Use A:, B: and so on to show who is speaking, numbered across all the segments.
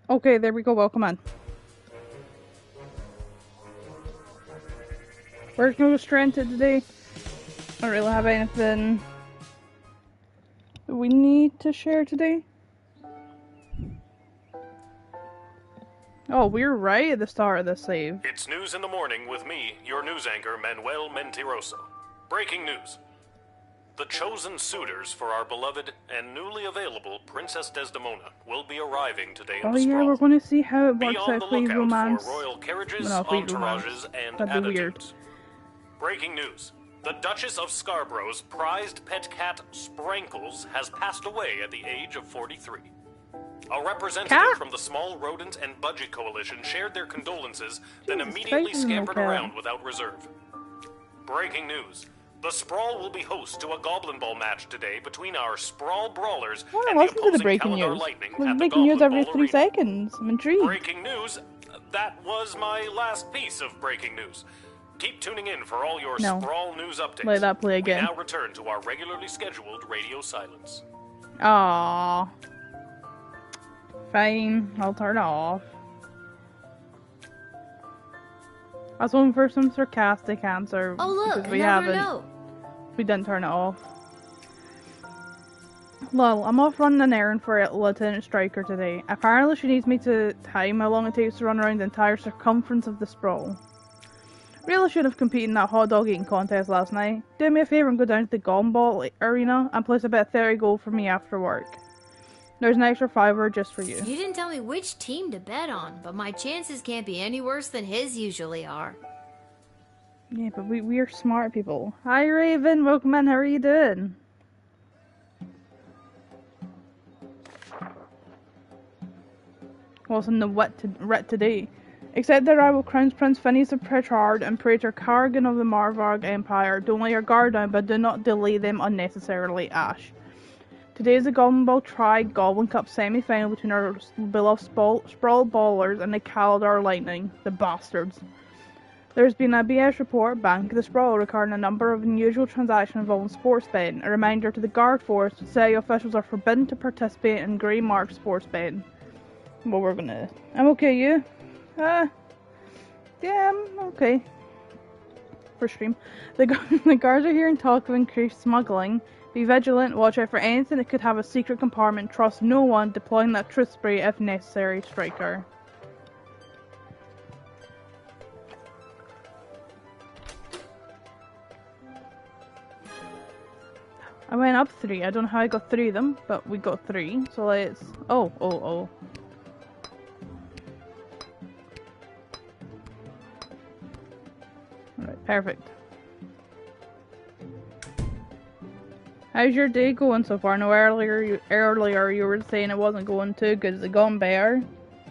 A: Okay, there we go. Welcome in. We're gonna go straight into today. I don't really have anything we need to share today. Oh, we're right at the start of the save.
B: It's news in the morning with me, your news anchor, Manuel Mentiroso. Breaking news. The chosen suitors for our beloved and newly available Princess Desdemona will be arriving today in the Sprawl.
A: Yeah, we're going to see how it
B: Be
A: works
B: on
A: out
B: the
A: for
B: lookout
A: romance.
B: for royal carriages,
A: Well, no,
B: entourages, and
A: that'd be weird.
B: attitudes. Breaking news. The Duchess of Scarborough's prized pet cat, Sprankles, has passed away at the age of 43. A representative from the Small Rodent and Budget Coalition shared their condolences, then immediately scampered around without reserve. Breaking news. The Sprawl will be host to a Goblin Ball match today between our Sprawl Brawlers and the
A: listen to the
B: opposing
A: breaking
B: Calendar
A: news.
B: Lightning
A: There's
B: at the
A: breaking news
B: Goblin
A: every
B: Ball
A: 3
B: Arena.
A: seconds. I'm intrigued.
B: Breaking news. That was my last piece of breaking news. Keep tuning in for all your Sprawl news updates.
A: Let that play again.
B: We now return to our regularly scheduled radio silence.
A: Aww. Fine, I'll turn it off. I was hoping for some sarcastic answer.
C: Oh look,
A: because we
C: another
A: haven't.
C: note.
A: We didn't turn it off. Well, I'm off running an errand for Lieutenant Stryker today. Apparently she needs me to time how long it takes to run around the entire circumference of the Sprawl. Really should have competed in that hot dog eating contest last night. Do me a favour and go down to the Gumball Arena and place a bet 30 gold for me after work. There's an extra $5 just for you.
C: You didn't tell me which team to bet on, but my chances can't be any worse than his usually are.
A: Yeah, but we are smart people. Hi Raven, welcome in, how are you doing? What's in the writ today? Accept the rival crowns Prince Phineas of Prichard and Praetor Carrigan of the Marvarg Empire. Don't let your guard down, but do not delay them unnecessarily, Ash. Today is the Goblin Ball Tri-Goblin Cup semi-final between our beloved Sprawl Ballers and the Calendar Lightning, the bastards. There's been a BS report, Bank of the Sprawl, recording a number of unusual transactions involving sports betting. A reminder to the guard force, city officials are forbidden to participate in grey marked sports betting. Well, we're gonna... I'm okay, you? Yeah, I'm okay. For stream. The guards are here and talk of increased smuggling. Be vigilant, watch out for anything that could have a secret compartment, trust no one, deploying that truth spray if necessary, Stryker. I went up 3, I don't know how I got 3 of them, but we got 3, so let's... Oh. Alright, perfect. How's your day going so far? No, earlier you were saying it wasn't going too good. Is it gone better?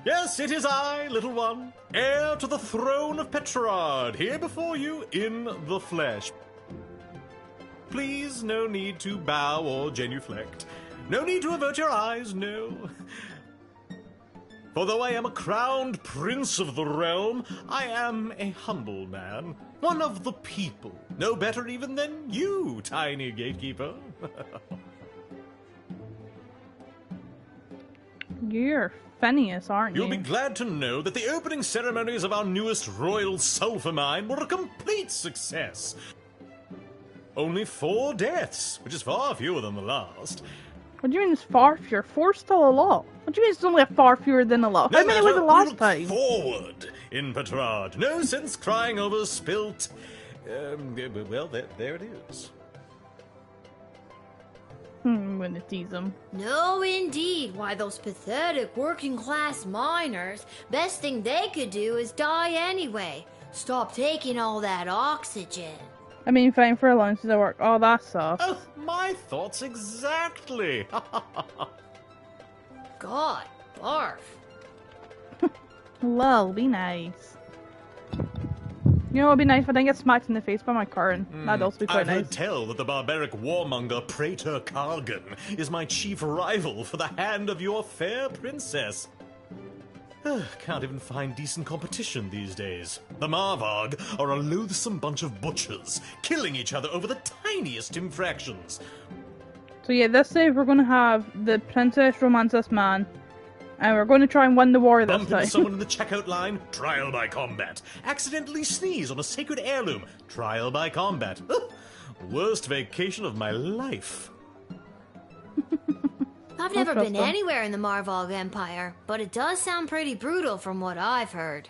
D: Yes, it is I, little one, heir to the throne of Petrarch, here before you in the flesh. Please, no need to bow or genuflect. No need to avert your eyes, no. For though I am a crowned prince of the realm, I am a humble man, one of the people, no better even than you, tiny gatekeeper.
A: You're Phineas, aren't you?
D: You'll be glad to know that the opening ceremonies of our newest royal sulphur mine were a complete success. Only 4 deaths, which is far fewer than the last.
A: What do you mean it's far fewer? 4's still a lot. What do you mean it's only a far fewer than a lot? How many were the last time?
D: Forward in Petrarch. No sense crying over spilt. Well, there it is.
A: I'm gonna tease them.
C: No, indeed. Why, those pathetic working-class miners, best thing they could do is die anyway. Stop taking all that oxygen.
A: I mean, fine for allowances at work. Oh, that sucks.
D: Oh, my thoughts exactly.
C: God, barf.
A: Lol, be nice. You know what would be nice if I didn't get smacked in the face by my car, that'd also be quite
D: I've
A: nice.
D: heard tell that the barbaric warmonger Praetor Cargan is my chief rival for the hand of your fair princess. Can't even find decent competition these days. The Marvarg are a loathsome bunch of butchers, killing each other over the tiniest infractions.
A: So yeah, this save we're gonna have the Princess Romances Man And we're going to try and win the war this
D: Bump into
A: time.
D: someone in the checkout line? Trial by combat. Accidentally sneeze on a sacred heirloom? Trial by combat. Ugh. Worst vacation of my life.
C: I've never been
A: Interesting.
C: anywhere in the Marvog Empire, but it does sound pretty brutal from what I've heard.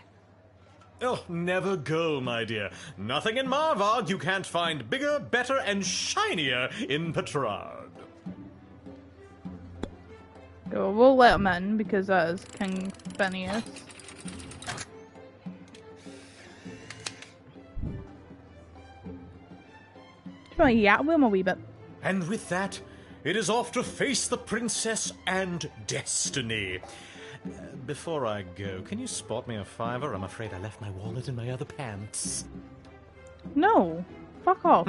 D: Oh, never go, my dear. Nothing in Marvog you can't find bigger, better, and shinier in Petrarch.
A: So we'll let him in because that is King Phineas. Do you want to yap with him a wee bit?
D: And with that, it is off to face the princess and destiny. Before I go, can you spot me a $5? I'm afraid I left my wallet in my other pants.
A: No. Fuck off.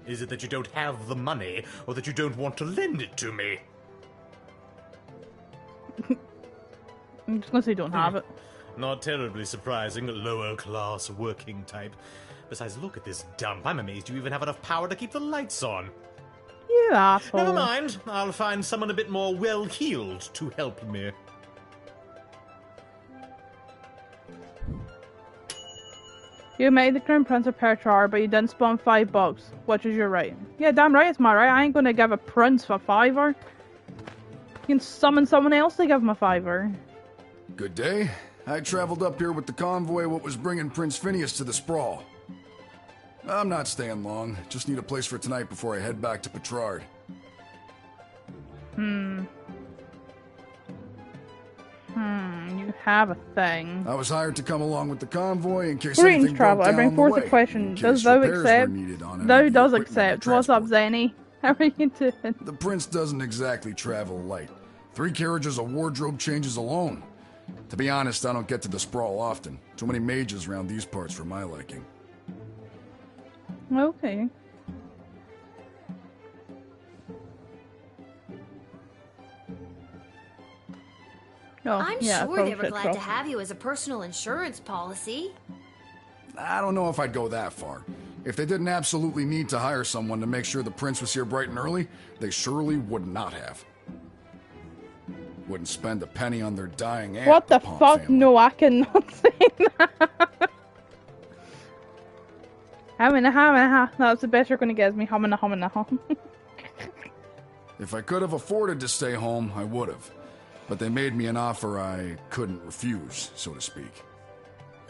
D: Is it that you don't have the money, or that you don't want to lend it to me?
A: I'm just gonna say don't have it.
D: Not terribly surprising, lower class working type. Besides, look at this dump. I'm amazed you even have enough power to keep the lights on.
A: You asshole.
D: Never mind, I'll find someone a bit more well-heeled to help me.
A: You made the Crown Prince of Perchar, but you didn't spawn $5, which is your right. Yeah, damn right, it's my right. I ain't gonna give a prince for $5. You can summon someone else to give him a $5.
E: Good day. I traveled up here with the convoy what was bringing Prince Phineas to the sprawl. I'm not staying long. Just need a place for tonight before I head back to Petrard.
A: You have a thing.
E: I was hired to come along with the convoy in case
A: Greetings,
E: anything broke
A: traveler. I
E: down
A: bring
E: on the
A: forth
E: way,
A: a question.
E: in
A: Does
E: case
A: thou
E: repairs were
A: accept?
E: needed on any
A: Thou
E: of the
A: does
E: equipment I
A: accept. What's up,
E: transport.
A: Zenny? How are you doing?
E: The prince doesn't exactly travel light. 3 carriages of wardrobe changes alone. To be honest, I don't get to the sprawl often. Too many mages around these parts for my liking.
A: Okay. Oh,
C: I'm
A: yeah,
C: sure they were
A: bullshit
C: glad
A: stuff.
C: to have you as a personal insurance policy.
E: I don't know if I'd go that far. If they didn't absolutely need to hire someone to make sure the prince was here bright and early, they surely would not have. Wouldn't spend a penny on their dying aunt.
A: What the
E: Pomp
A: fuck?
E: family.
A: No, I cannot say that. Hamina. That's the best you're gonna get me. Hamina.
E: If I could have afforded to stay home, I would have. But they made me an offer I couldn't refuse, so to speak.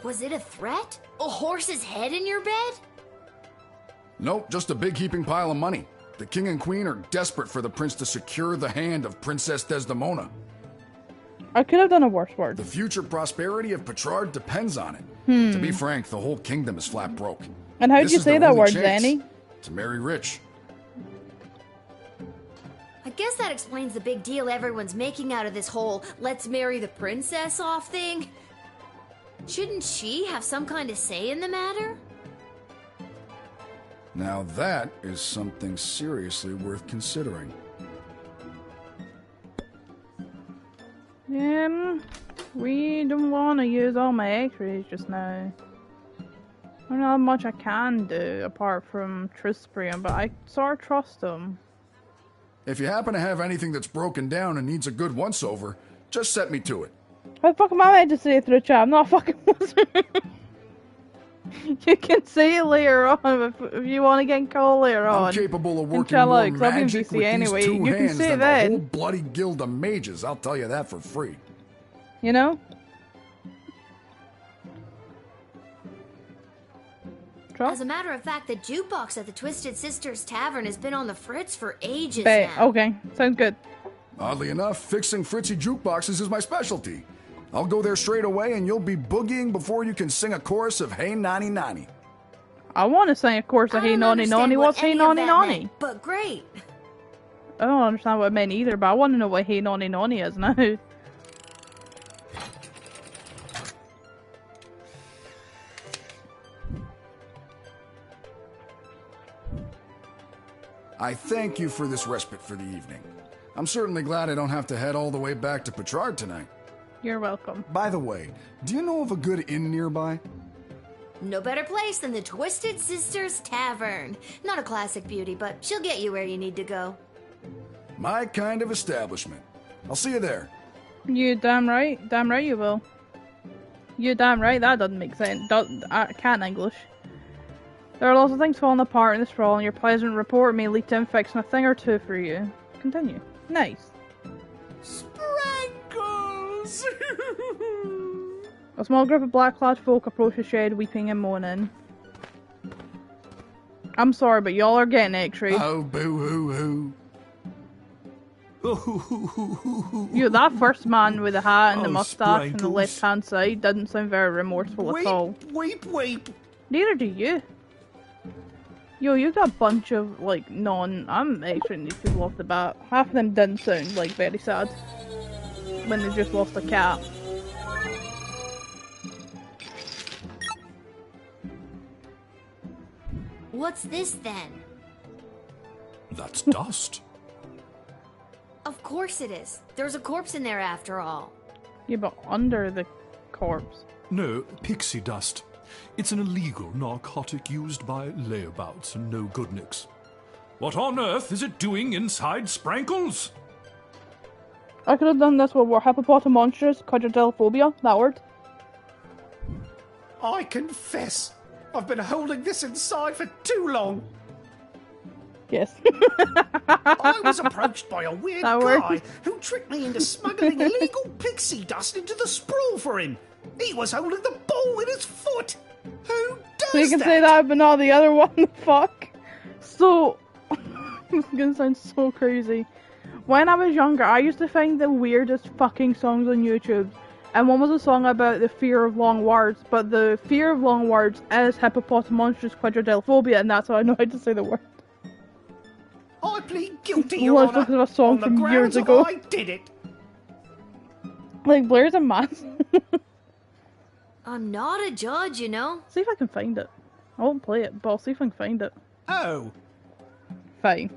C: Was it a threat? A horse's head in your bed?
E: Nope, just a big heaping pile of money. The king and queen are desperate for the prince to secure the hand of Princess Desdemona.
A: I could have done a worse word.
E: The future prosperity of Petrard depends on it. To be frank, the whole kingdom is flat broke.
A: And how'd
E: This
A: you
E: is
A: say
E: their
A: that
E: only
A: word,
E: chance
A: Zanny?
E: to marry rich.
C: I guess that explains the big deal everyone's making out of this whole let's marry the princess off thing. Shouldn't she have some kind of say in the matter?
E: Now that is something seriously worth considering.
A: We don't want to use all my x-rays just now. I don't know how much I can do apart from Trispria, but I sort of trust him.
E: If you happen to have anything that's broken down and needs a good once-over, just set me to it.
A: How the fuck am I meant to say it through the chat? I'm not a fucking wizard. You can say it later on if you want to get called later on.
E: I'm capable of working
A: chill
E: more
A: out, 'cause I'll be in
E: magic
A: VC
E: with
A: anyway.
E: these two
A: You can
E: hands
A: say
E: than
A: that.
E: the whole bloody guild of mages. I'll tell you that for free.
A: You know?
C: As a matter of fact, the jukebox at the Twisted Sisters Tavern has been on the fritz for ages
A: Bet.
C: now.
A: Okay, sounds good.
E: Oddly enough, fixing fritzy jukeboxes is my specialty. I'll go there straight away and you'll be boogieing before you can sing a chorus of Hey Nani Nani.
A: I want to sing a chorus
C: I
A: of Hey
C: don't
A: Nonny
C: understand
A: Nonny.
C: what
A: What's Hey
C: any of
A: Nonny
C: that
A: Nonny?
C: meant, but great.
A: I don't understand what it meant either, but I want to know what Hey Nonny Nonny is now.
E: I thank you for this respite for the evening. I'm certainly glad I don't have to head all the way back to Petrard tonight.
A: You're welcome.
E: By the way, do you know of a good inn nearby?
C: No better place than the Twisted Sisters Tavern. Not a classic beauty, but she'll get you where you need to go.
E: My kind of establishment. I'll see you there.
A: You damn right. Damn right you will. You damn right, that doesn't make sense. I can't English. There are lots of things falling apart in this sprawl, and your pleasant report may lead to him fixing a thing or two for you. Continue. Nice.
F: Sprankles!
A: A small group of black-clad folk approach the shed, weeping and moaning. I'm sorry, but y'all are getting x-rayed.
E: Oh, boo-hoo-hoo.
A: You, that first man with the hat and the
F: Oh,
A: mustache on the
F: Sprankles.
A: left-hand side didn't sound very remorseful at all.
F: Weep, weep.
A: Neither do you. Yo, you got a bunch of, like, I'm x-raying these people off the bat. Half of them didn't sound, like, very sad. When they just lost a cat.
C: What's this then?
F: That's dust.
C: Of course it is. There's a corpse in there after all.
A: Yeah, but under the corpse.
F: No, pixie dust. It's an illegal narcotic used by layabouts and no-goodniks. What on earth is it doing inside Sprankles?
A: I could have done this with hippopotamonstrous quadridelphobia, that word.
G: I confess, I've been holding this inside for too long.
A: Yes.
G: I was approached by a weird
A: That
G: guy
A: works.
G: who tricked me into smuggling illegal pixie dust into the sprawl for him. He was holding the ball in his foot. Who does
A: So you can say that, but not the other one. Fuck. So, this is gonna sound so crazy. When I was younger, I used to find the weirdest fucking songs on YouTube. And one was a song about the fear of long words, but the fear of long words is hippopotamonstrous quadridelphobia, and that's how I know how to say the word.
G: I plead guilty, Your
A: Well,
G: Honour,
A: this is a song
G: on the
A: from years
G: grounds of
A: ago.
G: I did it.
A: Like, Blair's a mess.
C: I'm not a judge, you know.
A: See if I can find it. I won't play it, but I'll see if I can find it.
G: Oh,
A: Fine.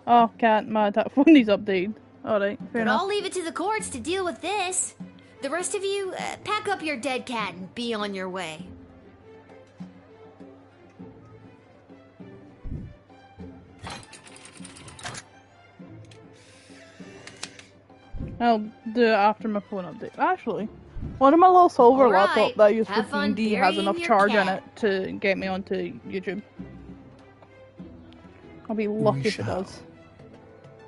A: Oh, can't. My phone needs updated. Alright, fair
C: But
A: enough.
C: I'll leave it to the courts to deal with this. The rest of you, pack up your dead cat and be on your way.
A: I'll do it after my phone update. Actually, one of my little silver
C: Alright,
A: laptop that I use for
C: have fun
A: D&D has
C: burying
A: enough
C: your
A: charge in
C: cat.
A: it to get me onto YouTube. I'll be lucky if it
F: shall.
A: does.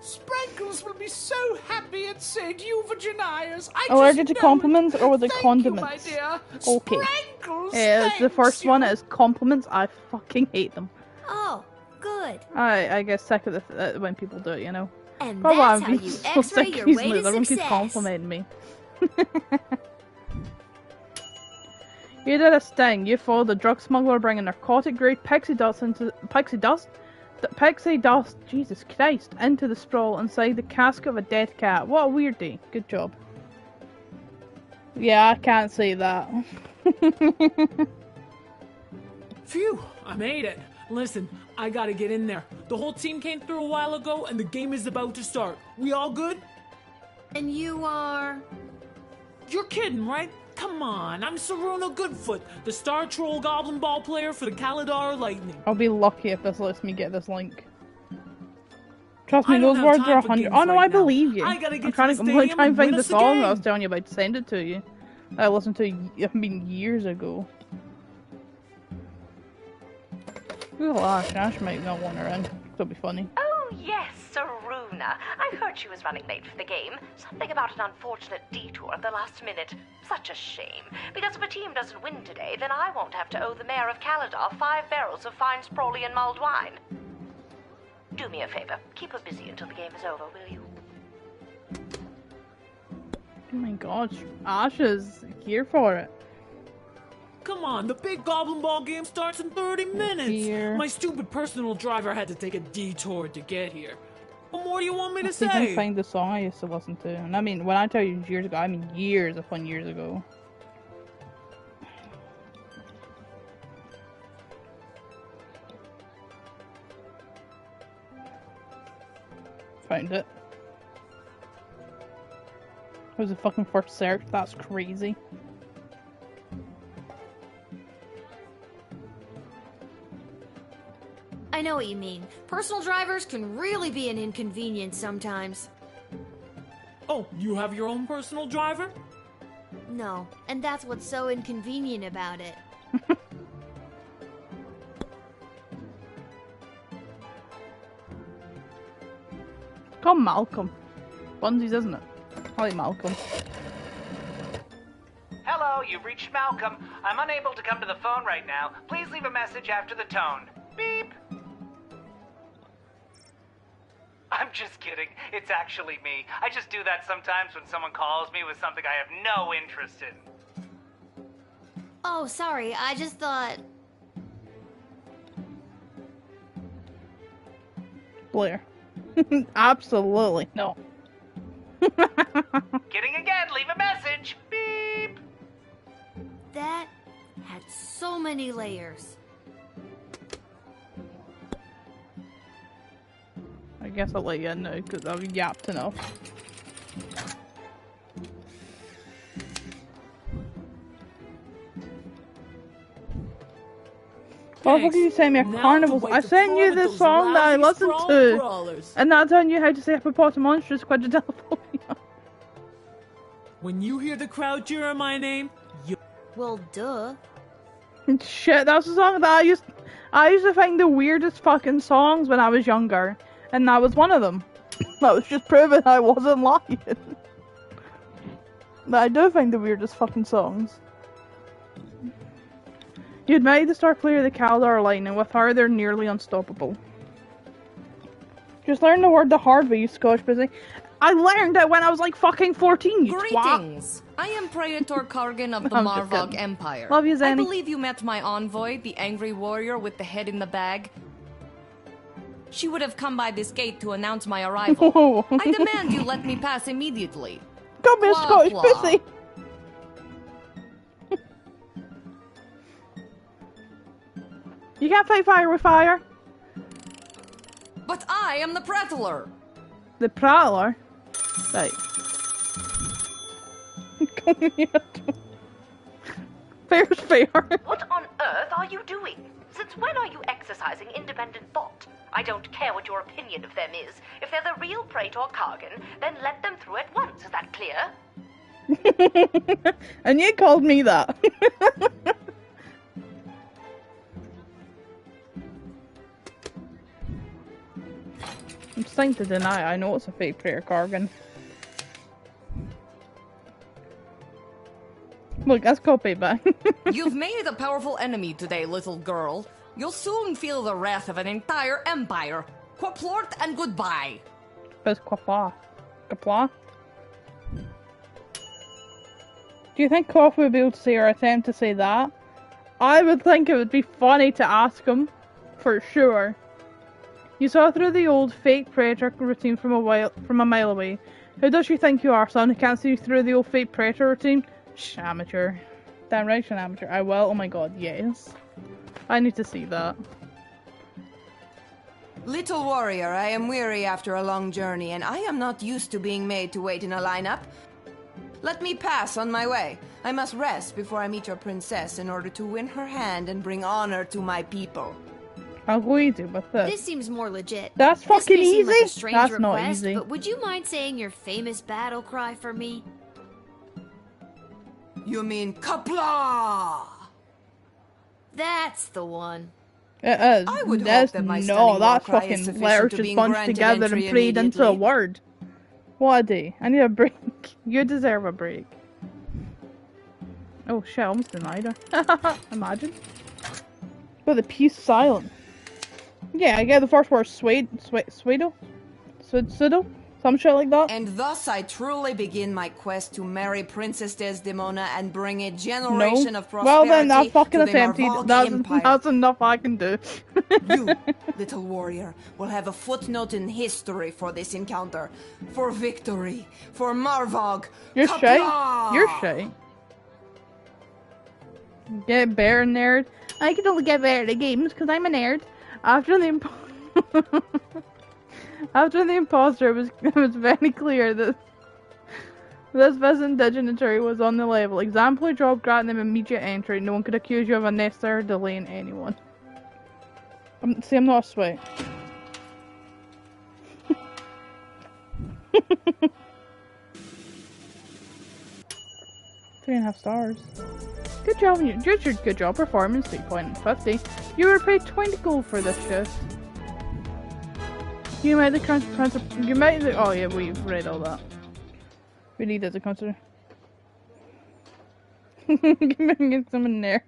G: Sprankles will be so happy at St. Euphogenias.
A: Allergic to compliments or the
G: Thank
A: condiments?
G: You, my dear.
A: Okay.
G: Sprankles,
A: Yeah, the
G: thanks
A: first
G: you.
A: one is compliments. I fucking hate them.
C: Oh, good.
A: I get sick of when people do it, you know.
C: And
A: Probably
C: that's
A: I'm
C: how
A: being
C: you
A: so
C: x-ray
A: sick
C: your
A: recently
C: way
A: that
C: to
A: everyone keeps
C: success.
A: complimenting me. You did a sting. You followed a drug smuggler bringing narcotic-grade pixie dust, Jesus Christ, into the sprawl inside the casket of a dead cat. What a weird day. Good job. Yeah, I can't say that.
H: Phew, I made it. Listen, I gotta get in there. The whole team came through a while ago and the game is about to start. We all good?
C: And you are...
H: You're kidding, right? Come on, I'm Saruna Goodfoot, the Star Troll Goblin Ball player for the Kaladar Lightning.
A: I'll be lucky if this lets me get this link. Trust
H: I
A: me,
H: don't
A: those
H: have
A: words
H: time
A: are
H: for
A: 100.
H: games
A: Oh no,
H: right
A: I
H: now.
A: believe you.
H: I gotta get
A: I'm trying
H: to
A: to,
H: the
A: I'm like,
H: stadium
A: trying to
H: and
A: find
H: win
A: the
H: us a
A: song that I was
H: game.
A: telling you about to send it to you. That I listened to, years ago. Ooh, Ash might not want her in. It'll be funny.
I: Oh, yes, Saruna. I heard she was running late for the game. Something about an unfortunate detour at the last minute. Such a shame. Because if a team doesn't win today, then I won't have to owe the mayor of Kaladar 5 barrels of fine Sprawley and mulled wine. Do me a favor. Keep her busy until the game is over, will you?
A: Oh my gosh, Ash is here for it.
H: Come on, the big Goblin Ball game starts in 30 minutes.
A: Dear.
H: My stupid personal driver had to take a detour to get here. What more do you want me to
A: See if I can
H: say?
A: find the song I used to listen to. And I mean, when I tell you years ago, I mean years upon years ago. Found it. It was the fucking first search. That's crazy.
C: I know what you mean. Personal drivers can really be an inconvenience sometimes.
H: Oh, you have your own personal driver?
C: No, and that's what's so inconvenient about it.
A: Call Malcolm. Bunsies, isn't it? I like Malcolm.
J: Hello, you've reached Malcolm. I'm unable to come to the phone right now. Please leave a message after the tone. Beep! I'm just kidding. It's actually me. I just do that sometimes when someone calls me with something I have no interest in.
C: Oh, sorry, I just thought...
A: Blair. Absolutely no.
J: Kidding again, leave a message. Beep!
C: That had so many layers.
A: I guess I'll let you know because I've yapped enough. Oh, what did you send me a carnival? I sent you the song that I listened to, and that's telling you how to say hippopotamonstrous quadridelphonia.
H: When you hear the crowd cheering my name, you...
C: Well, duh.
A: Shit, that's the song that I used to find the weirdest fucking songs when I was younger, and that was one of them. That was just proving I wasn't lying. But I do find the weirdest fucking songs. You'd made the star clear the Caldor line, and with her, they're nearly unstoppable. Just learn the word the hard way, you Scotch busy. I learned it when I was like fucking 14, you
K: Greetings!
A: twat.
K: I am Praetor Kargan of the Marvog Empire.
A: Love you, Zanny.
K: I believe you met my envoy, the angry warrior with the head in the bag. She would have come by this gate to announce my arrival. I demand you let me pass immediately.
A: Come here, Scottish busy. You can't fight fire with fire.
K: But I am the Prattler.
A: The Prattler? Right. Come here. Fair's fair.
I: What on earth are you doing? Since when are you exercising independent thought? I don't care what your opinion of them is. If they're the real Praetor Kargan, then let them through at once. Is that clear?
A: And you called me that. I'm starting to deny it. I know it's a fake Praetor Kargan. Look, that's copy back.
K: You've made a powerful enemy today, little girl. You'll soon feel the wrath of an entire empire. Quaplort and goodbye.
A: Where's Quapla? Quapla? Do you think Koff would be able to say or attempt to say that? I would think it would be funny to ask him. For sure. You saw through the old fake Praetor routine from a mile away. Who does you think you are, son? Who can't see through the old fake Praetor routine? Shh, amateur. Damn right, an amateur. I will. Oh my god, yes. I need to see that.
L: Little warrior, I am weary after a long journey, and I am not used to being made to wait in a lineup. Let me pass on my way. I must rest before I meet your princess in order to win her hand and bring honor to my people.
A: I'll go easy with this.
C: This seems more legit.
A: That's fucking
C: this may seem
A: easy.
C: Like a strange
A: That's
C: request,
A: not easy.
C: But would you mind saying your famous battle cry for me?
L: You mean Kapla?
C: That's the one.
A: It is.
L: I would
A: that's,
L: hope that my
A: no, that's
L: cry is
A: fucking letters
L: to
A: just
L: being
A: bunched
L: granted
A: together
L: entry
A: and prayed into a
L: immediately.
A: word. What a day. I need a break. You deserve a break. Oh shit, I almost denied her. Imagine. But the peace silent. Yeah, I get the first word Swedo? Some shit like that.
L: And thus I truly begin my quest to marry Princess Desdemona and bring a generation of prosperity
A: Well then, that's fucking
L: to the
A: attempted.
L: Marvog Empire.
A: That's enough I can do.
L: You, little warrior, will have a footnote in history for this encounter. For victory. For Marvog.
A: You're shy.
L: Kapla!
A: You're shy. Get bear nerd. I can only get better at the games because I'm a nerd. After the imposter, it was very clear that this peasant dignitary was on the level. Exemplary job granting them immediate entry. No one could accuse you of unnecessary delay in anyone. See, I'm not a sweat. 3.5 stars. Good job, good job performance, 3.50. You were paid 20 gold for this shift. You made the oh yeah, we've read all that. We need that to consider. Get some in there.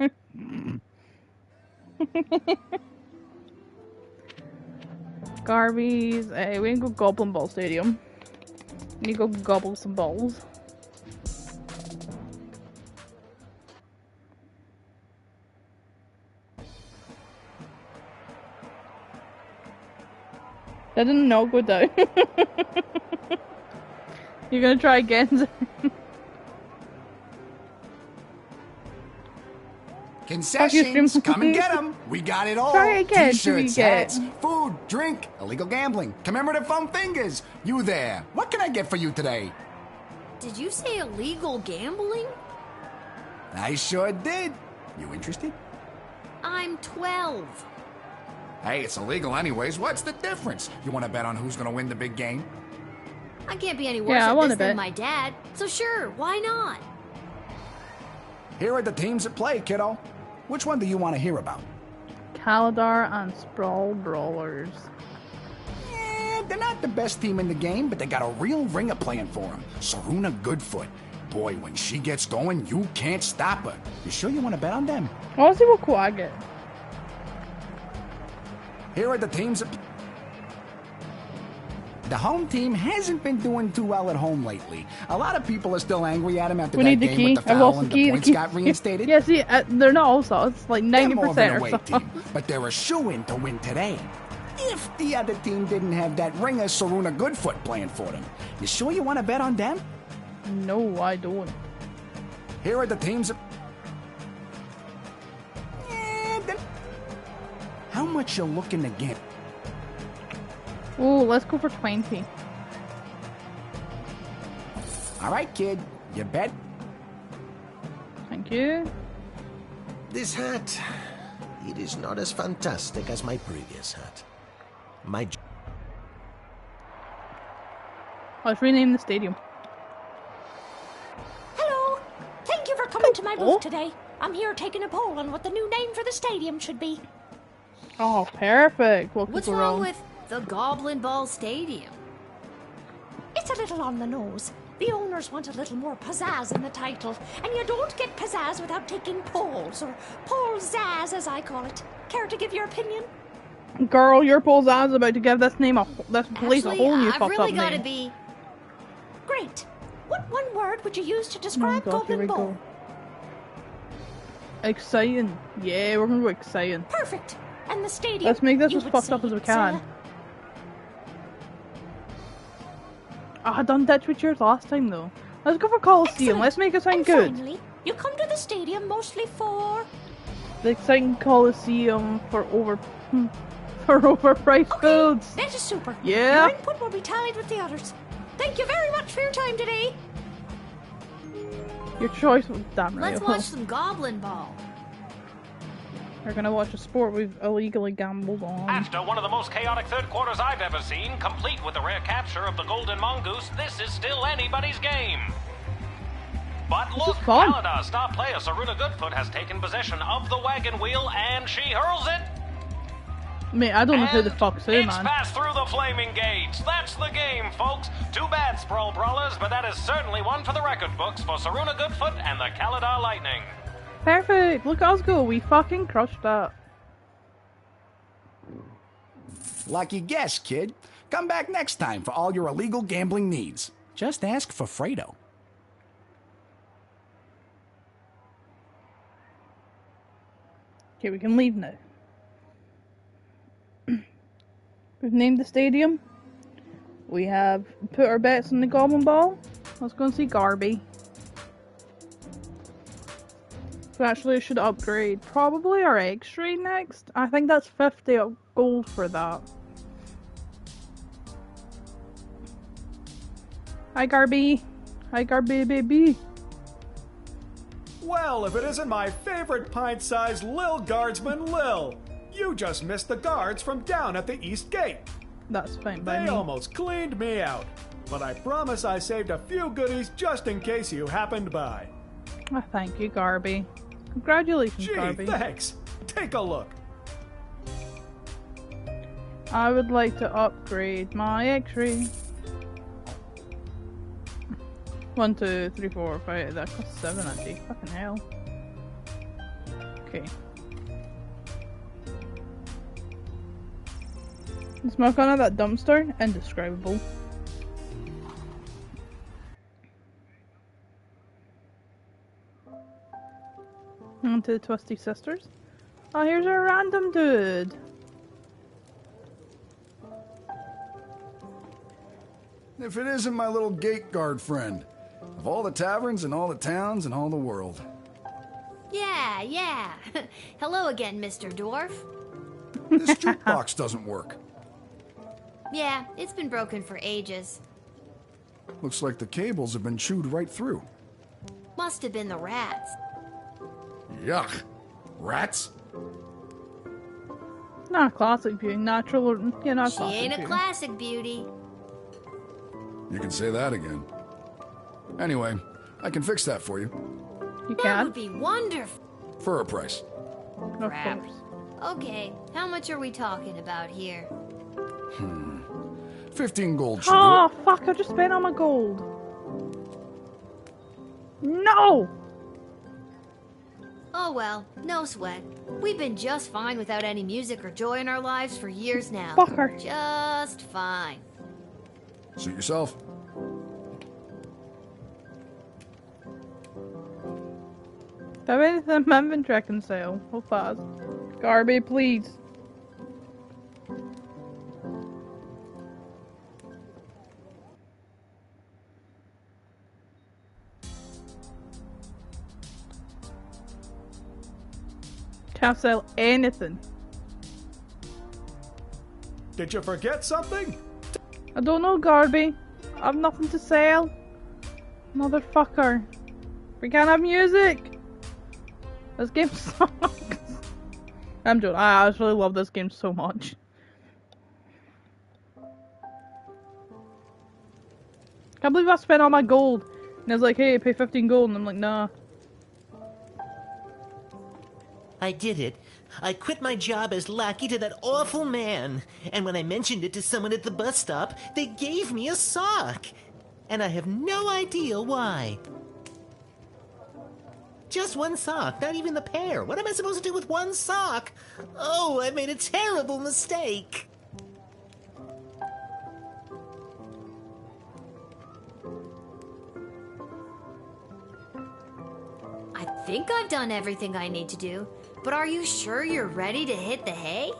A: Garby's, we can go Goblin Ball Stadium. We need to go gobble some balls. That did not go down. You're gonna try again.
M: Concessions, come and get them. We got it all.
A: Try again.
M: T-shirts, hats, food, drink, illegal gambling, commemorative foam fingers. You there? What can I get for you today?
C: Did you say illegal gambling?
M: I sure did. You interested?
C: I'm 12.
M: Hey, it's illegal anyways. What's the difference? You want to bet on who's going to win the big game?
C: I can't be any worse at this than my dad, so sure, why not?
M: Here are the teams at play, kiddo. Which one do you want to hear about?
A: Kaladar and Sprawl Brawlers.
M: They're not the best team in the game, but they got a real ringer playing for them. Saruna Goodfoot. Boy, when she gets going, you can't stop her. You sure you want to bet on them?
A: I want to see what Quag get.
M: Here are the teams at... The home team hasn't been doing too well at home lately. A lot of people are still angry at him after that game with the foul and the points got reinstated.
A: Yeah, see, they're not all sauce. Like 90% or so.
M: But they're a shoo-in to win today. If the other team didn't have that ringer Saruna Goodfoot playing for them. You sure you want to bet on them?
A: No, I don't.
M: Here are the teams... How much you looking to get?
A: Oh, let's go for 20.
M: All right, kid. You bet.
A: Thank you.
N: This hat, it is not as fantastic as my previous hat.
A: Let's rename the stadium.
O: Hello. Thank you for coming to my booth today. I'm here taking a poll on what the new name for the stadium should be.
A: Oh, perfect.
C: What's wrong with the Goblin Ball Stadium?
O: It's a little on the nose. The owners want a little more pizzazz in the title, and you don't get pizzazz without taking polls, or poll-zazz as I call it. Care to give your opinion?
A: Girl, your poll-zazz about to give this place a whole new fucked up name.
C: I've really gotta be...
O: Great. What one word would you use to describe Goblin Ball?
A: Exciting. Yeah, we're gonna go exciting.
O: Perfect. And the stadium.
A: Let's make this as fucked up as we can. I done Ditch with yours last time though. Let's go for Coliseum. Let's make it sound good.
O: Finally, you come to the stadium mostly for
A: the exciting Coliseum for overpriced foods.
O: That is super.
A: Yeah.
O: Your input will be tallied with the others. Thank you very much for your time today.
A: Your choice was damn right.
C: Let's watch some Goblin Ball.
A: We're gonna watch a sport we've illegally gambled on.
B: After one of the most chaotic third quarters I've ever seen, complete with the rare capture of the Golden Mongoose, this is still anybody's game. But look, Kaladar star player Saruna Goodfoot has taken possession of the wagon wheel and she hurls it.
A: Mate, I don't know who the fuck's who, man.
B: It's passed through the flaming gates. That's the game, folks. Too bad, Sprawl Brawlers, but that is certainly one for the record books for Saruna Goodfoot and the Kaladar Lightning.
A: Perfect! Look at us go, we fucking crushed that.
M: Lucky guess, kid. Come back next time for all your illegal gambling needs. Just ask for Fredo.
A: Okay, we can leave now. We've named the stadium. We have put our bets on the Goblin Ball. Let's go and see Garby. So actually I should upgrade probably our X-ray next. I think that's 50 gold for that. Hi Garby. Hi Garby baby.
P: Well, if it isn't my favorite pint-sized Lil Guardsman Lil. You just missed the guards from down at the East Gate.
A: That's fine by me.
P: They almost cleaned me out. But I promise I saved a few goodies just in case you happened by.
A: Oh, thank you, Garby. Congratulations,
P: Gee,
A: Garby.
P: thanks. Take a look.
A: I would like to upgrade my X-ray. 1, 2, 3, 4, 5. That costs 7 actually. Fucking hell. Okay. The smoke out of that dumpster, indescribable. On to the Twisty Sisters. Oh, here's a random dude.
E: If it isn't my little gate guard friend. Of all the taverns and all the towns and all the world.
C: Yeah. Hello again, Mr. Dwarf.
E: This jukebox doesn't work.
C: Yeah, it's been broken for ages.
E: Looks like the cables have been chewed right through.
C: Must have been the rats.
E: Yuck. Rats?
A: Not a classic beauty, natural or not
C: She
A: classic
C: ain't a
A: beauty.
C: classic beauty.
E: You can say that again. Anyway, I can fix that for you.
A: You
C: That
A: can?
C: would be wonderful.
E: For a price.
A: Of
C: Crap.
A: course.
C: Okay, how much are we talking about here?
E: 15 gold should do
A: Oh, fuck, I just spent all my gold. No!
C: Oh well, no sweat. We've been just fine without any music or joy in our lives for years now.
A: Fucker.
C: Just fine.
E: it. Suit yourself.
A: Have anything in my inventory I can sell? How fast? Garby, please. Can't sell anything.
P: Did you forget something?
A: I don't know, Garby. I have nothing to sell. Motherfucker. We can't have music. This game sucks. I'm joking. I actually love this game so much. Can't believe I spent all my gold. And it's like, hey, pay 15 gold. And I'm like, nah.
Q: I did it. I quit my job as lackey to that awful man. And when I mentioned it to someone at the bus stop, they gave me a sock. And I have no idea why. Just one sock, not even the pair. What am I supposed to do with one sock? Oh, I made a terrible mistake.
C: I think I've done everything I need to do, but are you sure you're ready to hit the hay?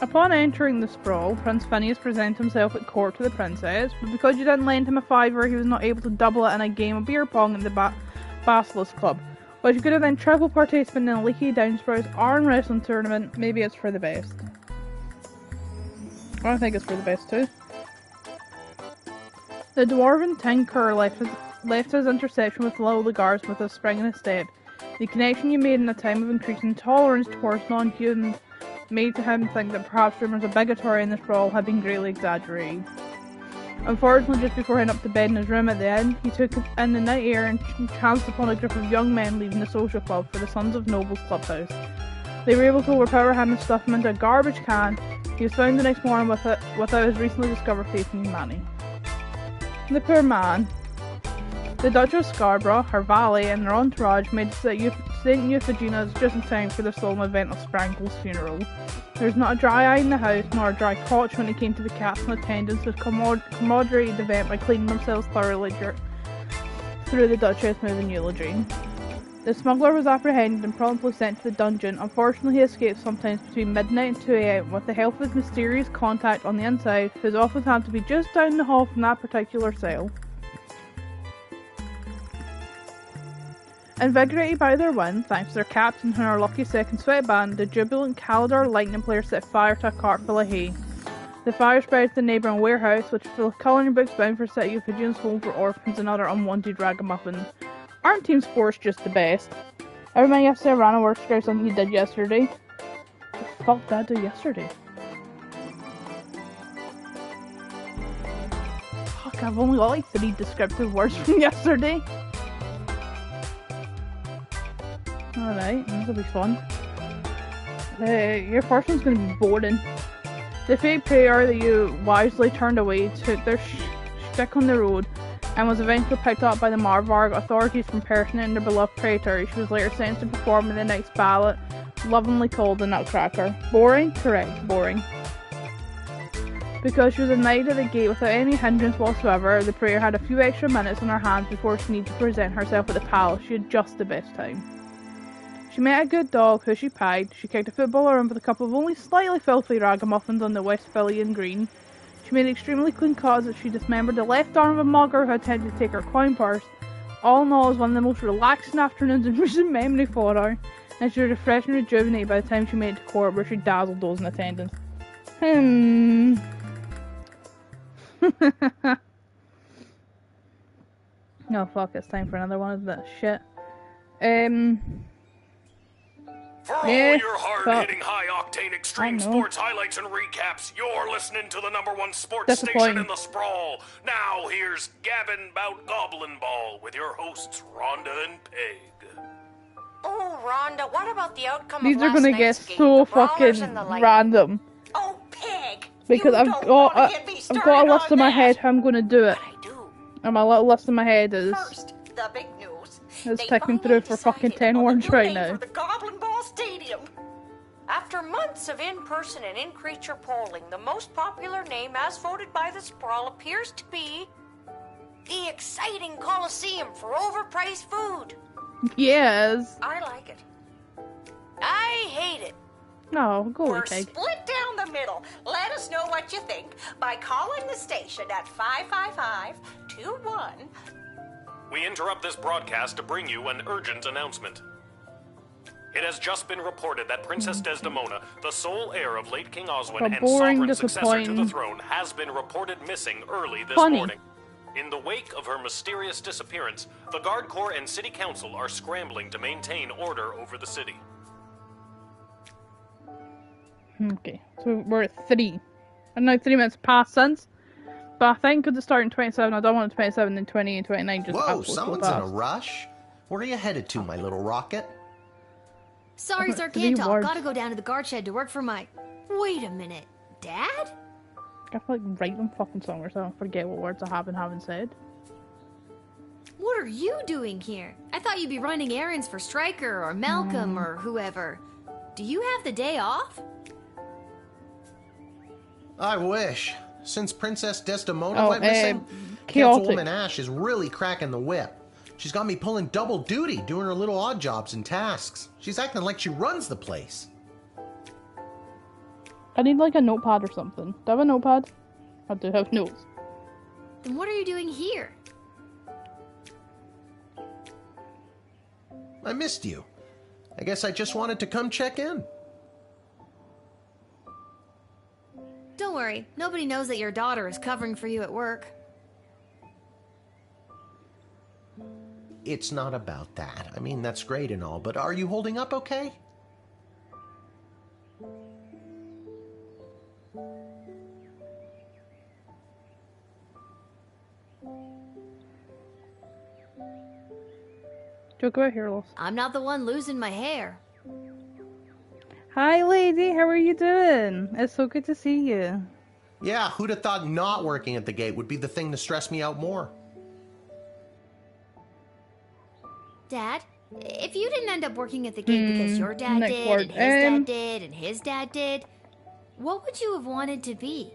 A: Upon entering the sprawl, Prince Phineas presents himself at court to the princess, but because you didn't lend him a fiver, he was not able to double it in a game of beer pong at the Basilisk Club, which could have then triple participated in a Leaky Downsprouts arm wrestling tournament. Maybe it's for the best. I think it's for the best too. The dwarven tinker left his intersection with Lil the guardsman with a spring in his step. The connection you made in a time of increasing tolerance towards non-humans made him think that perhaps rumours of bigotry in this brawl had been greatly exaggerated. Unfortunately, just before heading up to bed in his room at the inn, he took in the night air and chanced upon a group of young men leaving the social club for the Sons of Nobles clubhouse. They were able to overpower him and stuff him into a garbage can. He was found the next morning without his recently discovered faith in humanity. The poor man. The Duchess of Scarborough, her valet, and their entourage made St. Euphigenia's just in time for the solemn event of Sprankle's funeral. There was not a dry eye in the house, nor a dry crotch when it came to the cats in attendance who commoderated the event by cleaning themselves thoroughly through the Duchess' moving eulogy. The smuggler was apprehended and promptly sent to the dungeon. Unfortunately, he escaped sometimes between midnight and 2 a.m. with the help of his mysterious contact on the inside, whose office happened to be just down the hall from that particular cell. Invigorated by their win, thanks to their captain and our lucky second sweatband, the jubilant Calidar Lightning player set fire to a cart full of hay. The fire spread to the neighbouring warehouse, which was full of colouring books bound for St. Euphigenia's home for orphans and other unwanted ragamuffins. Aren't team sports just the best? I remember yesterday Rana worked describe something you did yesterday. What the fuck did I do yesterday? Fuck, I've only got like 3 descriptive words from yesterday. Alright, this will be fun. Your first one's gonna be boring. The fake prayer that you wisely turned away took their stick on the road and was eventually picked up by the Marvarg authorities from impersonating their beloved praetor. She was later sentenced to perform in the next ballot, lovingly called the Nutcracker. Boring? Correct, boring. Because she was admitted at the gate without any hindrance whatsoever, the prayer had a few extra minutes on her hands before she needed to present herself at the palace. She had just the best time. She met a good dog who she pied. She kicked a football around with a couple of only slightly filthy ragamuffins on the Westphalian green. She made extremely clean cuts as she dismembered the left arm of a mugger who attempted to take her coin purse. All in all, it was one of the most relaxing afternoons in recent memory for her, and she was refreshed and rejuvenated by the time she made it to court, where she dazzled those in attendance. Oh fuck, it's time for another one of that shit.
B: For all your hard-hitting, high-octane extreme sports highlights and recaps, you're listening to the #1 sports station in the sprawl. Now here's Gavin Bout Goblin Ball with your hosts Rhonda and Peg.
R: Oh, Rhonda, what about the outcome
A: These
R: of
A: are
R: last
A: gonna
R: night's
A: get
R: game?
A: so
R: The Brawlers
A: fucking
R: and the Lightning.
A: random.
R: Oh, Peg!
A: Because I've got a list in my head how I'm gonna do it. And my little list in my head is
R: First, the big news.
A: it's ticking through for fucking 10 orange right now.
R: The Goblin Ball Stadium. After months of in-person and in-creature polling, the most popular name as voted by the sprawl appears to be the exciting Coliseum for overpriced food.
A: Yes.
R: I like it. I hate it.
A: No, go away,
R: We're
A: Peg.
R: split down the middle. Let us know what you think by calling the station at 555-21.
B: We interrupt this broadcast to bring you an urgent announcement. It has just been reported that Princess Desdemona, the sole heir of late King Oswin and sovereign successor to the throne, has been reported missing early this morning. In the wake of her mysterious disappearance, the Guard Corps and City Council are scrambling to maintain order over the city.
A: Okay, so we're at 3. I know 3 minutes past since, but I think because it's starting 27, I don't want it 27 and 20 and 29 just
N: Whoa,
A: absolutely
N: someone's in a
A: past.
N: rush? Where are you headed to, my little rocket?
C: Sorry, sir, can't talk. Gotta go down to the guard shed to work for my... Wait a minute. Dad?
A: I have to like write them fucking somewhere so I don't forget what words I have and haven't said.
C: What are you doing here? I thought you'd be running errands for Stryker or Malcolm or whoever. Do you have the day off?
N: I wish. Since Princess Desdemona went missing,
A: chaotic.
N: Councilwoman Ash is really cracking the whip. She's got me pulling double duty, doing her little odd jobs and tasks. She's acting like she runs the place.
A: I need like a notepad or something. Do I have a notepad? I do have notes.
C: Then what are you doing here?
N: I missed you. I guess I just wanted to come check in.
C: Don't worry, nobody knows that your daughter is covering for you at work.
N: It's not about that. I mean, that's great and all, but are you holding up okay?
A: Joke about hair loss.
C: I'm not the one losing my hair.
A: Hi, lady. How are you doing? It's so good to see you.
N: Yeah, who'd have thought not working at the gate would be the thing to stress me out more?
C: Dad, if you didn't end up working at the gate because your dad
A: next
C: did,
A: word.
C: and his dad did, and his dad did, what would you have wanted to be?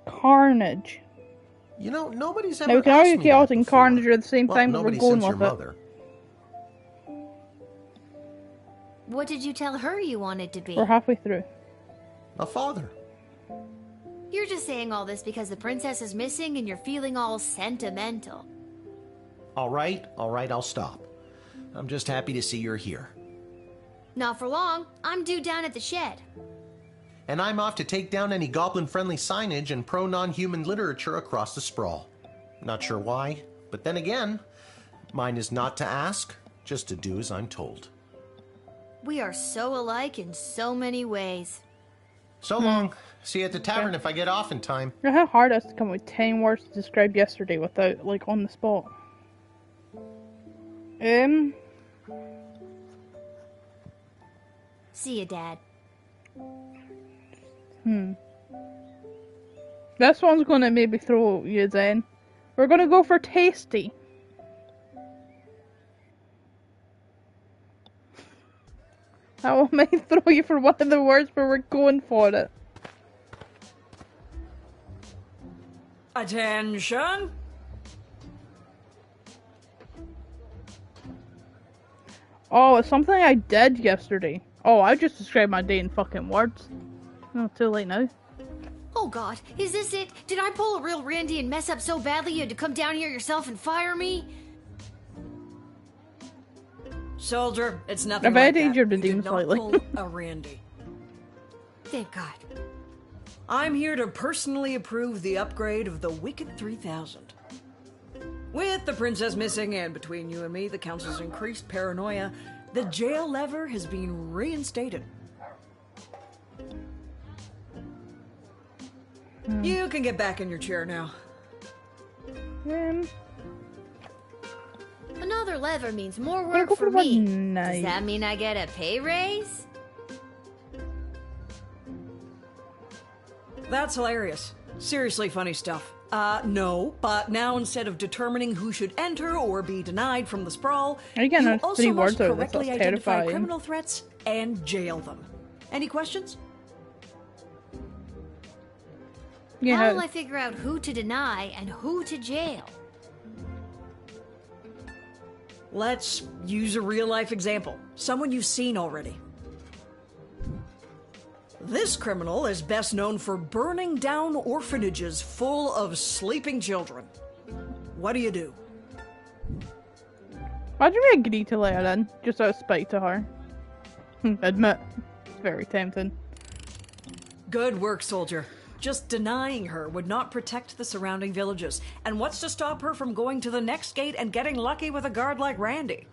A: Carnage.
N: You know, nobody's ever
A: Now we can
N: asked
A: argue
N: me
A: chaotic
N: that
A: and
N: before.
A: carnage are at the same
N: Well,
A: time, but we're
N: nobody
A: going
N: since your
A: with it.
N: mother.
C: What did you tell her you wanted to be?
A: We're halfway through.
N: A father.
C: You're just saying all this because the princess is missing and you're feeling all sentimental.
N: All right, I'll stop. I'm just happy to see you're here.
C: Not for long. I'm due down at the shed.
N: And I'm off to take down any goblin-friendly signage and pro-non-human literature across the sprawl. Not sure why, But then again, mine is not to ask, just to do as I'm told.
C: We are so alike in so many ways.
N: So long. See you at the tavern if I get off in time.
A: How hard it is to come up with 10 words to describe yesterday without, like, on the spot.
C: See you, Dad.
A: This one's gonna maybe throw you then. We're gonna go for tasty. That one might throw you for one of the words, but we're going for it.
S: Attention!
A: Oh, it's something I did yesterday. Oh, I just described my day in fucking words. No, too late now.
C: Oh God, is this it? Did I pull a real Randy and mess up so badly you had to come down here yourself and fire me?
S: Soldier, it's nothing
A: I've
S: like
A: injured the
S: that.
A: demon
S: You did not
A: slightly.
S: pull a Randy.
C: Thank God.
S: I'm here to personally approve the upgrade of the Wicked 3000. With the princess missing and between you and me, the council's increased paranoia, the jail lever has been reinstated. You can get back in your chair now.
C: Another lever means more work for me. Does that mean I get a pay raise?
S: That's hilarious. Seriously funny stuff. No, but now instead of determining who should enter or be denied from the sprawl, you also must correctly identify criminal threats and jail them. Any questions?
A: Yeah.
C: How will I figure out who to deny and who to jail?
S: Let's use a real-life example. Someone you've seen already. This criminal is best known for burning down orphanages full of sleeping children. What do you do?
A: Why'd you agree to let her in? Just out of spite to her. Admit. It's very tempting.
S: Good work, soldier. Just denying her would not protect the surrounding villages. And what's to stop her from going to the next gate and getting lucky with a guard like Randy?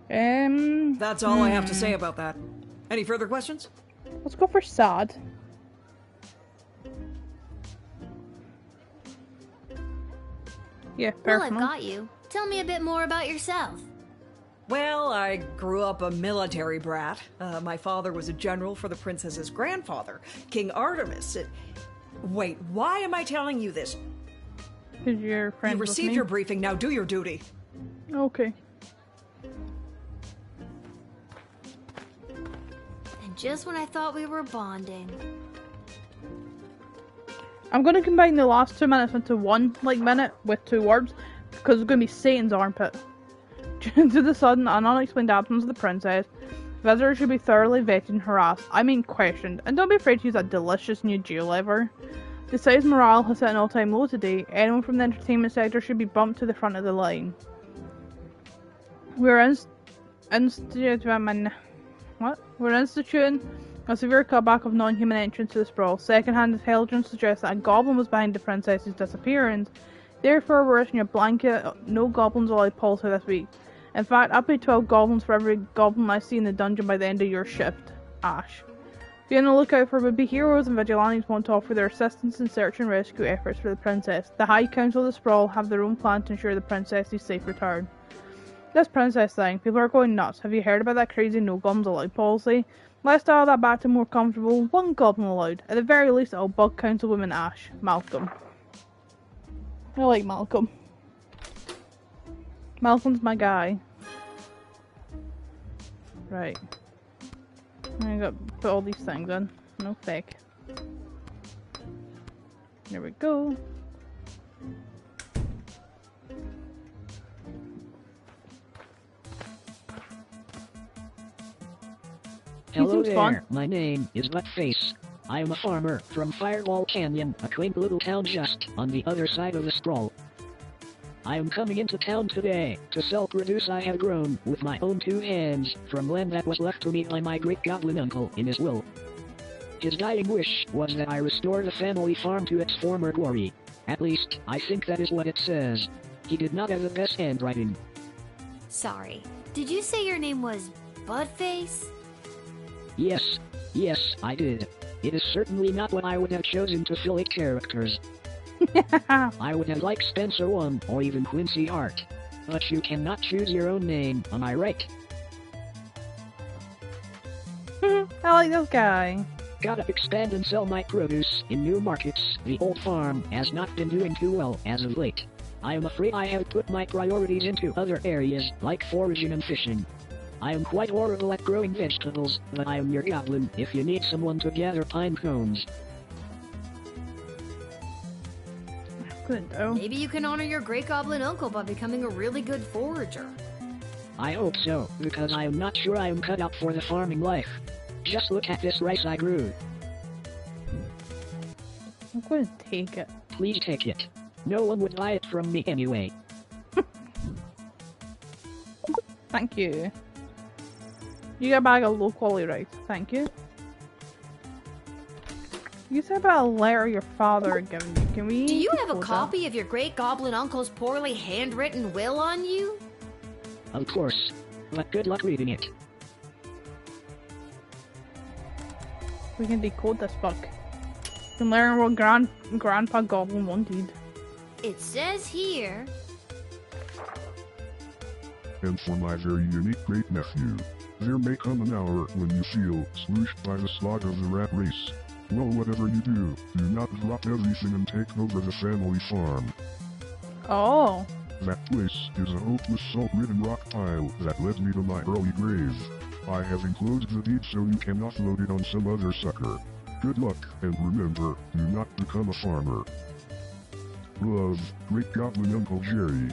A: That's
S: all I have to say about that. Any further questions?
A: Let's go for sad. Yeah, personal.
C: Well, I've got you. Tell me a bit more about yourself.
S: Well, I grew up a military brat. My father was a general for the princess's grandfather, King Artemis. Wait, why am I telling you this?
A: Because you're friends with me.
S: You received your briefing, now do your duty.
A: Okay.
C: And just when I thought we were bonding. I'm
A: going to combine the last 2 minutes into one, minute with 2 words, because it's going to be Satan's armpit. Due to the sudden and unexplained absence of the princess, visitors should be thoroughly vetted and harassed, questioned, and don't be afraid to use that delicious new jail lever. The city's morale has hit an all-time low today. Anyone from the entertainment sector should be bumped to the front of the line. We're instituting a severe cutback of non-human entrance to the sprawl. Second-hand intelligence suggests that a goblin was behind the princess's disappearance. Therefore, we're issuing a blanket, no goblins allowed policy this week. In fact, up to 12 goblins for every goblin I see in the dungeon by the end of your shift. Ash. Be on the lookout for would-be heroes and vigilantes want to offer their assistance in search and rescue efforts for the princess. The High Council of the Sprawl have their own plan to ensure the princess's safe return. This princess thing, people are going nuts. Have you heard about that crazy no goblins allowed policy? Let's dial that back to more comfortable, 1 goblin allowed. At the very least, it'll bug Councilwoman Ash. Malcolm. I like Malcolm. Malcolm's my guy. Right. I got to put all these things in. No fake. There we go.
T: Hello there, fun. My name is Buttface. I am a farmer from Firewall Canyon, a quaint little town just on the other side of the sprawl. I am coming into town today to sell produce I have grown with my own 2 hands from land that was left to me by my great goblin uncle in his will. His dying wish was that I restore the family farm to its former glory. At least, I think that is what it says. He did not have the best handwriting.
C: Sorry, did you say your name was Budface?
T: Yes, I did. It is certainly not what I would have chosen to fill it characters. I would have liked Spencer 1 or even Quincy Hart. But you cannot choose your own name, am I right?
A: I like this guy.
T: Gotta expand and sell my produce in new markets. The old farm has not been doing too well as of late. I am afraid I have put my priorities into other areas, like foraging and fishing. I am quite horrible at growing vegetables, but I am your goblin if you need someone to gather pine cones.
A: Good though.
C: Maybe you can honor your great goblin uncle by becoming a really good forager.
T: I hope so, because I am not sure I am cut out for the farming life. Just look at this rice I grew.
A: I'm going to take it.
T: Please take it. No one would buy it from me anyway.
A: Thank you. You get a bag of low quality rice. Thank you. You said about a letter your father had given you. Can we...
C: Do you have a copy of your great goblin uncle's poorly handwritten will on you?
T: Of course. But good luck reading it.
A: We can decode this book. We can learn what Grandpa Goblin wanted.
C: It says here...
U: And for my very unique great-nephew, there may come an hour when you feel swooshed by the slog of the rat race. Well, whatever you do not drop everything and take over the family farm.
A: Oh.
U: That place is a hopeless salt-ridden rock pile that led me to my early grave. I have enclosed the deed so you can offload it on some other sucker. Good luck, and remember, do not become a farmer. Love, Great Goblin Uncle Jerry.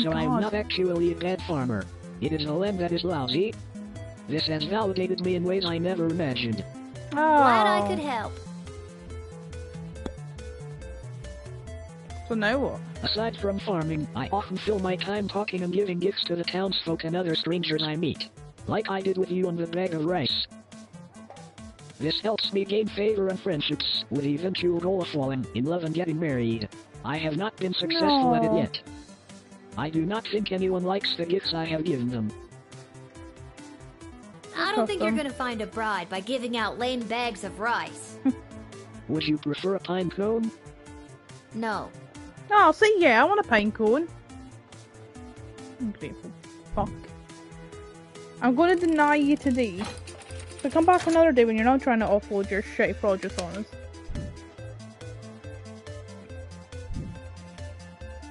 T: So I'm not actually a bad farmer. It is the land that is lousy. This has validated me in ways I never imagined.
C: Glad I could help.
A: So now what?
T: Aside from farming, I often fill my time talking and giving gifts to the townsfolk and other strangers I meet. Like I did with you on the bag of rice. This helps me gain favor and friendships, with the eventual goal of falling in love and getting married. I have not been successful at it yet. I do not think anyone likes the gifts I have given them.
C: I don't think you're gonna find a bride by giving out lame bags of rice.
T: Would you prefer a pine cone?
C: No.
A: Oh, see, yeah, I want a pine cone. Ungrateful fuck. I'm going to deny you today. So come back another day when you're not trying to offload your shitty produce on us.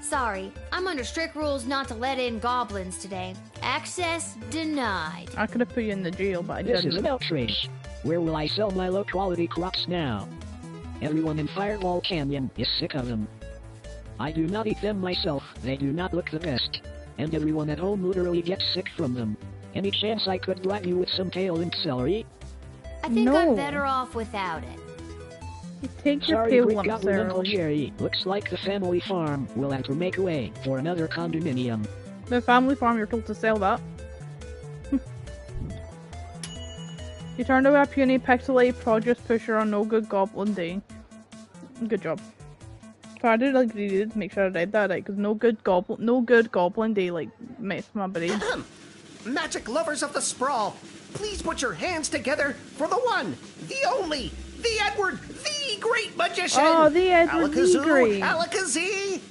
C: Sorry, I'm under strict rules not to let in goblins today. Access denied.
A: I could have put you in the jail, but I
T: This
A: didn't.
T: is an outrage. Where will I sell my low-quality crops now? Everyone in Firewall Canyon is sick of them. I do not eat them myself, they do not look the best. And everyone at home literally gets sick from them. Any chance I could bribe you with some kale-linked celery?
C: I think I'm better off without it.
A: Take your
T: Sorry,
A: kale
T: Great
A: lump,
T: Goblin
A: Sarah.
T: Uncle Jerry. Looks like the family farm will have to make way for another condominium.
A: The family farm, you're told to sell that. You turned out a puny pixelated produce pusher on no good goblin day. Good job. So I did agree to make sure I read that right, because no good goblin day like messed my brain.
G: Magic lovers of the sprawl, please put your hands together for the one, the only, the Edward, the great magician!
A: Oh, the Edward the Great!
G: Alakazee!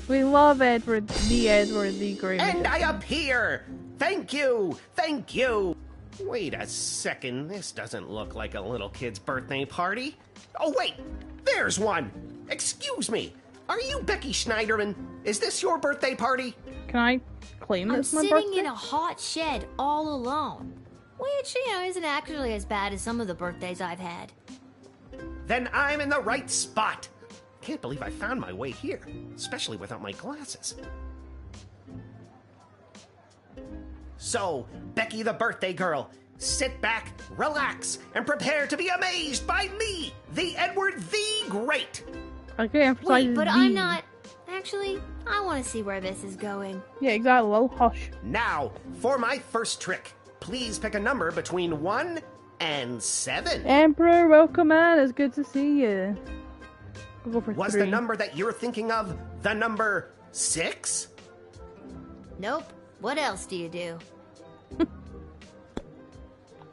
A: We love Edward the Great.
G: And I appear! Thank you! Thank you! Wait a second, this doesn't look like a little kid's birthday party. Oh wait, there's one! Excuse me, are you Becky Schneiderman? Is this your birthday party?
A: Can I claim
C: I'm
A: this my
C: sitting
A: birthday?
C: in a hot shed all alone. Which, isn't actually as bad as some of the birthdays I've had.
G: Then I'm in the right spot. Can't believe I found my way here, especially without my glasses. So, Becky the birthday girl, sit back, relax, and prepare to be amazed by me, the Edward the Great.
A: Okay,
C: Wait, but I'm not... Actually, I want to see where this is going.
A: Yeah, exactly. Little hush.
G: Now, for my first trick, please pick a number between 1 and 7.
A: Emperor, welcome in. It's good to see you. We'll go for
G: Was
A: 3.
G: the number that you're thinking of the number 6?
C: Nope. What else do you do?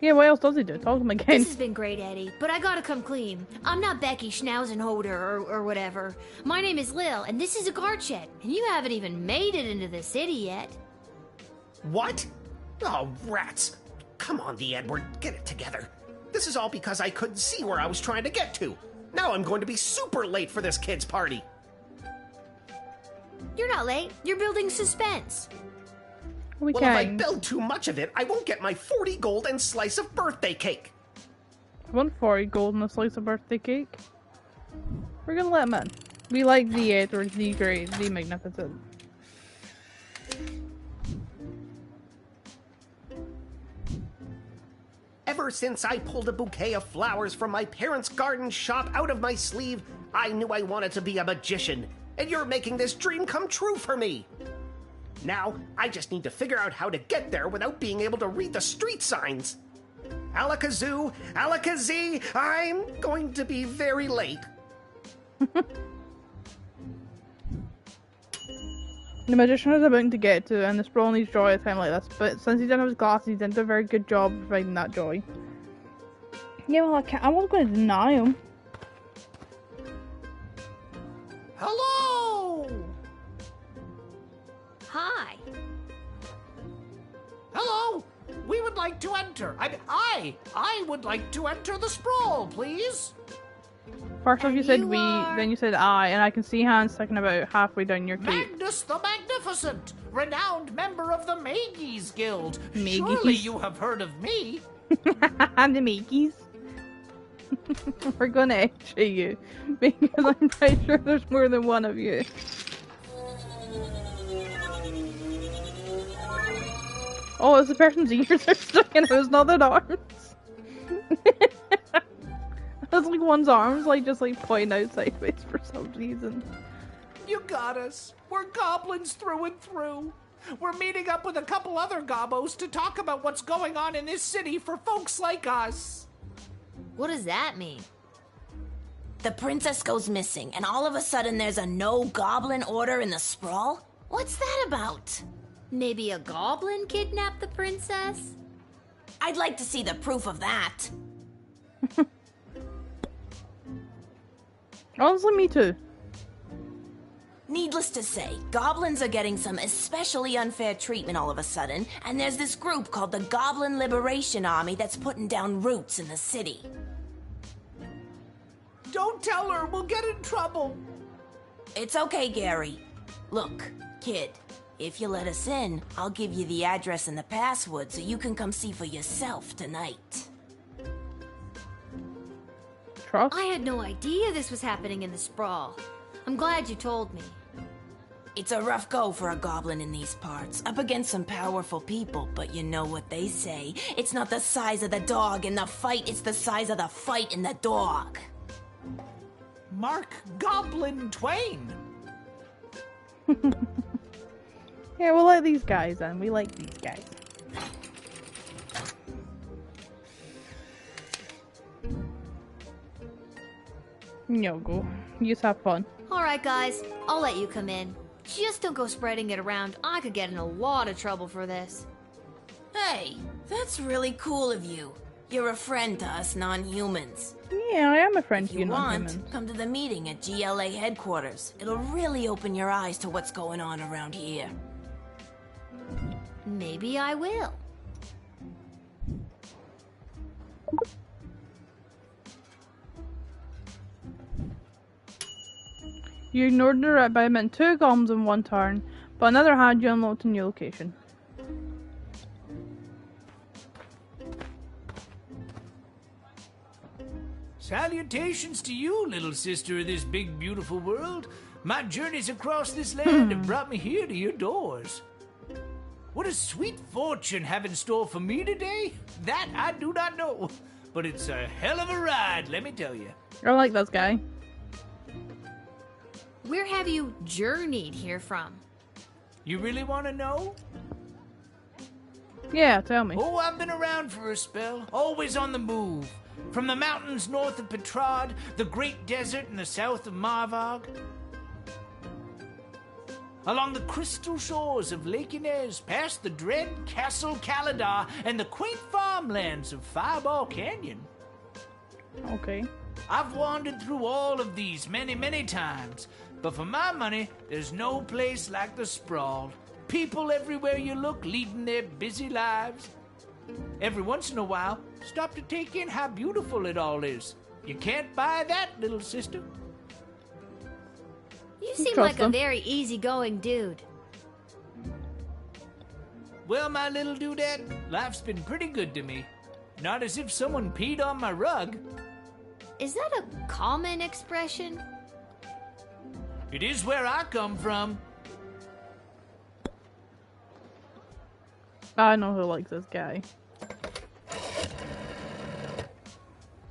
A: Yeah, what else does he do? Talk to him again.
C: This has been great, Eddie, but I gotta come clean. I'm not Becky Schnauzenhoder or whatever. My name is Lil, and this is a guard shed, and you haven't even made it into the city yet.
G: What? Oh, rats. Come on, the Edward, get it together. This is all because I couldn't see where I was trying to get to. Now I'm going to be super late for this kid's party.
C: You're not late. You're building suspense.
G: Well, if I build too much of it, I won't get my 40 gold and slice of birthday cake.
A: I want 40 gold and a slice of birthday cake. We're gonna let him in. We like the Edward, the Great, the Magnificent.
G: Ever since I pulled a bouquet of flowers from my parents' garden shop out of my sleeve, I knew I wanted to be a magician, and you're making this dream come true for me. Now, I just need to figure out how to get there without being able to read the street signs. Alakazoo, Alakazee, I'm going to be very late.
A: The magician is about to get to, and the sprawl needs joy at a time like this, but since he didn't have his glasses, he didn't do a very good job providing that joy. Yeah, well, I wasn't going to deny him.
D: Hello!
C: Hi.
D: Hello! We would like to enter. I would like to enter the sprawl, please.
A: First off, you said we, then you said I, and I can see hands sticking about halfway down your cape.
D: Magnus the Magnificent, renowned member of the Mages Guild.
A: Mages?
D: Surely you have heard of me.
A: I'm the Mages. We're gonna extra you, because I'm pretty sure there's more than one of you. Oh, it's the person's ears are sticking out his other arms. It's like one's arms just pointing out sideways for some reason.
D: You got us. We're goblins through and through. We're meeting up with a couple other gobbos to talk about what's going on in this city for folks like us.
C: What does that mean?
V: The princess goes missing, and all of a sudden there's a no-goblin order in the sprawl? What's that about?
C: Maybe a goblin kidnapped the princess?
V: I'd like to see the proof of that.
A: Honestly, me too.
V: Needless to say, goblins are getting some especially unfair treatment all of a sudden, and there's this group called the Goblin Liberation Army that's putting down roots in the city.
D: Don't tell her, we'll get in trouble.
V: It's okay, Gary. Look, kid, if you let us in, I'll give you the address and the password so you can come see for yourself tonight.
A: Trust?
C: I had no idea this was happening in the sprawl. I'm glad you told me.
V: It's a rough go for a goblin in these parts, up against some powerful people, but you know what they say. It's not the size of the dog in the fight, it's the size of the fight in the dog.
D: Mark Goblin Twain.
A: Yeah, we'll let these guys in. We like these guys. No go. You just have fun.
C: Alright guys, I'll let you come in. Just don't go spreading it around. I could get in a lot of trouble for this.
V: Hey, that's really cool of you. You're a friend to us non-humans.
A: Yeah, I am a friend
V: to
A: you non-humans.
V: Come to the meeting at GLA headquarters. It'll really open your eyes to what's going on around here.
C: Maybe I will.
A: You ignored the rat by about 2 golems in 1 turn, but on the other hand, you unlocked a new location.
D: Salutations to you, little sister of this big, beautiful world. My journeys across this land have brought me here to your doors. What does sweet fortune have in store for me today? That I do not know, but it's a hell of a ride, let me tell you.
A: I like this guy.
C: Where have you journeyed here from?
D: You really want to know?
A: Yeah, tell me.
D: Oh, I've been around for a spell, always on the move. From the mountains north of Petrard, the great desert in the south of Marvog, along the crystal shores of Lake Inez, past the dread Castle Caladar, and the quaint farmlands of Fireball Canyon.
A: Okay.
D: I've wandered through all of these many, many times, but for my money, there's no place like the Sprawl. People everywhere you look leading their busy lives. Every once in a while, stop to take in how beautiful it all is. You can't buy that, little sister.
C: You seem like a very easygoing dude.
D: Well, my little dudette, life's been pretty good to me. Not as if someone peed on my rug.
C: Is that a common expression?
D: It is where I come from.
A: I know who likes this guy.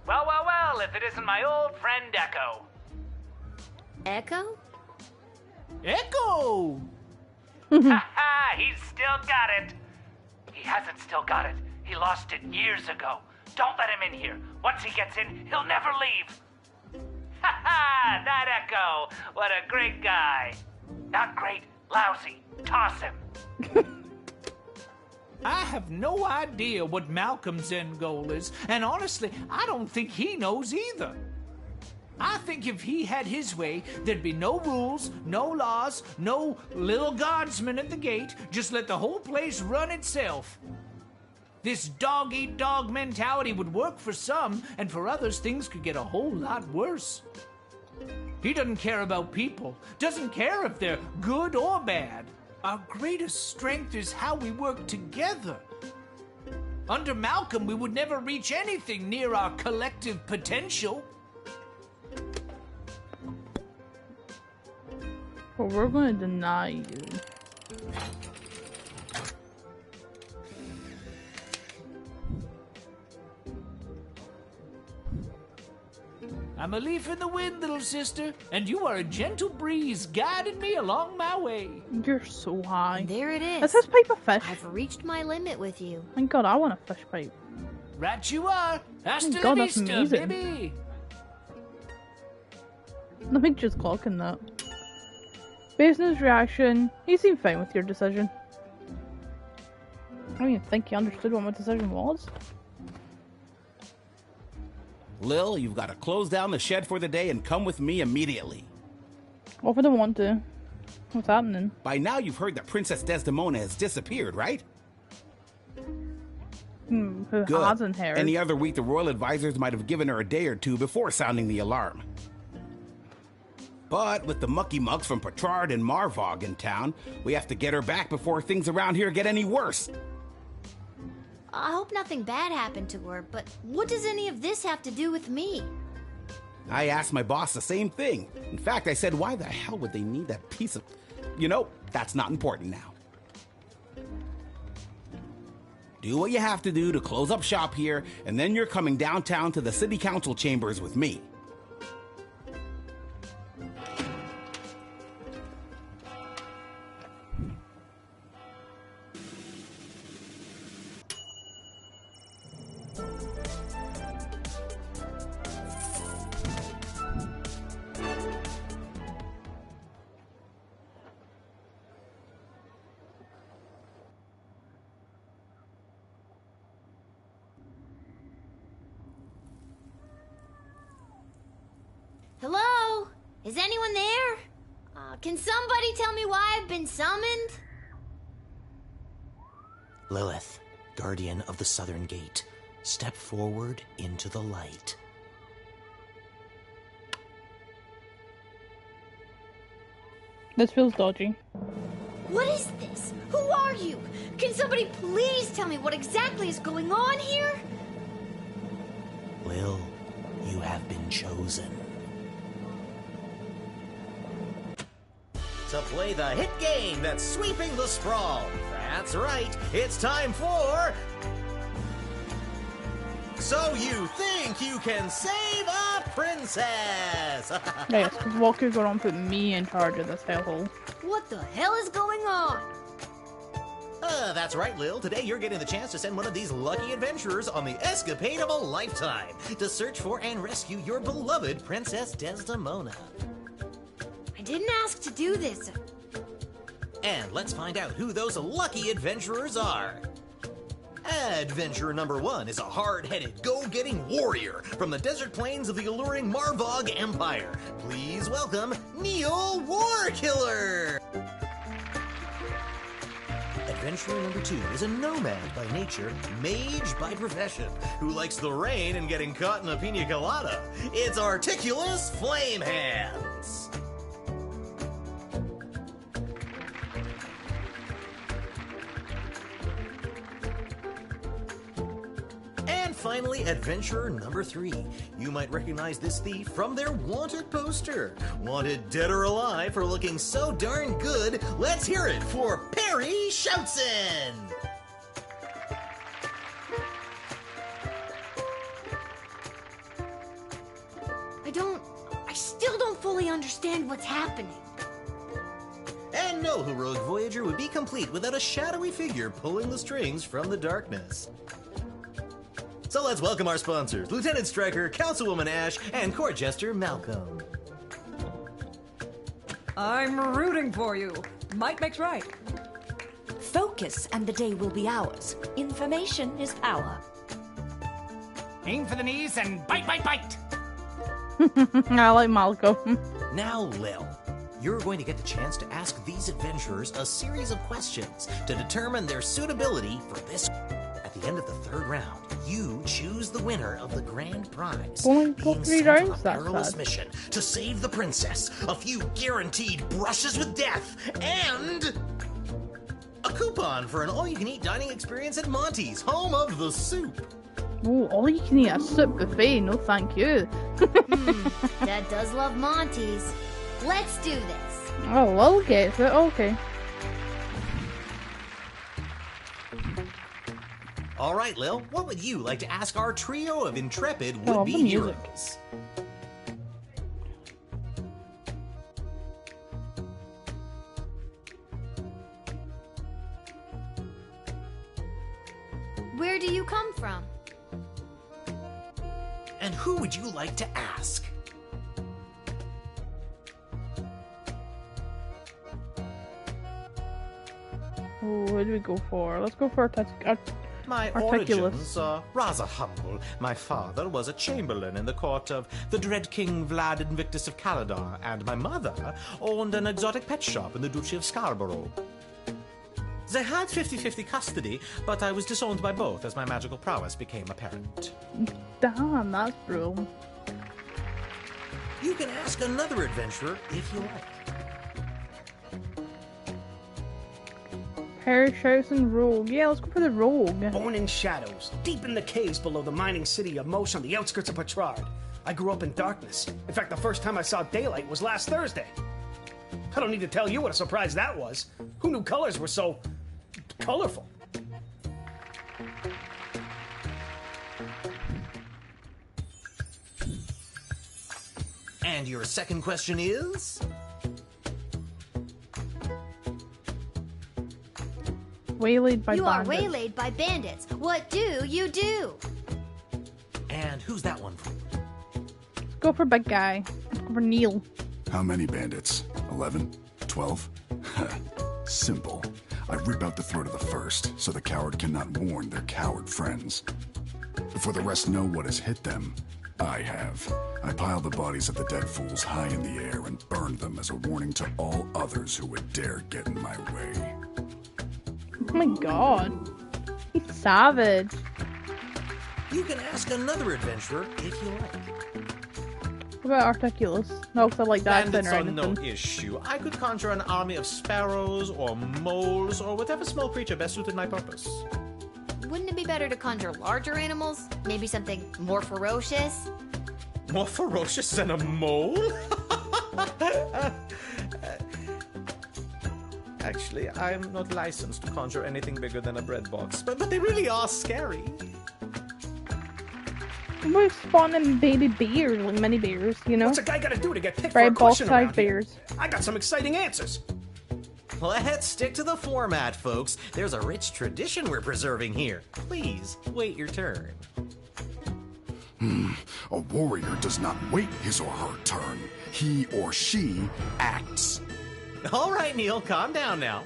F: Well, well, well, if it isn't my old friend Echo.
C: Echo?
D: Echo!
F: Ha ha, he's still got it. He hasn't still got it. He lost it years ago. Don't let him in here. Once he gets in, he'll never leave. Ha ha, that Echo. What a great guy. Not great, lousy. Toss him.
D: I have no idea what Malcolm's end goal is, and honestly, I don't think he knows either. I think if he had his way, there'd be no rules, no laws, no little guardsman at the gate. Just let the whole place run itself. This dog-eat-dog mentality would work for some, and for others, things could get a whole lot worse. He doesn't care about people, doesn't care if they're good or bad. Our greatest strength is how we work together. Under Malcolm, we would never reach anything near our collective potential.
A: Well, we're going to deny you.
D: I'm a leaf in the wind, little sister, and you are a gentle breeze guiding me along my way.
A: You're so high.
C: There it is.
A: Is this pipe a fish?
C: I've reached my limit with you.
A: Thank God, I want a fish pipe.
D: Right you are. Hasta
A: God,
D: la
A: that's
D: vista,
A: amazing.
D: baby.
A: Let me just clocking that. Based on his reaction, he seemed fine with your decision. I don't even think he understood what my decision was.
J: Lil, you've got to close down the shed for the day and come with me immediately.
A: What if I don't want to? What's happening?
J: By now you've heard that Princess Desdemona has disappeared, right?
A: Who
J: Good.
A: hasn't heard?
J: Any other week the royal advisors might have given her a day or two before sounding the alarm. But with the mucky mucks from Petrard and Marvog in town, we have to get her back before things around here get any worse.
C: I hope nothing bad happened to her, but what does any of this have to do with me?
J: I asked my boss the same thing. In fact, I said, why the hell would they need that piece of... You know, that's not important now. Do what you have to do to close up shop here, and then you're coming downtown to the city council chambers with me.
C: Hello? Is anyone there? Can somebody tell me why I've been summoned?
W: Lilith, guardian of the Southern Gate, step forward into the light.
A: This feels dodgy.
C: What is this? Who are you? Can somebody please tell me what exactly is going on here?
W: Lil, you have been chosen.
X: To play the hit game that's sweeping the sprawl. That's right, it's time for... So you think you can save a princess?
A: Yes, because Walker's going to put me in charge of this hellhole.
C: What the hell is going on?
X: That's right, Lil. Today you're getting the chance to send one of these lucky adventurers on the escapade of a lifetime to search for and rescue your beloved Princess Desdemona.
C: I didn't ask to do this.
X: And let's find out who those lucky adventurers are. Adventurer number 1 is a hard-headed, go-getting warrior from the desert plains of the alluring Marvog Empire. Please welcome Neil Warkiller. Adventurer number 2 is a nomad by nature, mage by profession, who likes the rain and getting caught in a pina colada. It's Articulous Flamehands. And finally, adventurer number 3. You might recognize this thief from their wanted poster. Wanted dead or alive for looking so darn good, let's hear it for Perry Shoutson!
C: I still don't fully understand what's happening.
X: And no heroic voyager would be complete without a shadowy figure pulling the strings from the darkness. So let's welcome our sponsors, Lieutenant Stryker, Councilwoman Ash, and Court Jester Malcolm.
S: I'm rooting for you. Might makes right.
O: Focus and the day will be ours. Information is power.
F: Aim for the knees and bite, bite, bite!
A: I like Malcolm.
X: Now, Lil, you're going to get the chance to ask these adventurers a series of questions to determine their suitability for this. At the end of the 3rd round, you choose the winner of the grand prize.
A: Only go 3 rounds, that's
X: perilous
A: sad.
X: mission to save the princess, a few guaranteed brushes with death, and a coupon for an all-you-can-eat dining experience at Monty's, home of the soup.
A: Oh, all you can eat a soup buffet. No, thank you.
C: Dad does love Monty's. Let's do this.
A: Oh, Lil gets it. Okay.
X: All right, Lil, what would you like to ask our trio of intrepid
A: Oh,
X: would-be
A: the music.
X: heroes?
C: Where do you come from?
X: And who would you like to ask?
A: Oh, what do we go for? Let's go for
X: My origins are rather humble. My father was a chamberlain in the court of the dread King Vlad Invictus of Caladar, and my mother owned an exotic pet shop in the Duchy of Scarborough. They had 50-50 custody, but I was disowned by both as my magical prowess became apparent.
A: Damn, that's brutal.
X: You can ask another adventurer if you like.
A: Harry Shousen Rogue. Yeah, let's go for the Rogue.
H: Born in shadows, deep in the caves below the mining city of Mosh on the outskirts of Petrard. I grew up in darkness. In fact, the first time I saw daylight was last Thursday. I don't need to tell you what a surprise that was. Who knew colors were so colorful?
X: And your second question is?
A: Waylaid by
C: You are
A: bandits.
C: waylaid by bandits. What do you do?
X: And who's that one for?
A: Let's go for big guy. Let's go for Neil.
E: How many bandits? 11? 12? Simple. I rip out the throat of the first, so the coward cannot warn their coward friends. Before the rest know what has hit them, I have. I pile the bodies of the dead fools high in the air and burn them as a warning to all others who would dare get in my way.
A: Oh my god. He's savage.
X: You can ask another adventurer if you like.
A: What about Articulous? No, because I like that.
X: Bandits are no issue. I could conjure an army of sparrows or moles or whatever small creature best suited my purpose.
C: Wouldn't it be better to conjure larger animals? Maybe something more ferocious?
X: More ferocious than a mole? Actually, I'm not licensed to conjure anything bigger than a bread box, but they really are scary.
A: We're spawning baby bears, like mini bears, you know?
H: What's a guy gotta do to get picked
A: Very
H: for a question
A: boss-sized
H: around here?
A: bears.
H: I got some exciting answers.
X: Let's stick to the format, folks. There's a rich tradition we're preserving here. Please, wait your turn.
E: A warrior does not wait his or her turn. He or she acts.
X: All right, Neil, calm down now.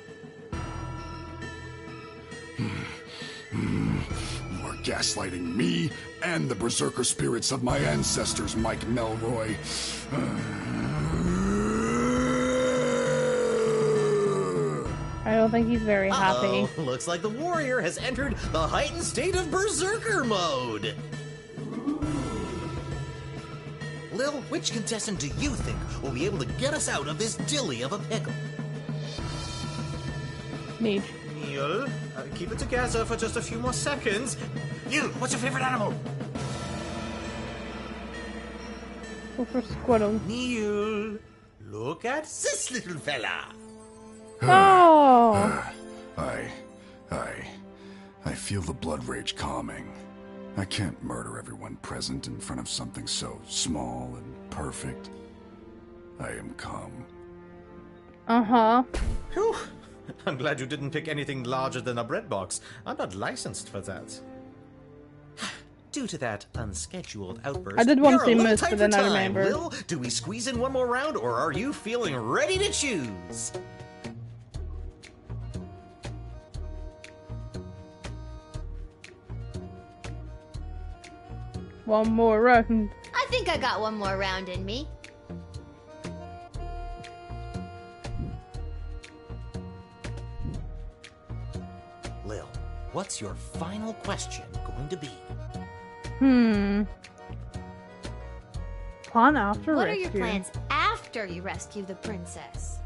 E: You are gaslighting me and the berserker spirits of my ancestors, Mike Melroy.
A: I don't think he's very happy.
X: Looks like the warrior has entered the heightened state of berserker mode. Lil, which contestant do you think will be able to get us out of this dilly of a pickle?
A: Mage.
X: Neil, keep it together for just a few more seconds. You, what's your favorite animal?
A: Go for squirrel.
X: Neil, look at this little fella.
A: Oh!
E: I feel the blood rage calming. I can't murder everyone present in front of something so small and perfect. I am calm.
A: Uh-huh.
X: Whew. I'm glad you didn't pick anything larger than a bread box. I'm not licensed for that. Due to that unscheduled outburst,
A: I did want to
X: you're
A: say
X: a little
A: moose,
X: tight
A: but
X: for
A: then I
X: time,
A: remembered.
X: Lil. Do we squeeze in one more round, or are you feeling ready to choose?
A: One more round.
C: I think I got one more round in me.
X: Lil, what's your final question going to be?
A: Plan after
C: What
A: rescue.
C: are your plans after you rescue the princess?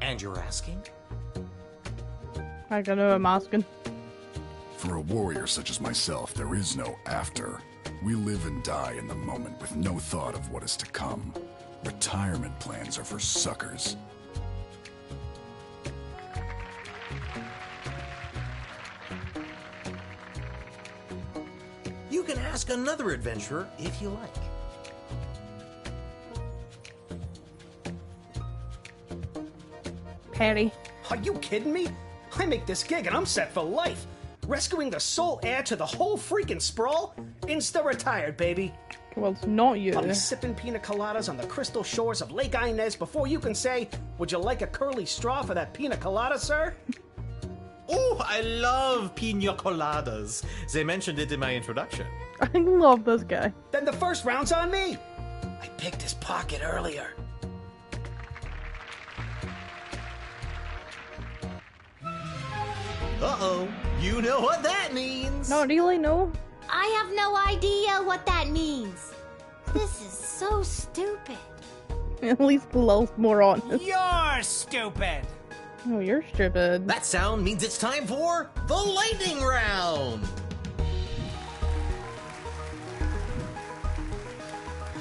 X: And you're asking?
A: I don't know, I'm asking.
E: For a warrior such as myself, there is no after. We live and die in the moment with no thought of what is to come. Retirement plans are for suckers.
X: You can ask another adventurer if you like.
A: Patty.
H: Are you kidding me? I make this gig and I'm set for life. Rescuing the sole heir to the whole freaking sprawl? Insta-retired, baby.
A: Well, it's not you.
H: I'll be sipping pina coladas on the crystal shores of Lake Inez before you can say, would you like a curly straw for that pina colada, sir?
X: Oh, I love pina coladas. They mentioned it in my introduction.
A: I love this guy.
H: Then the first round's on me. I picked his pocket earlier.
X: Uh-oh, you know what that means.
A: Not really, no.
C: I have no idea what that means. This is so stupid.
A: At least Lil's more honest.
D: You're stupid.
A: Oh, you're stupid.
X: That sound means it's time for the lightning round.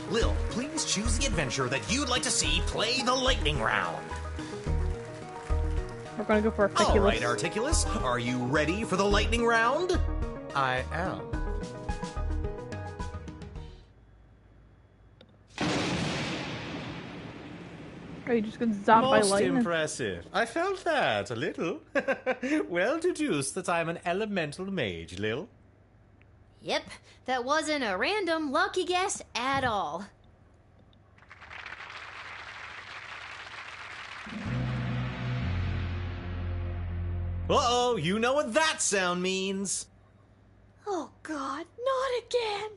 X: Lil, please choose the adventure that you'd like to see play the lightning round.
A: We're gonna go for Articulus.
X: All right, Articulus, are you ready for the lightning round? I am.
A: Are you just gonna zap by
X: Most
A: lightning?
X: impressive. I felt that a little. Well deduced that I'm an elemental mage, Lil.
C: Yep, that wasn't a random lucky guess at all.
X: Uh-oh, you know what that sound means.
O: Oh, God, not again.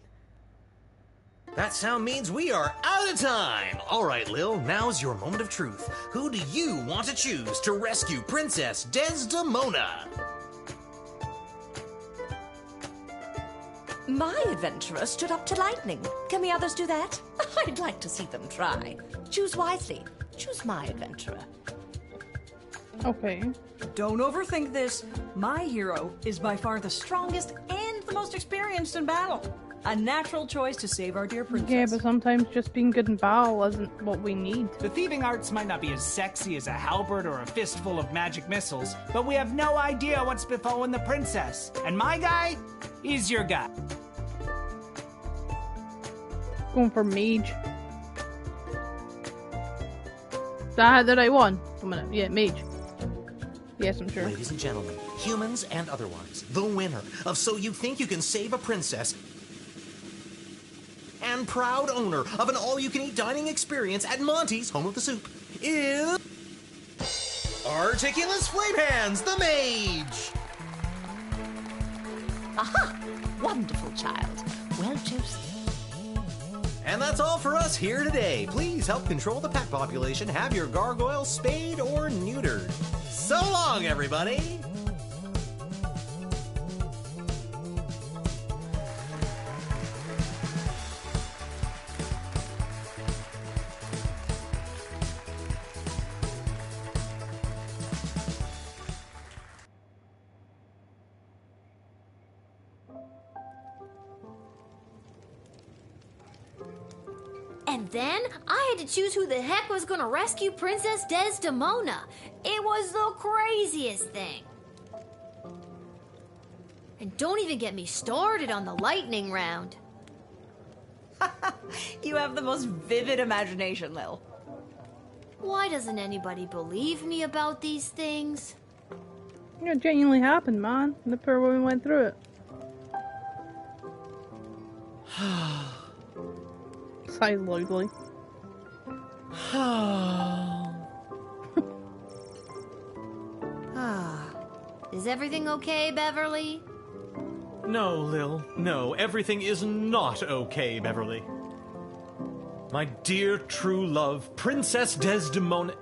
X: That sound means we are out of time. All right, Lil, now's your moment of truth. Who do you want to choose to rescue Princess Desdemona?
O: My adventurer stood up to lightning. Can the others do that? I'd like to see them try. Choose wisely. Choose my adventurer.
A: Okay.
S: Don't overthink this. My hero is by far the strongest and the most experienced in battle. A natural choice to save our dear princess.
A: Yeah, but sometimes just being good in battle isn't what we need.
D: The thieving arts might not be as sexy as a halberd or a fistful of magic missiles, but we have no idea what's befallen the princess. And my guy is your guy.
A: Going for mage. that the right one? A minute. Yeah, mage. Yes, I'm sure.
X: Ladies and gentlemen, humans and otherwise, the winner of So You Think You Can Save a Princess and proud owner of an all-you-can-eat dining experience at Monty's, home of the soup, is Articulous Flamehands, the mage!
O: Aha! Wonderful child. Well chosen.
X: And that's all for us here today. Please help control the pet population. Have your gargoyle spayed or neutered. So long, everybody!
C: And then I had to choose who the heck was gonna rescue Princess Desdemona. It was the craziest thing. And don't even get me started on the lightning round.
S: You have the most vivid imagination, Lil.
C: Why doesn't anybody believe me about these things?
A: It genuinely happened, man. The poor woman went through it. Sighs loudly.
C: Is everything okay, Beverly?
X: No, Lil. No, everything is not okay, Beverly. My dear true love, Princess Desdemona...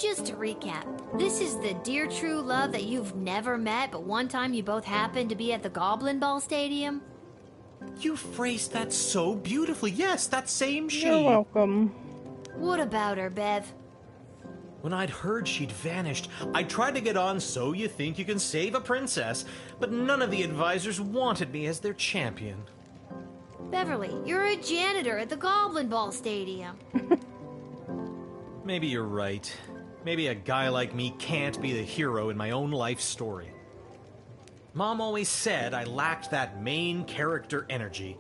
C: Just to recap, this is the dear true love that you've never met, but one time you both happened to be at the Goblin Ball Stadium?
X: You phrased that so beautifully. Yes, that same she.
A: You're welcome.
C: What about her, Bev?
X: When I'd heard she'd vanished, I tried to get on So You Think You Can Save a Princess, but none of the advisors wanted me as their champion.
C: Beverly, you're a janitor at the Goblin Ball Stadium.
X: Maybe you're right. Maybe a guy like me can't be the hero in my own life story. Mom always said I lacked that main character energy.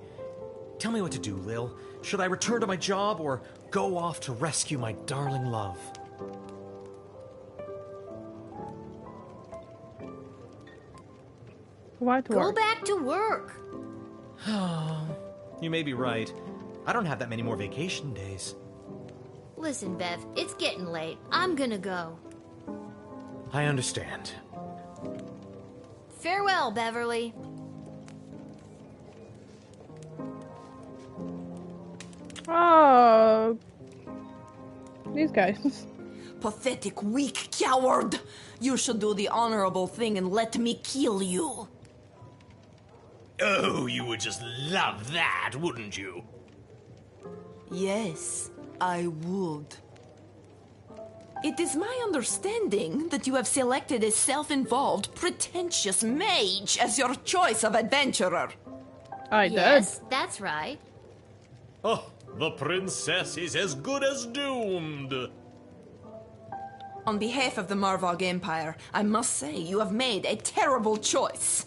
X: Tell me what to do, Lil. Should I return to my job or go off to rescue my darling love?
C: Go back to work.
X: You may be right. I don't have that many more vacation days.
C: Listen, Bev, it's getting late. I'm gonna go.
X: I understand.
C: Farewell, Beverly.
A: Oh, these guys.
V: Pathetic, weak coward! You should do the honorable thing and let me kill you.
B: Oh, you would just love that, wouldn't you?
V: Yes, I would. It is my understanding that you have selected a self-involved, pretentious mage as your choice of adventurer.
C: Yes, that's right.
B: Oh, the princess is as good as doomed.
V: On behalf of the Marvog Empire, I must say you have made a terrible choice.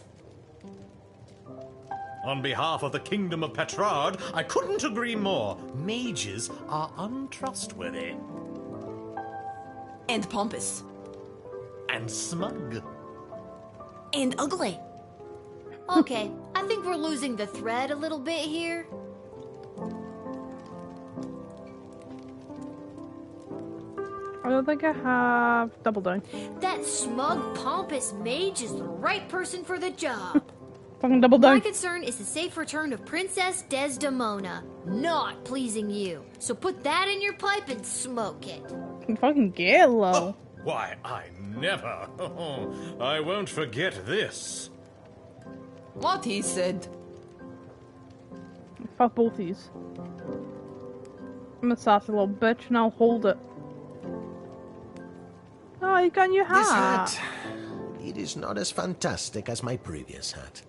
X: On behalf of the Kingdom of Petrard, I couldn't agree more. Mages are untrustworthy.
V: And pompous.
X: And smug.
V: And ugly.
C: Okay, I think we're losing the thread a little bit here.
A: I don't think I have double down.
C: That smug, pompous mage is the right person for the job.
A: Fucking double down.
C: My concern is the safe return of Princess Desdemona, not pleasing you. So put that in your pipe and smoke it.
A: Fucking get low.
B: Oh, why, I never. I won't forget this.
V: What he said.
A: Fuck both these. I'm a sassy little bitch and I'll hold it. Oh, you got your hat.
N: This hat, it is not as fantastic as my previous hat.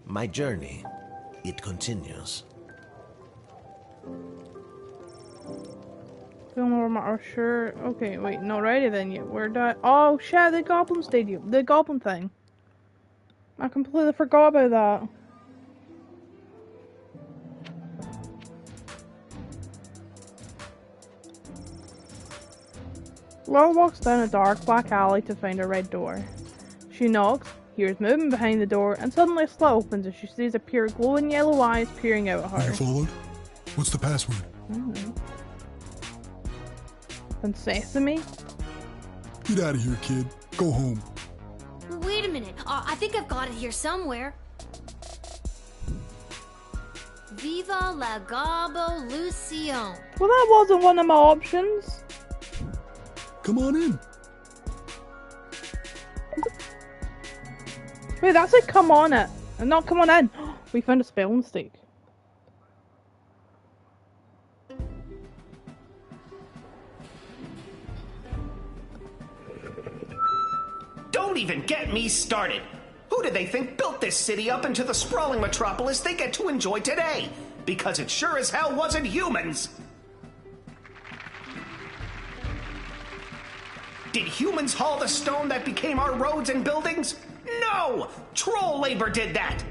N: My journey, it continues.
A: Don't know where my shirt. Okay, wait, not ready then yet. Where did I? Oh shit, the Goblin Stadium, the Goblin thing. I completely forgot about that. Laura walks down a dark black alley to find a red door. She knocks, hears movement behind the door, and suddenly a slit opens as she sees a pair of glowing yellow eyes peering out at her.
I: You followed? What's the password?
A: I don't know. And Sesame?
I: Get out of here, kid. Go home.
C: Wait a minute. I think I've got it here somewhere. Viva la Gobolution.
A: Well, that wasn't one of my options.
I: Come on in.
A: Wait, that said come on it. And not come on in. We found a spell mistake.
G: Don't even get me started. Who do they think built this city up into the sprawling metropolis they get to enjoy today? Because it sure as hell wasn't humans. Did humans haul the stone that became our roads and buildings? No! Troll labor did that!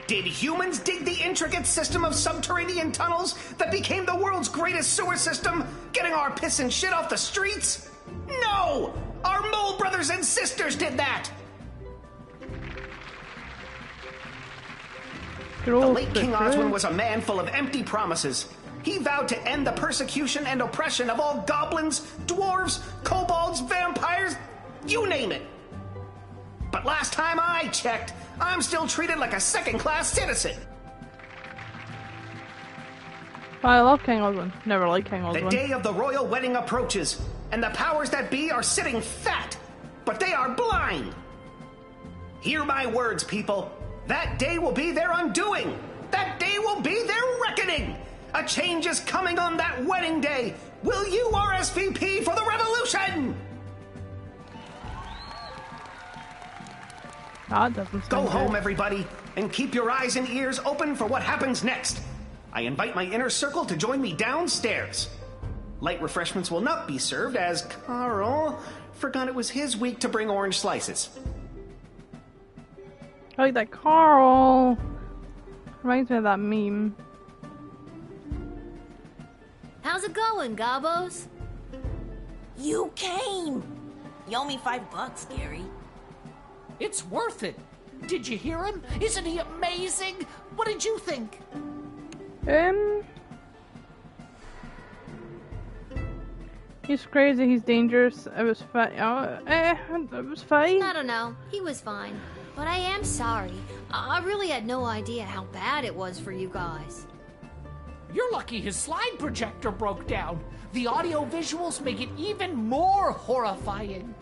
G: Did humans dig the intricate system of subterranean tunnels that became the world's greatest sewer system, getting our piss and shit off the streets? No! Our mole brothers and sisters did that! The late King Oswin was a man full of empty promises. He vowed to end the persecution and oppression of all goblins, dwarves, kobolds, vampires, you name it. But last time I checked, I'm still treated like a second-class citizen.
A: I love King Oswin. Never liked King Oswin.
G: The day of the royal wedding approaches, and the powers that be are sitting fat, but they are blind. Hear my words, people. That day will be their undoing. That day will be their reckoning. A change is coming on that wedding day. Will you RSVP for the revolution?
A: That doesn't
G: Go
A: sound
G: home,
A: good.
G: everybody, and keep your eyes and ears open for what happens next. I invite my inner circle to join me downstairs. Light refreshments will not be served as Carl forgot it was his week to bring orange slices.
A: I like that Carl. Reminds me of that meme.
C: How's it going, Gobos?
V: You came! You owe me $5, Gary.
D: It's worth it. Did you hear him? Isn't he amazing? What did you think?
A: He's crazy, he's dangerous. It was fine. It was fine.
C: I don't know. He was fine. But I am sorry. I really had no idea how bad it was for you guys.
D: You're lucky his slide projector broke down. The audio visuals make it even more horrifying.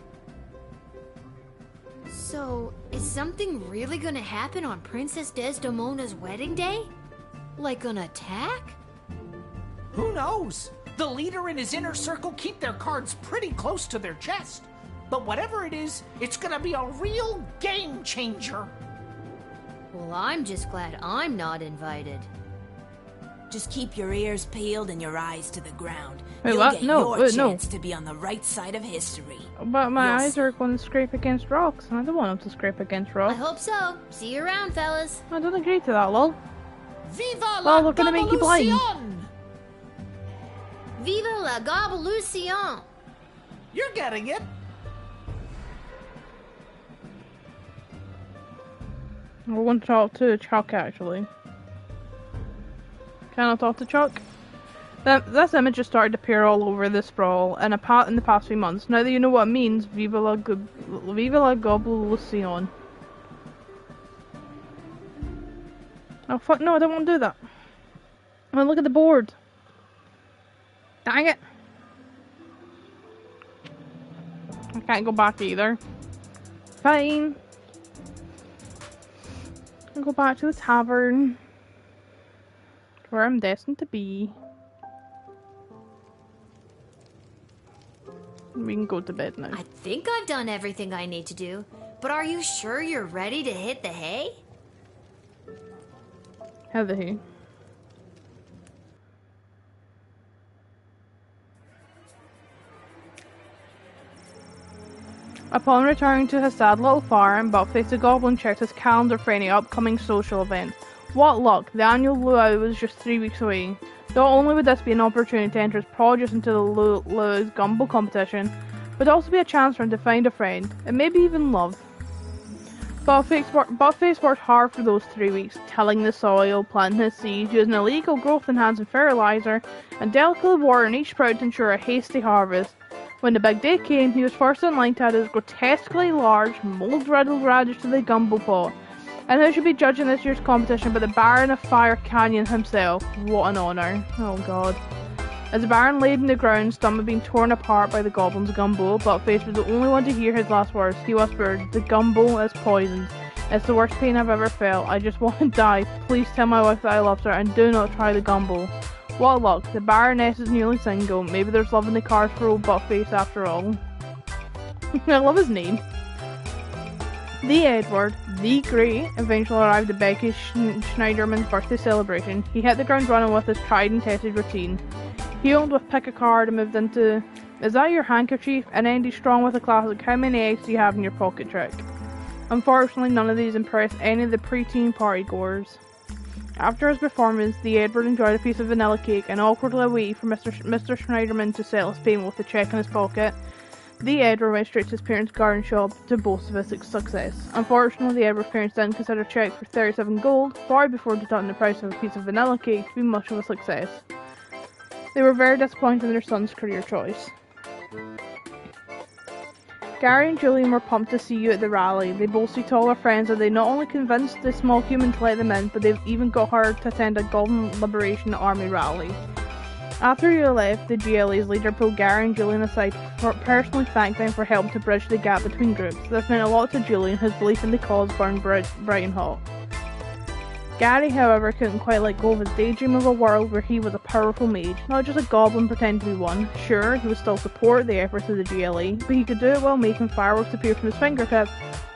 C: So, is something really gonna happen on Princess Desdemona's wedding day? Like an attack?
D: Who knows? The leader and his inner circle keep their cards pretty close to their chest. But whatever it is, it's gonna be a real game changer.
C: Well, I'm just glad I'm not invited.
V: Just keep your ears peeled and your eyes to the ground.
A: Wait,
V: You'll
A: what?
V: get
A: No,
V: your
A: wait, no.
V: chance to be on the right side of history.
A: But my
V: You'll
A: eyes are going to scrape against rocks, and I don't want them to scrape against
C: I
A: rocks.
C: hope so. See you around, fellas.
A: I don't agree to that, lol.
D: Viva
A: Well,
D: la
A: we're gonna make you blind.
D: Gobolution!
C: Viva la Gobolution!
D: You're getting it.
A: I want to talk to Chuck, actually. Can I talk to Chuck? This image has started to appear all over the sprawl in the past few months. Now that you know what it means, Viva la Gobolution. Oh fuck no, I don't want to do that. I want to look at the board. Dang it. I can't go back either. Fine. I'll go back to the tavern. Where I'm destined to be. We can go to bed now.
C: I think I've done everything I need to do, but are you sure you're ready to hit the hay?
A: Have the hay. Upon returning to his sad little farm, Buckface the Goblin checked his calendar for any upcoming social event. What luck, the annual luau was just 3 weeks away. Not only would this be an opportunity to enter his produce into the Lou's Gumball competition, but also be a chance for him to find a friend, and maybe even love. Buttface worked hard for those 3 weeks, tilling the soil, planting his seeds, using illegal growth-enhancing fertilizer, and delicately watering each sprout to ensure a hasty harvest. When the big day came, he was first in line to add his grotesquely large, mold-riddled radish to the Gumball pot. And who should be judging this year's competition but the Baron of Fire Canyon himself? What an honour. Oh god. As the Baron laid in the ground, stomach being torn apart by the Goblin's Gumball, Buttface was the only one to hear his last words. He whispered, "The Gumball is poisoned. It's the worst pain I've ever felt. I just want to die. Please tell my wife that I love her and do not try the Gumball." What luck. The Baroness is newly single. Maybe there's love in the cards for old Buttface after all. I love his name. The Edward, the Great, eventually arrived at Becky Schneiderman's birthday celebration. He hit the ground running with his tried and tested routine. He opened with pick a card and moved into, "Is that your handkerchief?" and ended strong with a classic, "How many eggs do you have in your pocket?" trick. Unfortunately, none of these impressed any of the preteen partygoers. After his performance, the Edward enjoyed a piece of vanilla cake and awkwardly waited for Mr. Schneiderman to settle his payment with a check in his pocket. The Edward went straight to his parents' garden shop to boast of his success. Unfortunately, the Edward's parents didn't consider a check for 37 gold far before deducting the price of a piece of vanilla cake to be much of a success. They were very disappointed in their son's career choice. Gary and Julian were pumped to see you at the rally. They boasted to all their friends that they not only convinced the small human to let them in, but they've even got her to attend a Goblin Liberation Army rally. After you left, the GLA's leader pulled Gary and Julian aside to personally thank them for helping to bridge the gap between groups. This meant a lot to Julian, whose belief in the cause burned bright and hot. Gary, however, couldn't quite let go of his daydream of a world where he was a powerful mage, not just a goblin pretending to be one. Sure, he would still support the efforts of the GLA, but he could do it while making fireworks appear from his fingertips,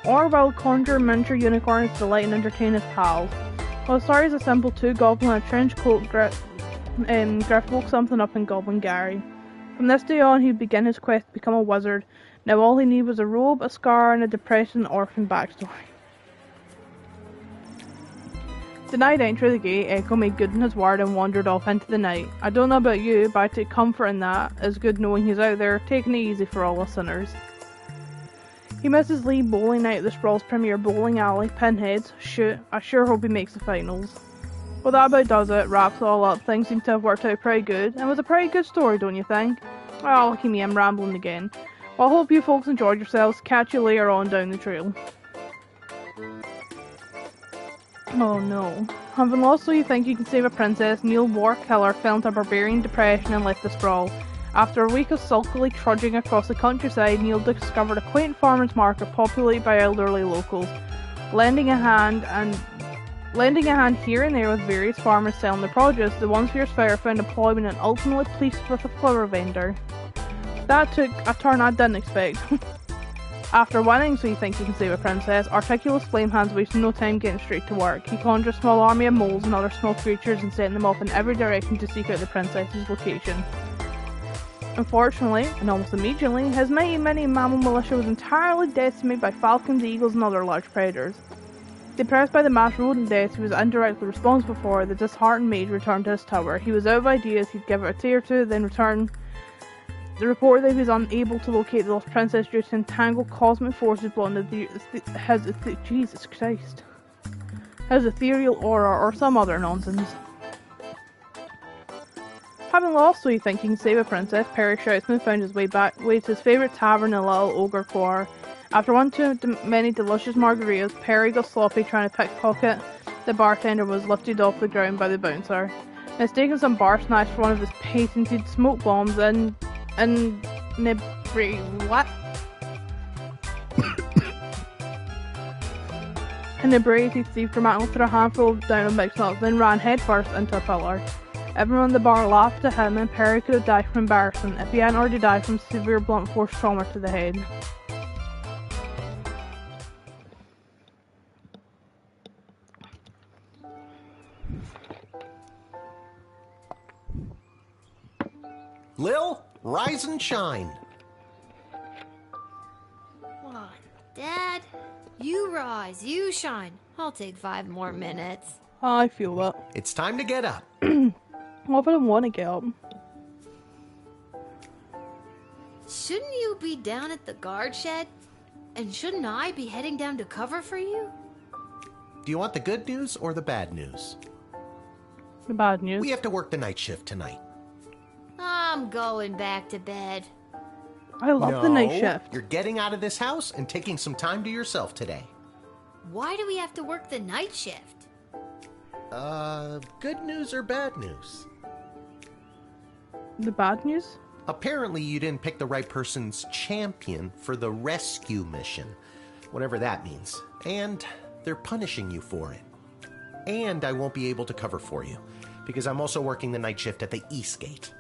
A: or while conjuring miniature unicorns to delight and entertain his pals. Well, sorry as a simple two-goblin and a trench coat Griff woke something up in Goblin Gary. From this day on, he would begin his quest to become a wizard. Now all he needed was a robe, a scar, and a depressing orphan backstory. Denied entry of the gate, Echo made good on his word and wandered off into the night. I don't know about you, but I take comfort in that. It's good knowing he's out there, taking it easy for all us sinners. He misses Lee bowling night at the Sprawl's premier bowling alley, Pinheads. Shoot, I sure hope he makes the finals. Well, that about does it. Wraps it all up. Things seem to have worked out pretty good, and it was a pretty good story, don't you think? Oh, lucky me, I'm rambling again. Well, I hope you folks enjoyed yourselves. Catch you later on down the trail. Oh no. Having lost So You Think You Can Save a Princess, Neil War Killer fell into barbarian depression and left the Sprawl. After a week of sulkily trudging across the countryside, Neil discovered a quaint farmer's market populated by elderly locals, lending a hand here and there with various farmers selling their produce. The once fierce fire found employment and ultimately pleased with a flower vendor. That took a turn I didn't expect. After winning So You Think You Can Save a Princess, Articulous Flamehands wasted no time getting straight to work. He conjured a small army of moles and other small creatures and sent them off in every direction to seek out the princess's location. Unfortunately, and almost immediately, his mighty mammal militia was entirely decimated by falcons, eagles, and other large predators. Depressed by the mass rodent deaths he was indirectly responsible for, the disheartened mage returned to his tower. He was out of ideas, he'd give it a day or two, then return. The report that he was unable to locate the lost princess due to entangled cosmic forces blocking his ethereal aura or some other nonsense. Having lost So You Think You Can Save a Princess, Perry Shoutsman found his way to his favourite tavern in Little Ogre Quarter. After one too many delicious margaritas, Perry got sloppy trying to pickpocket. The bartender was lifted off the ground by the bouncer. Mistaking some bar snacks for one of his patented smoke bombs inebriated thief dramatically threw a handful down of mixed nuts, then ran headfirst into a pillar. Everyone in the bar laughed at him, and Perry could have died from embarrassment if he hadn't already died from severe blunt force trauma to the head.
N: Lil, rise and shine.
C: Come on, Dad. You rise, you shine. I'll take 5 more minutes.
A: I feel that.
N: It's time to get up.
A: What if I don't want to get up?
C: Shouldn't you be down at the guard shed? And shouldn't I be heading down to cover for you?
N: Do you want the good news or the bad news?
A: The bad news.
N: We have to work the night shift tonight.
C: I'm going back to bed.
A: I love the night shift.
N: You're getting out of this house and taking some time to yourself today.
C: Why do we have to work the night shift?
N: Good news or bad news?
A: The bad news?
N: Apparently you didn't pick the right person's champion for the rescue mission. Whatever that means. And they're punishing you for it. And I won't be able to cover for you, because I'm also working the night shift at the East Gate.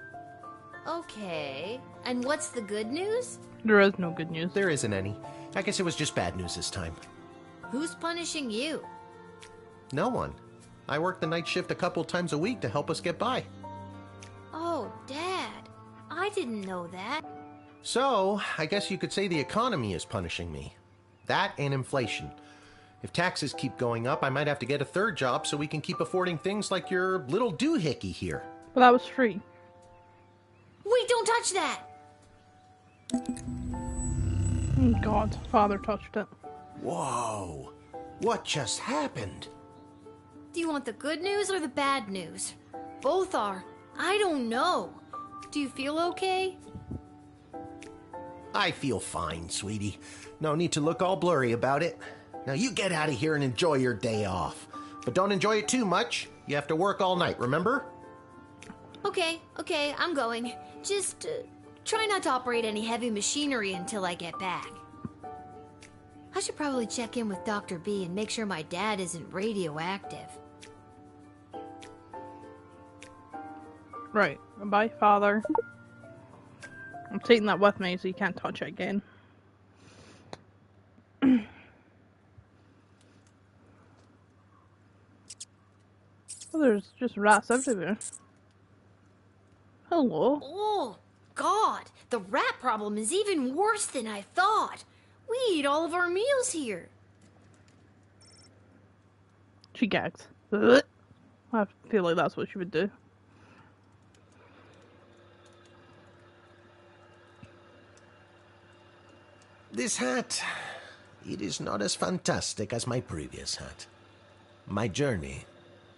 C: Okay. And what's the good news?
A: There is no good news.
N: There isn't any. I guess it was just bad news this time.
C: Who's punishing you?
N: No one. I work the night shift a couple times a week to help us get by.
C: Oh, Dad. I didn't know that.
N: So, I guess you could say the economy is punishing me. That and inflation. If taxes keep going up, I might have to get a third job so we can keep affording things like your little doohickey here.
A: Well, that was free.
C: Wait, don't touch that!
A: Oh, God, Father touched it.
N: Whoa! What just happened?
C: Do you want the good news or the bad news? Both are. I don't know. Do you feel okay?
N: I feel fine, sweetie. No need to look all blurry about it. Now you get out of here and enjoy your day off. But don't enjoy it too much. You have to work all night, remember?
C: Okay, I'm going. Just try not to operate any heavy machinery until I get back. I should probably check in with Dr. B and make sure my dad isn't radioactive.
A: Right. Bye, Father. I'm taking that with me so you can't touch it again. Oh, there's just rats everywhere. Hello.
C: Oh, God. The rat problem is even worse than I thought. We eat all of our meals here.
A: She gags. Ugh. I feel like that's what she would do.
N: This hat, it is not as fantastic as my previous hat. My journey,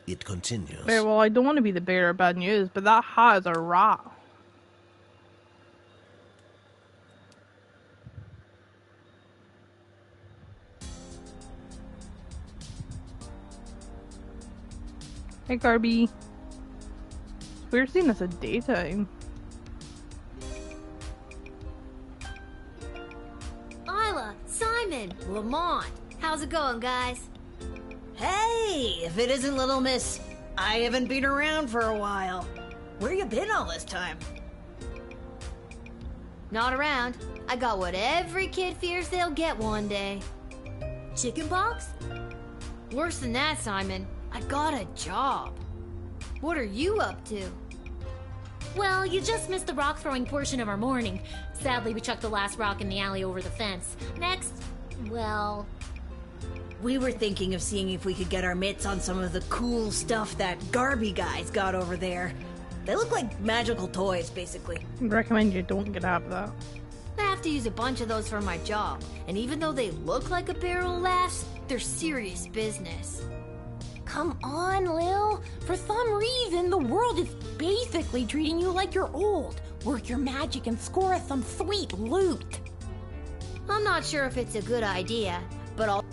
N: it continues.
A: Okay, well, I don't want to be the bearer of bad news, but that hat is a rat. Hey, Garby. We're seeing this at daytime.
C: Isla, Simon, Lamont. How's it going, guys?
S: Hey, if it isn't Little Miss, I haven't been around for a while. Where you been all this time?
C: Not around. I got what every kid fears they'll get one day.
O: Chickenpox?
C: Worse than that, Simon. I got a job. What are you up to?
O: Well, you just missed the rock throwing portion of our morning. Sadly, we chucked the last rock in the alley over the fence. Next, well...
S: We were thinking of seeing if we could get our mitts on some of the cool stuff that Garby guy's got over there. They look like magical toys, basically.
A: I'd recommend you don't get out of that.
C: I have to use a bunch of those for my job, and even though they look like a barrel of laughs, they're serious business.
O: Come on, Lil. For some reason, the world is basically treating you like you're old. Work your magic and score us some sweet loot.
C: I'm not sure if it's a good idea, but I'll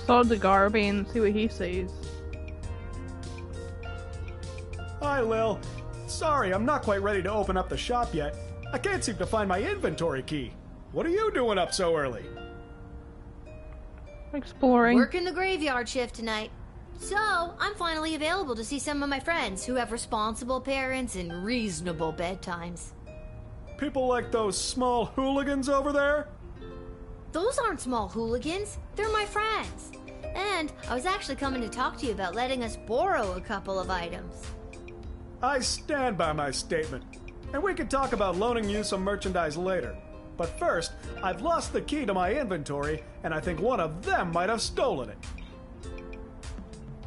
A: talk to Garby and see what he says.
K: Hi, Lil. Sorry, I'm not quite ready to open up the shop yet. I can't seem to find my inventory key. What are you doing up so early?
A: Exploring.
C: Working the graveyard shift tonight. So, I'm finally available to see some of my friends who have responsible parents and reasonable bedtimes.
K: People like those small hooligans over there?
C: Those aren't small hooligans. They're my friends. And I was actually coming to talk to you about letting us borrow a couple of items.
K: I stand by my statement. And we can talk about loaning you some merchandise later. But first, I've lost the key to my inventory, and I think one of them might have stolen it.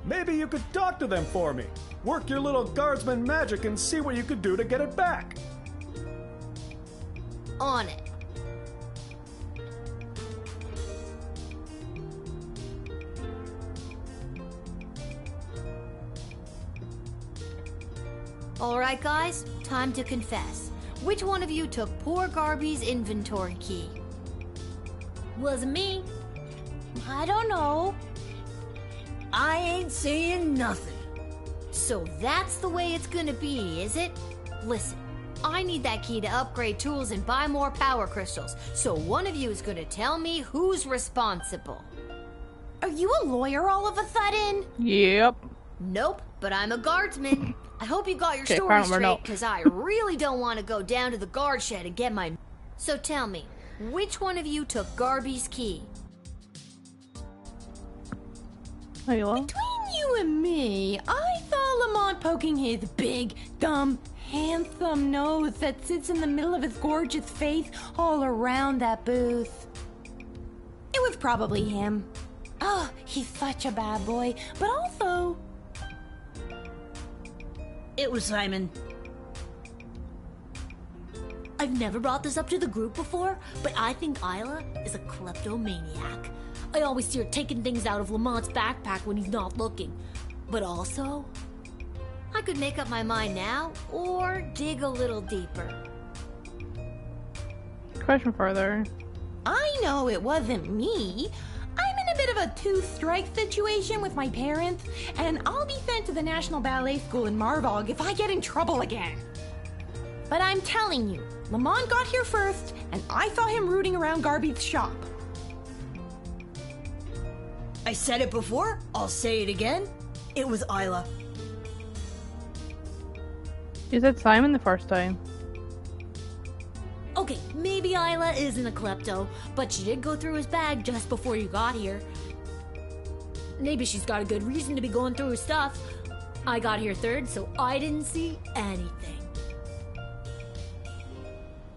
K: Maybe you could talk to them for me. Work your little guardsman magic and see what you could do to get it back.
C: On it. Alright guys, time to confess. Which one of you took poor Garby's inventory key?
V: Wasn't me.
O: I don't know.
S: I ain't saying nothing.
C: So that's the way it's gonna be, is it? Listen, I need that key to upgrade tools and buy more power crystals, so one of you is gonna tell me who's responsible.
O: Are you a lawyer all of a sudden?
A: Yep.
C: Nope, but I'm a guardsman. I hope you got your story straight, because I really don't want to go down to the guard shed and get my... So tell me, which one of you took Garby's key?
A: Ayla?
V: Between you and me, I saw Lamont poking his big, dumb, handsome nose that sits in the middle of his gorgeous face all around that booth. It was probably him. Oh, he's such a bad boy, but also...
S: It was Simon.
L: I've never brought this up to the group before, but I think Isla is a kleptomaniac. I always see her taking things out of Lamont's backpack when he's not looking. But also...
C: I could make up my mind now, or dig a little deeper.
A: Question further.
V: I know it wasn't me. I'm in a bit of a two-strike situation with my parents, and I'll be sent to the National Ballet School in Marvog if I get in trouble again. But I'm telling you, Lamont got here first, and I saw him rooting around Garby's shop.
S: I said it before, I'll say it again. It was Isla.
A: You said Simon the first time.
L: Okay, maybe Isla isn't a klepto, but she did go through his bag just before you got here. Maybe she's got a good reason to be going through his stuff. I got here third, so I didn't see anything.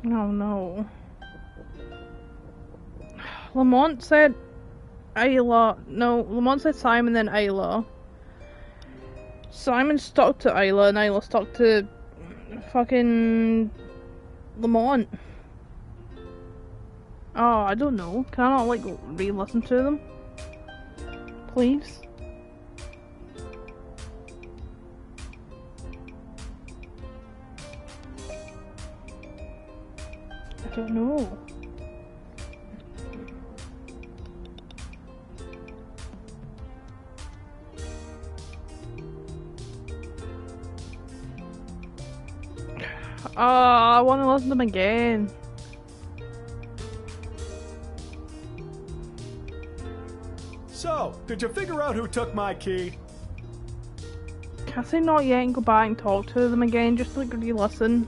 A: Oh no. Lamont said Isla. No, Lamont said Simon, then Isla. Simon stuck to Isla, and Isla stuck to fucking Lamont. Oh, I don't know. Can I not, like, re-listen to them? Please? I don't know. Oh, I want to listen to them again.
K: So, did you figure out who took my key?
A: Can I say not yet and go back and talk to them again, just like re-listen?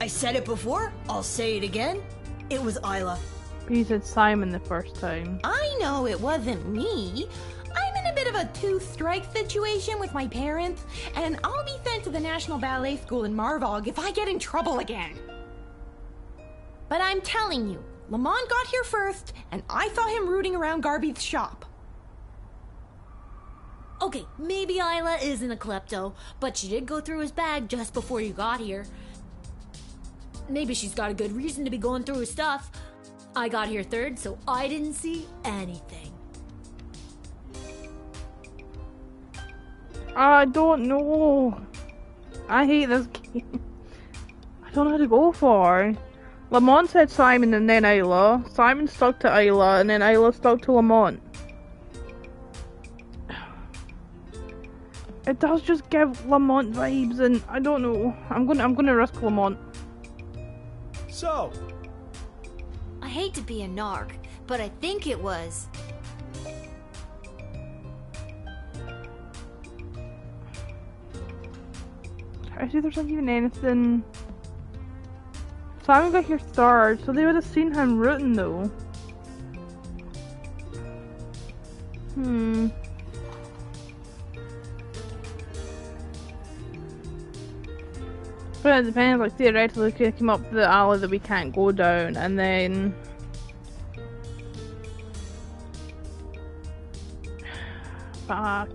S: I said it before, I'll say it again. It was Isla.
A: But you said Simon the first time.
V: I know it wasn't me. I'm in a bit of a two-strike situation with my parents, and I'll be sent to the National Ballet School in Marvog if I get in trouble again. But I'm telling you, Lamont got here first, and I saw him rooting around Garby's shop.
L: Okay, maybe Isla isn't a klepto, but she did go through his bag just before you got here. Maybe she's got a good reason to be going through his stuff. I got here third, so I didn't see anything.
A: I don't know. I hate this game. I don't know how to go for. Lamont said Simon and then Isla. Simon stuck to Isla and then Isla stuck to Lamont. It does just give Lamont vibes, and I don't know. I'm gonna risk Lamont.
K: So,
C: I hate to be a narc, but I think it was.
A: I see there's not even anything. Simon got here third, so they would have seen him rooting though. But it depends, like theoretically we could come up the alley that we can't go down, and then Fuck.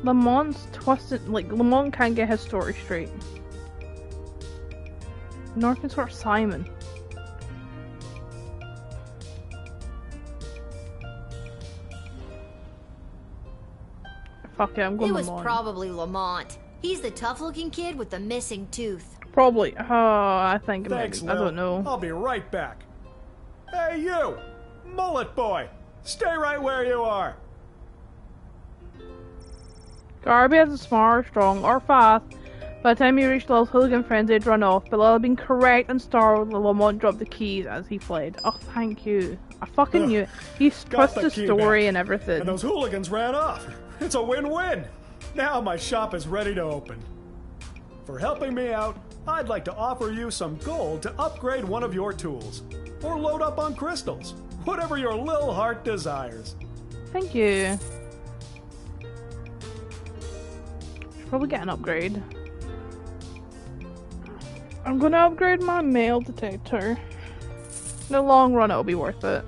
A: Lamont's twisted. Like, Lamont can't get his story straight. Nor can sort of Simon. Fuck it, I'm going Lamont.
C: It was probably Lamont. He's the tough-looking kid with the missing tooth.
A: Probably. I think
K: Thanks,
A: maybe. I don't know.
K: I'll be right back. Hey, you! Mullet boy! Stay right where you are!
A: Garby has a smart, strong, or fast. By the time he reached Lil's hooligan friends, they'd run off, but Lil had been correct and startled. Lamont dropped the keys as he fled. Oh, thank you. I fucking knew it. He's twisted the story back. And everything.
K: And those hooligans ran off. It's a win-win. Now my shop is ready to open. For helping me out, I'd like to offer you some gold to upgrade one of your tools. Or load up on crystals. Whatever your little heart desires.
A: Thank you. Should probably get an upgrade. I'm gonna upgrade my mail detector. In the long run, it'll be worth it.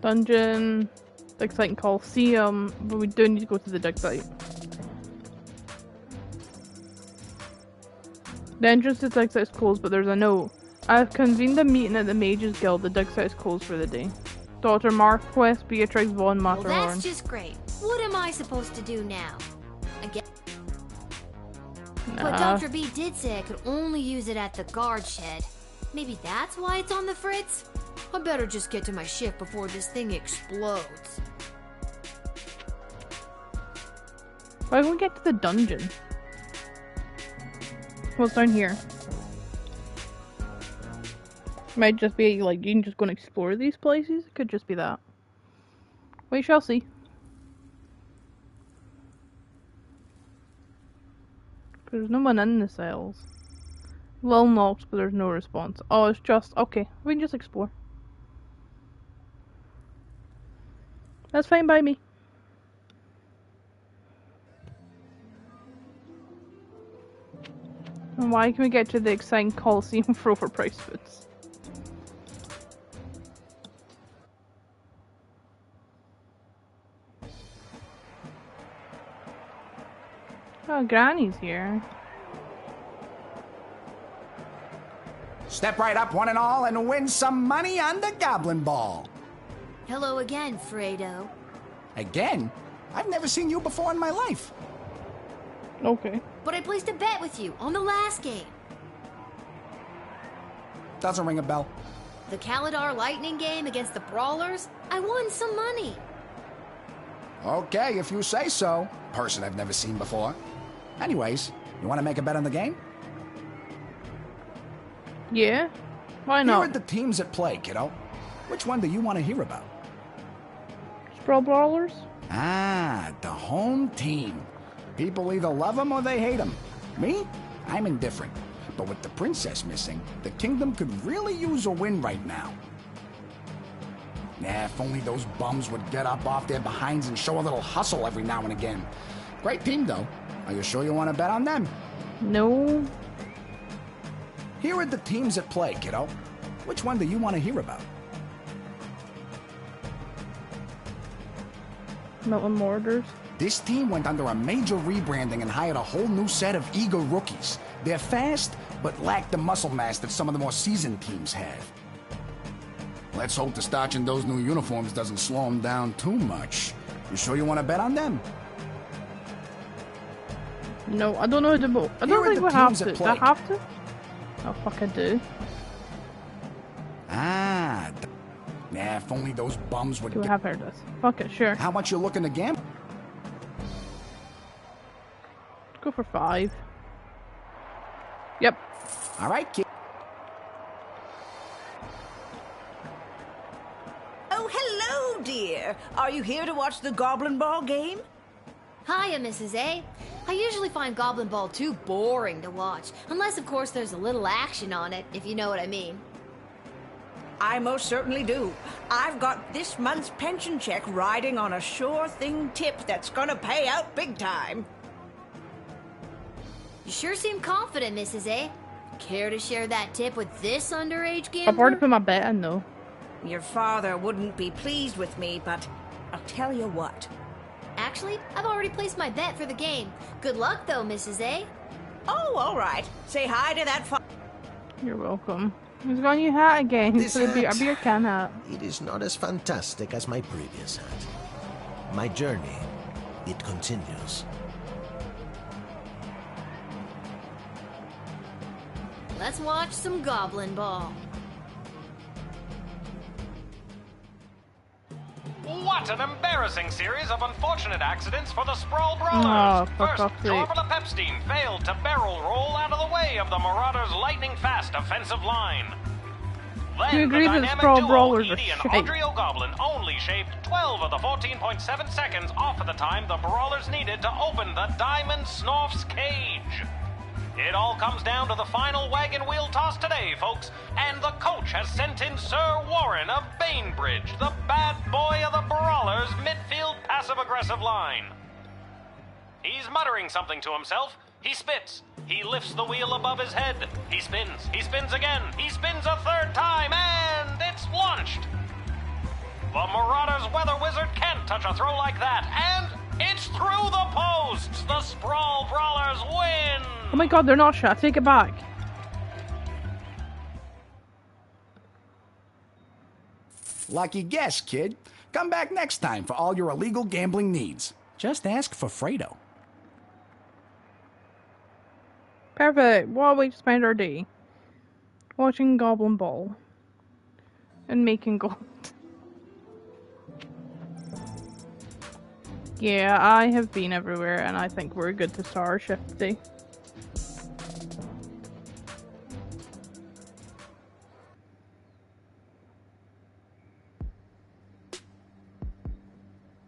A: Dungeon, dig site and Coliseum, but we do need to go to the dig site. The entrance to the dig site is closed, but there's a note. I've convened a meeting at the Mages Guild. The dig site is closed for the day. Dr. Marquess Beatrix von Matterhorn.
C: Well, that's just great. What am I supposed to do now? Again?
A: Nah.
C: But Dr. B did say I could only use it at the guard shed. Maybe that's why it's on the fritz? I better just get to my shift before this thing explodes.
A: Why don't we get to the dungeon? What's down here? Might just be like you can just go and explore these places. It could just be that. We shall see. There's no one in the cells. Lil knocks, but there's no response. Oh, it's just okay. We can just explore. That's fine by me. And why can we get to the exciting Coliseum for overpriced foods? Oh, Granny's here.
M: Step right up, one and all, and win some money on the Goblin Ball.
C: Hello again, Fredo.
M: Again? I've never seen you before in my life.
A: Okay.
C: But I placed a bet with you on the last game.
M: Doesn't ring a bell.
C: The Kaladar Lightning game against the Brawlers? I won some money.
M: Okay, if you say so. Person I've never seen before. Anyways, you want to make a bet on the game?
A: Yeah? Why not?
M: Here are the teams at play, kiddo. Which one do you want to hear about?
A: Sprawl Brawlers?
M: Ah, the home team. People either love them or they hate them. Me? I'm indifferent. But with the princess missing, the kingdom could really use a win right now. Nah, if only those bums would get up off their behinds and show a little hustle every now and again. Great team, though. Are you sure you want to bet on them?
A: No.
M: Here are the teams at play, kiddo. Which one do you want to hear about?
A: Milton Mortars.
M: This team went under a major rebranding and hired a whole new set of eager rookies. They're fast, but lack the muscle mass that some of the more seasoned teams have. Let's hope the starch in those new uniforms doesn't slow them down too much. You sure you want to bet on them?
A: No, I don't know how to vote. I don't think we have to. Do I have to? Oh, fuck, I do.
M: Ah, nah, if only those bums would
A: we have heard this. Fuck it, sure.
M: How much you looking to gamble?
A: Go for 5. Yep.
M: All right, kid.
P: Oh, hello, dear. Are you here to watch the Goblin Ball game?
C: Hiya, Mrs. A. I usually find Goblin Ball too boring to watch, unless, of course, there's a little action on it, if you know what I mean.
P: I most certainly do. I've got this month's pension check riding on a sure thing tip that's gonna pay out big time.
C: You sure seem confident, Mrs. A. Care to share that tip with this underage gambler?
A: I've already put my bet in, though.
P: Your father wouldn't be pleased with me, but I'll tell you what.
C: Actually, I've already placed my bet for the game. Good luck, though, Mrs. A.
P: Oh, all right. Say hi to that
A: You're welcome. He's got a new hat again.
N: This
A: For the
N: hat.
A: beer can hat.
N: It is not as fantastic as my previous hat. My journey, it continues.
C: Let's watch some Goblin Ball.
B: What an embarrassing series of unfortunate accidents for the Sprawl Brawlers. First, Corbella Pepstein failed to barrel roll out of the way of the Marauders' lightning-fast offensive line.
A: Do you agree that the Sprawl Brawlers are
B: Edie and
A: shite?
B: Audrey O'Goblin only shaved 12 of the 14.7 seconds off of the time the Brawlers needed to open the Diamond Snorf's cage. It all comes down to the final wagon wheel toss today, folks, and the coach has sent in Sir Warren of Bainbridge, the bad boy of the Brawlers' midfield passive-aggressive line. He's muttering something to himself. He spits. He lifts the wheel above his head. He spins. He spins again. He spins a third time, and it's launched. The Marauders' weather wizard can't touch a throw like that, and it's through the posts. The Sprawl Brawlers win.
A: Oh my god, they're not shit. Take it back.
M: Lucky guess, kid. Come back next time for all your illegal gambling needs. Just ask for Fredo.
A: Perfect. What a way to spend our day. Watching Goblin Ball. And making gold. Yeah, I have been everywhere, and I think we're good to start our shift today.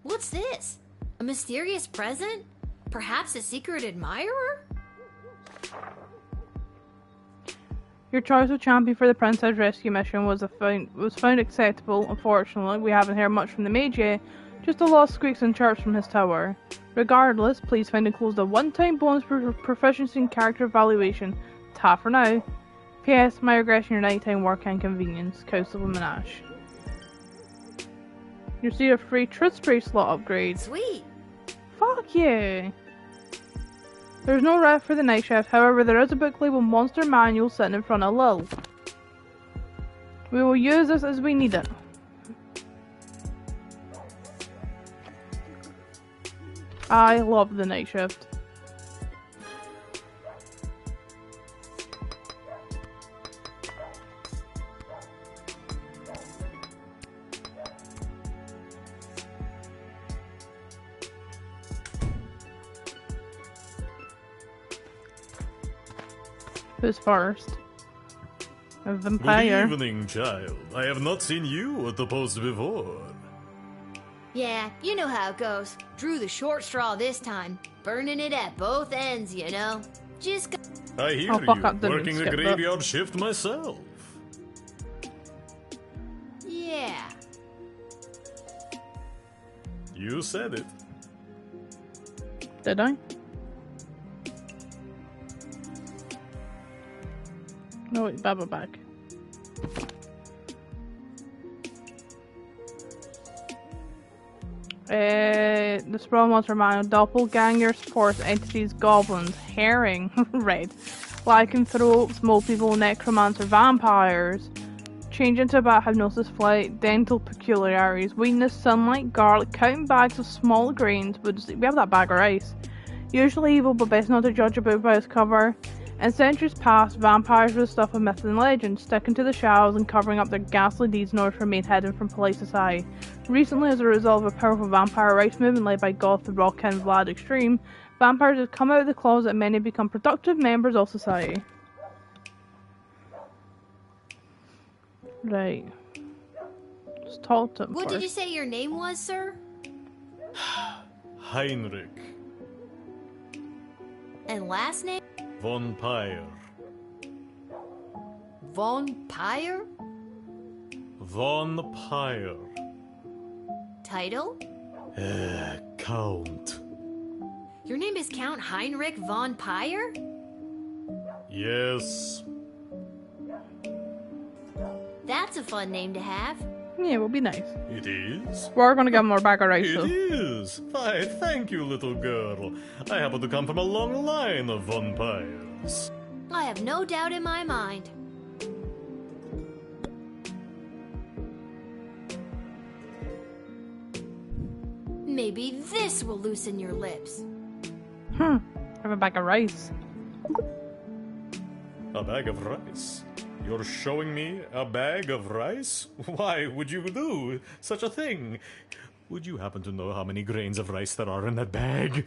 C: What's this? A mysterious present? Perhaps a secret admirer?
A: Your choice of champion for the Princess Rescue mission was found acceptable. Unfortunately, we haven't heard much from the mage yet, just a lot of squeaks and chirps from his tower. Regardless, please find enclosed a one-time bonus for proficiency in character evaluation. Ta for now. P.S. My regression your nighttime work and convenience. Council of Minash. You see a free truth spray slot upgrade.
C: Sweet.
A: Fuck yeah. There's no ref for the night shift, however there is a book labeled Monster Manual sitting in front of Lil. We will use this as we need it. I love the night shift. Who's first? A vampire.
Q: Good evening, child. I have not seen you at the post before.
C: Yeah, you know how it goes. Drew the short straw this time. Burning it at both ends, you know. Just
Q: I hear you, working the graveyard shift myself.
C: Yeah.
Q: You said it.
A: Did I? No, wait, Baba back. The Sprawl Monster Manual, Doppelganger, Sports, Entities, Goblins, Herring, Red, Lycanthropes, Mole People, Necromancer, Vampires, Change into Bat, Hypnosis, Flight, Dental Peculiarities, Weakness, Sunlight, Garlic, Counting Bags of Small Grains, we have that bag of rice, Usually Evil but best not to judge a book by its cover. In centuries past, vampires were the stuff of myth and legend, sticking to the shadows and covering up their ghastly deeds in order to remain hidden from polite society. Recently, as a result of a powerful vampire rights movement led by Goth the Rock and Vlad Extreme, vampires have come out of the closet and many have become productive members of society. Right. Let's talk to him
C: What
A: first.
C: did you say your name was, sir?
Q: Heinrich
C: And last name?
Q: von Pyre.
C: Von Pyre?
Q: Von Pyre.
C: Title?
Q: Count.
C: Your name is Count Heinrich von Pyre?
Q: Yes.
C: That's a fun name to have.
A: Yeah, it will be nice.
Q: It is?
A: We're gonna give him our bag of rice, though.
Q: It is. Why, thank you, little girl. I happen to come from a long line of Von Pyres.
C: I have no doubt in my mind. Maybe this will loosen your lips.
A: Have a bag of rice.
Q: A bag of rice? You're showing me a bag of rice? Why would you do such a thing? Would you happen to know how many grains of rice there are in that bag?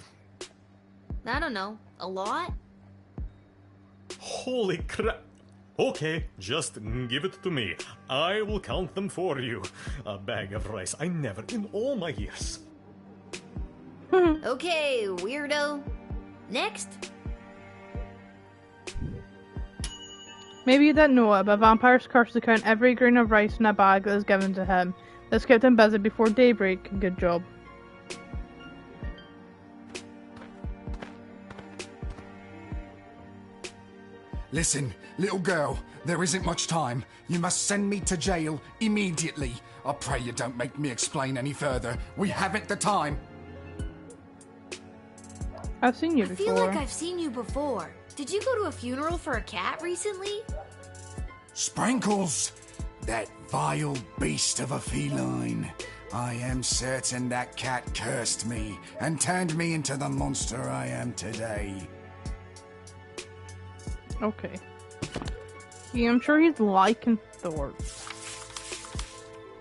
C: I don't know. A lot?
Q: Holy crap. Okay, just give it to me. I will count them for you. A bag of rice. I never, in all my years.
C: Okay, weirdo. Next.
A: Maybe you didn't know it, but vampires curse to count every grain of rice in a bag that is given to him. This kept him busy before daybreak. Good job.
M: Listen, little girl, there isn't much time. You must send me to jail immediately. I pray you don't make me explain any further. We haven't the time.
A: I've seen you
C: I
A: before.
C: feel like I've seen you before. Did you go to a funeral for a cat recently?
M: Sprinkles! That vile beast of a feline. I am certain that cat cursed me and turned me into the monster I am today.
A: Okay. Yeah, I'm sure he's lycanthropes.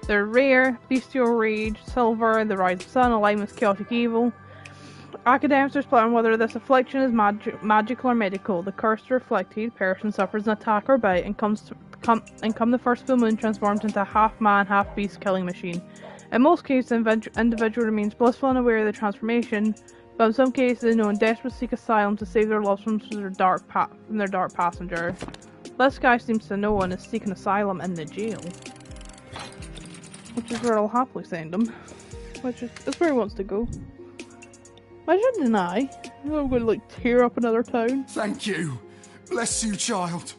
A: They're rare, bestial rage, silver, the rise of sun, aligned with chaotic evil. Academics are split on whether this affliction is magical or medical. The cursed or afflicted person suffers an attack or bite and come the first full moon transformed into a half-man, half-beast killing machine. In most cases, the individual remains blissful and aware of the transformation, but in some cases they know and desperately seek asylum to save their loved ones from their dark passenger. This guy seems to know and is seeking asylum in the jail, which is where I'll happily send him. Which is where he wants to go. I shouldn't deny. I'm going to tear up another town.
M: Thank you. Bless you, child.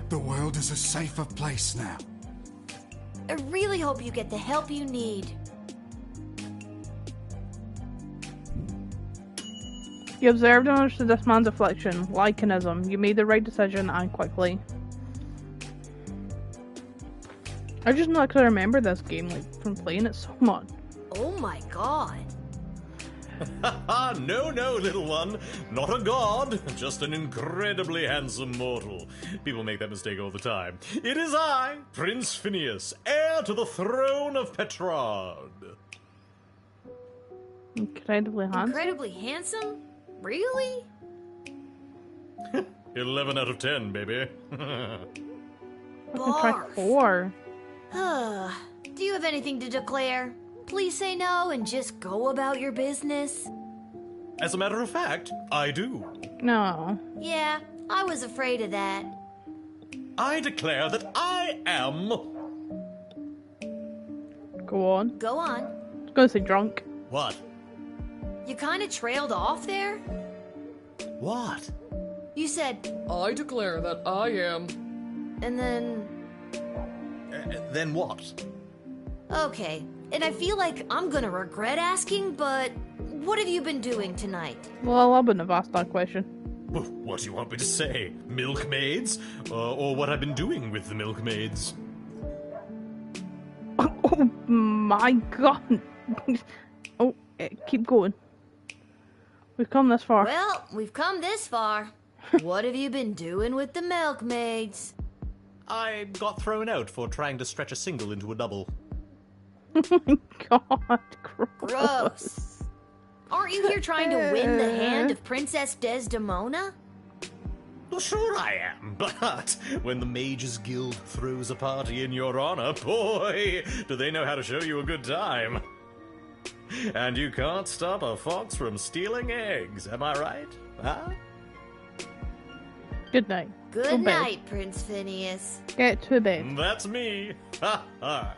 M: The world is a safer place now.
C: I really hope you get the help you need.
A: You observed and understood this man's affliction, lycanism. You made the right decision and quickly. I just not because I remember this game from playing it so much.
C: Oh my god.
Q: No, little one. Not a god, just an incredibly handsome mortal. People make that mistake all the time. It is I, Prince Phineas, heir to the throne of Petrard.
A: Incredibly handsome?
C: Incredibly handsome? Really?
Q: 11 out of 10, baby.
A: Try 4.
C: Do you have anything to declare? Please say no and just go about your business.
Q: As a matter of fact, I do.
A: No.
C: Yeah, I was afraid of that.
Q: I declare that I am...
A: Go on.
C: Go on.
A: I was gonna say drunk.
Q: What?
C: You kind of trailed off there?
Q: What?
C: You said...
J: I declare that I am...
C: And then...
Q: Then what?
C: Okay, and I feel like I'm gonna regret asking, but what have you been doing tonight?
A: Well, I wouldn't have asked that question.
Q: What do you want me to say? Milkmaids? Or what I've been doing with the milkmaids?
A: Oh my god. Oh, keep going. We've come this far.
C: Well, we've come this far. What have you been doing with the milkmaids?
X: I got thrown out for trying to stretch a single into a double.
A: Oh my god,
C: gross. Aren't you here trying to win the hand of Princess Desdemona?
Q: Well, sure I am, but when the Mages Guild throws a party in your honor, boy, do they know how to show you a good time. And you can't stop a fox from stealing eggs, am I right? Huh?
A: Good night.
C: Good night, Prince Phineas.
A: Get to bed.
Q: That's me. Ha ha.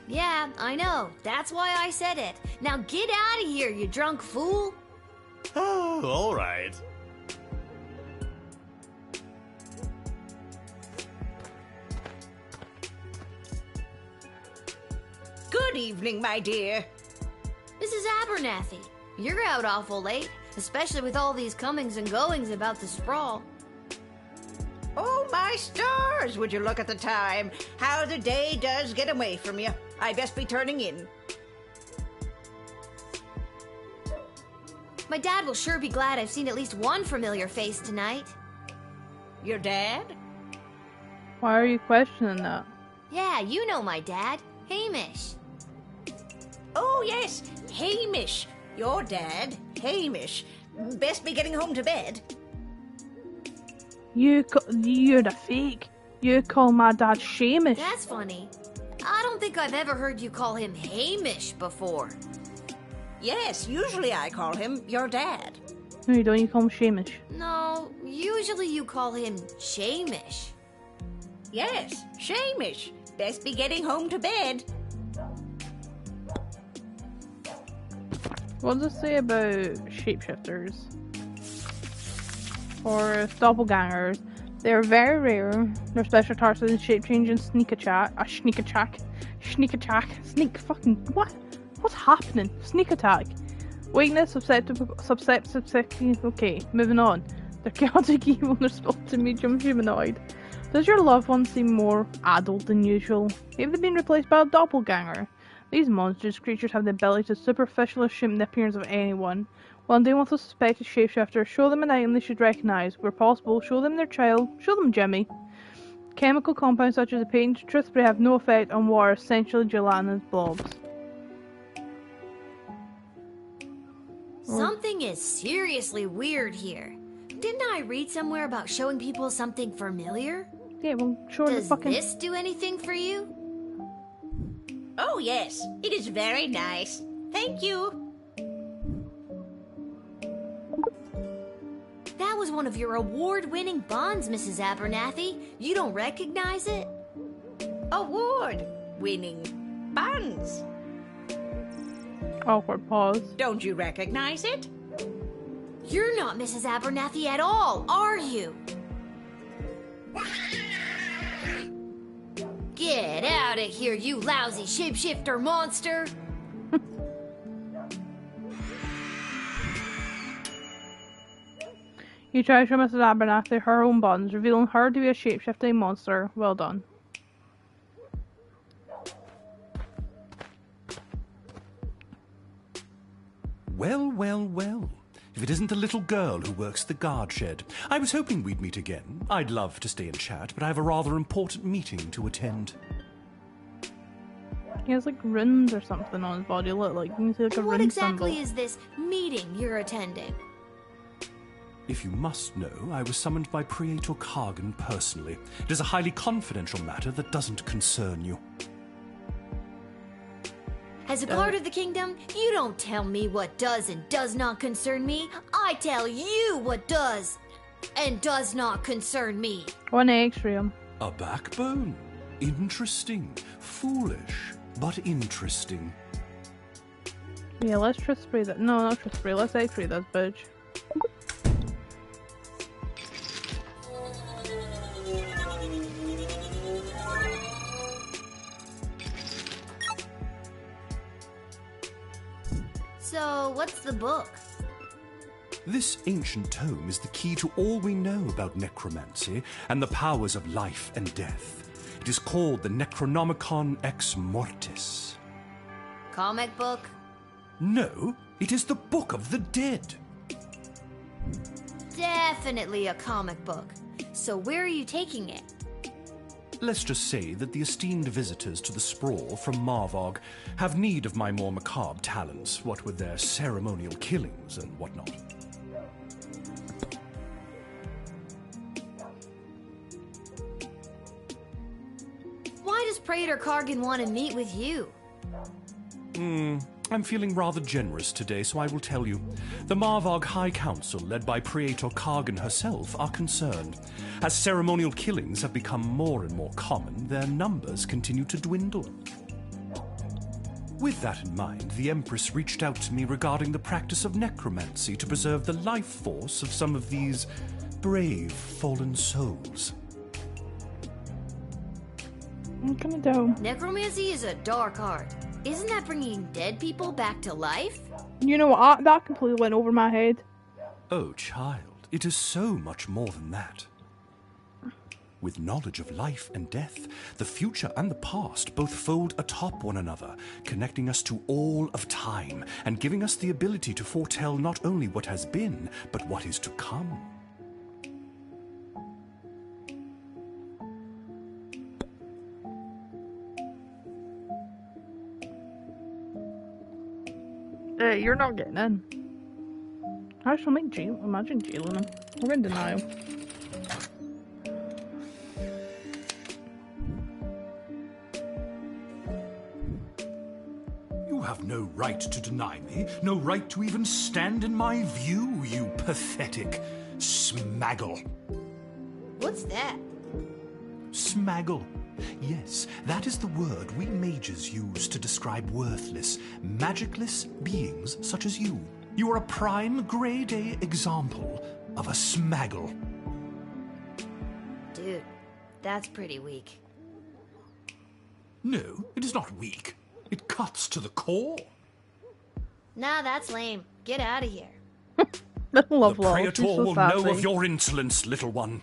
C: Yeah, I know. That's why I said it. Now get out of here, you drunk fool.
Q: Oh, all right.
P: Good evening, my dear.
C: Mrs. Abernathy, you're out awful late, especially with all these comings and goings about the sprawl.
P: Oh, my stars! Would you look at the time? How the day does get away from you. I best be turning in.
C: My dad will sure be glad I've seen at least one familiar face tonight.
P: Your dad?
A: Why are you questioning that?
C: Yeah, you know my dad, Hamish.
P: Oh, yes, Hamish. Your dad, Hamish. Best be getting home to bed.
A: You're the fake. You call my dad Shamish.
C: That's funny. I don't think I've ever heard you call him Hamish before.
P: Yes, usually I call him your dad.
A: No, you don't. You call him Shamish.
C: No, usually you call him Shamish.
P: Yes, Shamish. Best be getting home to bed.
A: What does it say about shapeshifters? Or doppelgangers? They're very rare. Their special attacks are shape change and sneak attack. Sneak fucking what? What's happening? Sneak attack. Weakness, susceptible. Okay, moving on. They're chaotic evil. They're supposed to medium humanoid. Does your loved one seem more adult than usual? Have they been replaced by a doppelganger? These monstrous creatures have the ability to superficially assume the appearance of anyone. When dealing with a suspected shapeshifter, show them an item they should recognise. Where possible, show them their child, show them Jimmy. Chemical compounds such as the paint truth spray have no effect on what are essentially gelatinous blobs.
C: Something is seriously weird here. Didn't I read somewhere about showing people something familiar?
A: Yeah, well, sure.
C: Does this do anything for you?
P: Oh, yes. It is very nice. Thank you.
C: That was one of your award-winning bonds, Mrs. Abernathy. You don't recognize it?
P: Award-winning buns.
A: Awkward pause.
P: Don't you recognize it?
C: You're not Mrs. Abernathy at all, are you? Get out of here, you lousy shapeshifter monster!
A: You try to show Mrs. Abernathy her own bonds, revealing her to be a shapeshifting monster. Well done.
R: Well, well, well. If it isn't the little girl who works the guard shed. I was hoping we'd meet again. I'd love to stay and chat, but I have a rather important meeting to attend.
A: He has like runes or something on his body. Look, like you can see like a
C: What
A: rune
C: exactly
A: symbol.
C: is this meeting you're attending?
R: If you must know, I was summoned by Praetor Kargan personally. It is a highly confidential matter that doesn't concern you.
C: As a part of the kingdom, you don't tell me what does and does not concern me. I tell you what does and does not concern me.
A: One X-ray him.
R: A backbone. Interesting. Foolish, but interesting.
A: Yeah, let's truth spray that. No, not truth spray. Let's X-ray this bitch.
C: So, what's the book?
R: This ancient tome is the key to all we know about necromancy and the powers of life and death. It is called the Necronomicon Ex Mortis.
C: Comic book?
R: No, it is the Book of the Dead.
C: Definitely a comic book. So where are you taking it?
R: Let's just say that the esteemed visitors to the sprawl from Marvog have need of my more macabre talents, what with their ceremonial killings and whatnot.
C: Why does Praetor Kargan want to meet with you?
R: I'm feeling rather generous today, so I will tell you. The Marvog High Council, led by Praetor Kargan herself, are concerned. As ceremonial killings have become more and more common, their numbers continue to dwindle. With that in mind, the Empress reached out to me regarding the practice of necromancy to preserve the life force of some of these brave fallen souls.
A: What can I do?
C: Necromancy is a dark art. Isn't that bringing dead people back to life?
A: You know what? That completely went over my head.
R: Oh, child, it is so much more than that. With knowledge of life and death, the future and the past both fold atop one another, connecting us to all of time and giving us the ability to foretell not only what has been, but what is to come.
A: You're not getting in. I shall make jail. Imagine jailing him. We're in denial.
R: You have no right to deny me, no right to even stand in my view, you pathetic smaggle.
C: What's that?
R: Smaggle. Yes, that is the word we mages use to describe worthless, magicless beings such as you. You are a prime grade A example of a smaggle.
C: Dude, that's pretty weak.
R: No, it is not weak. It cuts to the core.
C: Nah, that's lame. Get out of here.
A: I love
R: the
A: Lol.
R: Praetor
A: She's so
R: will
A: sassy.
R: know of your insolence, little one.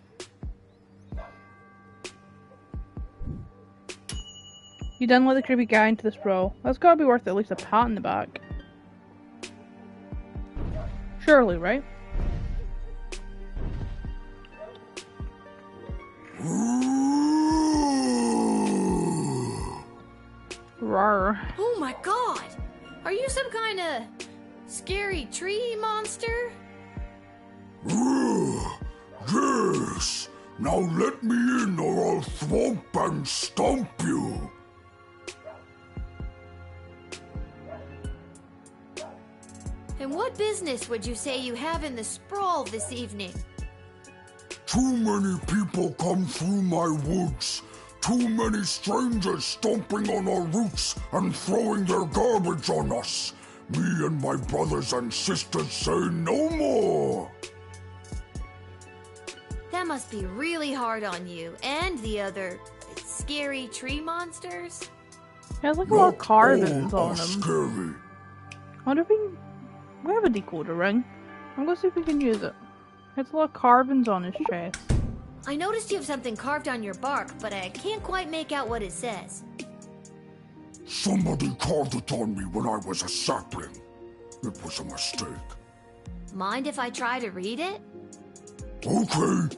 A: You didn't let the creepy guy into the sprawl. That's gotta be worth at least a pat in the back. Surely, right? Rawr.
C: Oh my god! Are you some kind of scary tree monster?
I: Yes. Now let me in or I'll thwomp and stomp you.
C: And what business would you say you have in the sprawl this evening?
I: Too many people come through my woods. Too many strangers stomping on our roots and throwing their garbage on us. Me and my brothers and sisters say no more.
C: That must be really hard on you and the other scary tree monsters.
A: He has like a lot of carvings on him.
I: Scary.
A: I wonder if we have a decoder ring. I'm gonna see if we can use it. It's a lot of carvings on his chest.
C: I noticed you have something carved on your bark, but I can't quite make out what it says.
I: Somebody carved it on me when I was a sapling. It was a mistake.
C: Mind if I try to read it?
I: Okay.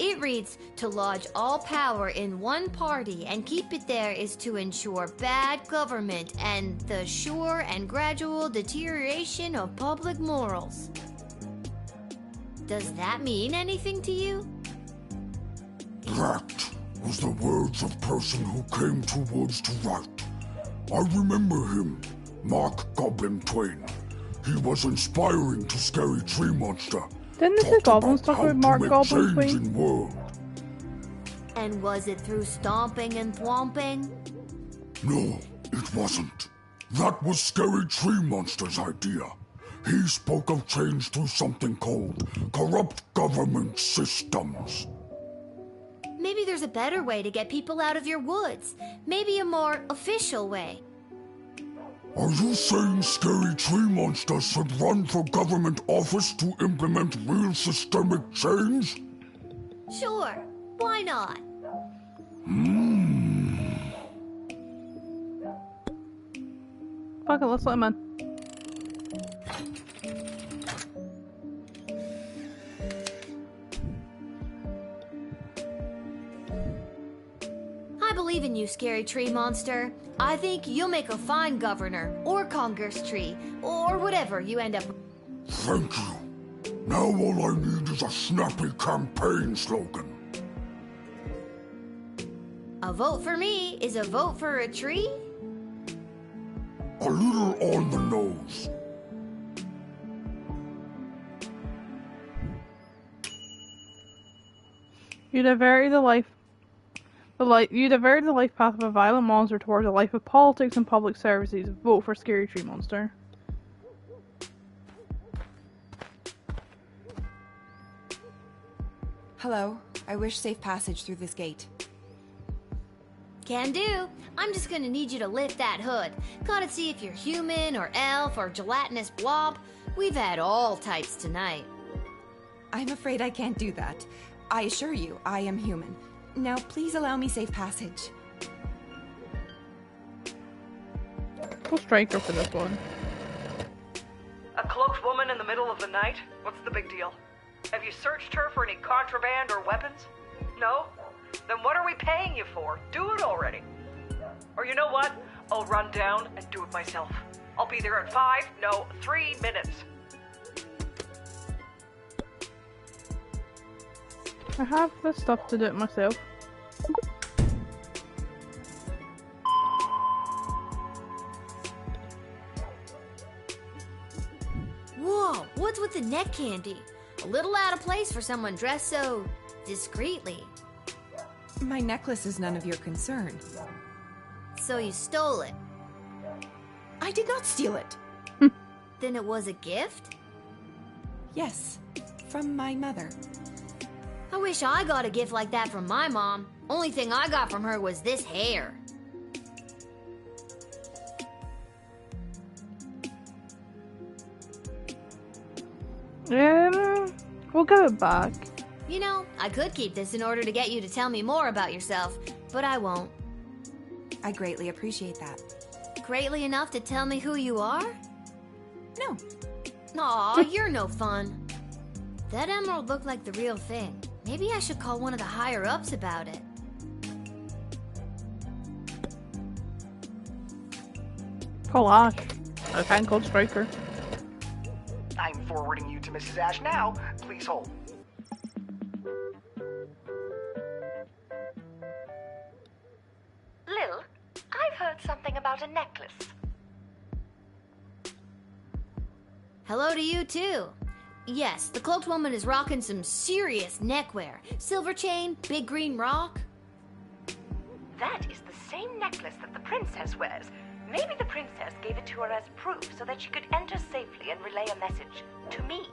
C: It reads, to lodge all power in one party and keep it there is to ensure bad government and the sure and gradual deterioration of public morals. Does that mean anything to you?
I: That was the words of person who came to woods to write. I remember him, Mark Goblin Twain. He was inspiring to Scary Tree Monster.
A: Didn't the goblins talk about Mark Goblin Twain?
C: And was it through stomping and thwomping?
I: No, it wasn't. That was Scary Tree Monster's idea. He spoke of change through something called corrupt government systems.
C: Maybe there's a better way to get people out of your woods. Maybe a more official way.
I: Are you saying Scary Tree Monster should run for government office to implement real systemic change?
C: Sure, why not?
A: Fuck it, let's let him in.
C: I believe in you, Scary Tree Monster. I think you'll make a fine governor, or Congress Tree, or whatever you end up.
I: Thank you. Now all I need is a snappy campaign slogan.
C: A vote for me is a vote for a tree?
I: A little on the nose.
A: You diverted the life path of a violent monster towards a life of politics and public services. Vote for Scary Tree Monster.
F: Hello. I wish safe passage through this gate.
C: Can do. I'm just gonna need you to lift that hood. Gotta see if you're human or elf or gelatinous blob. We've had all types tonight.
F: I'm afraid I can't do that. I assure you, I am human. Now, please allow me safe passage.
A: We'll strike her for this one.
T: A cloaked woman in the middle of the night? What's the big deal? Have you searched her for any contraband or weapons? No? Then what are we paying you for? Do it already. Or you know what? I'll run down and do it myself. I'll be there in 3 minutes.
A: I have the stuff to do it myself.
C: Whoa, what's with the neck candy? A little out of place for someone dressed so discreetly.
F: My necklace is none of your concern.
C: So you stole it?
F: I did not steal it.
C: Then it was a gift?
F: Yes, from my mother.
C: I wish I got a gift like that from my mom. Only thing I got from her was this hair.
A: We'll give it back.
C: You know, I could keep this in order to get you to tell me more about yourself, but I won't.
F: I greatly appreciate that.
C: Greatly enough to tell me who you are?
F: No.
C: Aw, you're no fun. That emerald looked like the real thing. Maybe I should call one of the higher-ups about it.
A: Call Ash. I can't call Striker.
U: I'm forwarding you to Mrs. Ash now. Please hold.
W: Lil, I've heard something about a necklace.
C: Hello to you, too. Yes, the cloaked woman is rocking some serious neckwear. Silver chain, big green rock.
W: That is the same necklace that the princess wears. Maybe the princess gave it to her as proof so that she could enter safely and relay a message to me.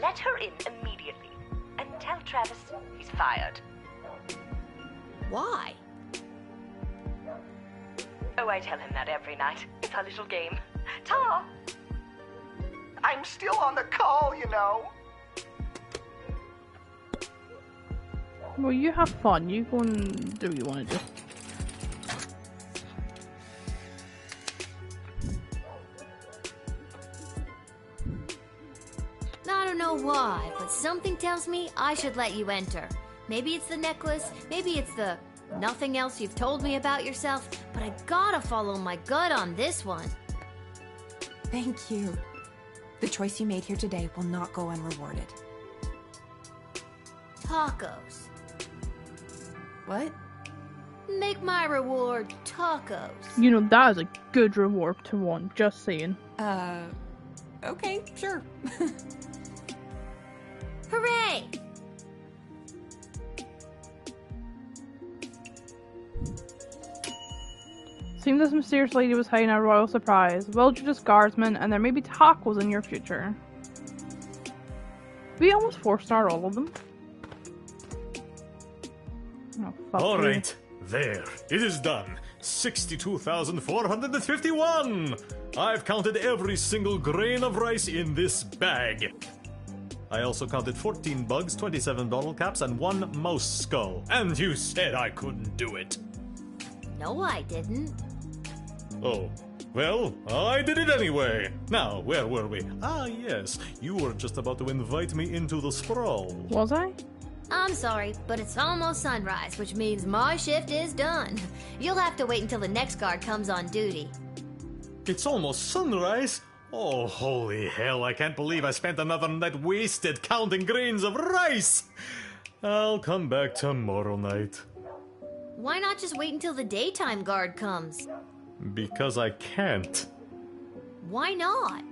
W: Let her in immediately and tell Travis he's fired.
C: Why?
W: Oh, I tell him that every night. It's our little game. Ta!
U: I'm still on the call, you know.
A: Well, you have fun. You go and do what you want to do.
C: I don't know why, but something tells me I should let you enter. Maybe it's the necklace, maybe it's the nothing else you've told me about yourself, but I gotta follow my gut on this one.
F: Thank you. The choice you made here today will not go unrewarded.
C: Tacos.
F: What?
C: Make my reward tacos.
A: You know, that is a good reward to want, just saying.
F: Okay, sure.
C: Hooray!
A: Seems this mysterious lady was hiding a royal surprise. Well-judged guardsman, and there may be tacos in your future. We almost 4-star all of them. Oh, fuck
Q: All
A: you.
Q: right, there. It is done. 62,451! I've counted every single grain of rice in this bag. I also counted 14 bugs, 27 bottle caps, and 1 mouse skull. And you said I couldn't do it.
C: No, I didn't.
Q: Oh, well, I did it anyway. Now, where were we? Ah, yes, you were just about to invite me into the sprawl.
A: Was I?
C: I'm sorry, but it's almost sunrise, which means my shift is done. You'll have to wait until the next guard comes on duty.
Q: It's almost sunrise? Oh, holy hell, I can't believe I spent another night wasted counting grains of rice! I'll come back tomorrow night.
C: Why not just wait until the daytime guard comes?
Q: Because I can't.
C: Why not?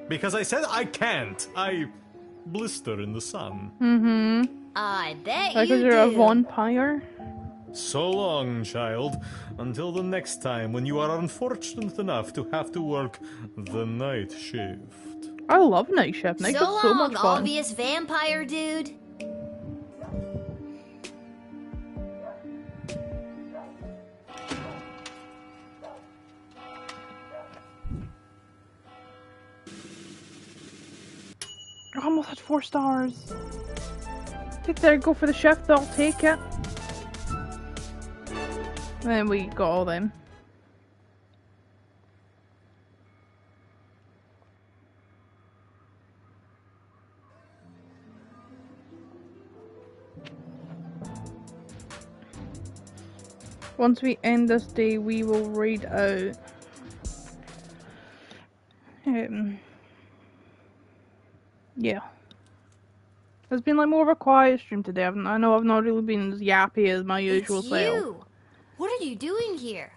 Q: Because I said I can't. I blister in the sun.
A: Mm-hmm.
C: I bet
A: like,
C: you
A: you're
C: do.
A: a vampire.
Q: So long, child. Until the next time when you are unfortunate enough to have to work the night shift.
A: I love night shift. Night shift's so much fun.
C: Obvious vampire dude.
A: I almost had 4 stars. Take there, go for the shift, I'll take it. And then we got all them. Once we end this day, we will read out yeah. It's been like more of a quiet stream today. I know I've not really been as yappy as my usual self.
C: What are you doing here?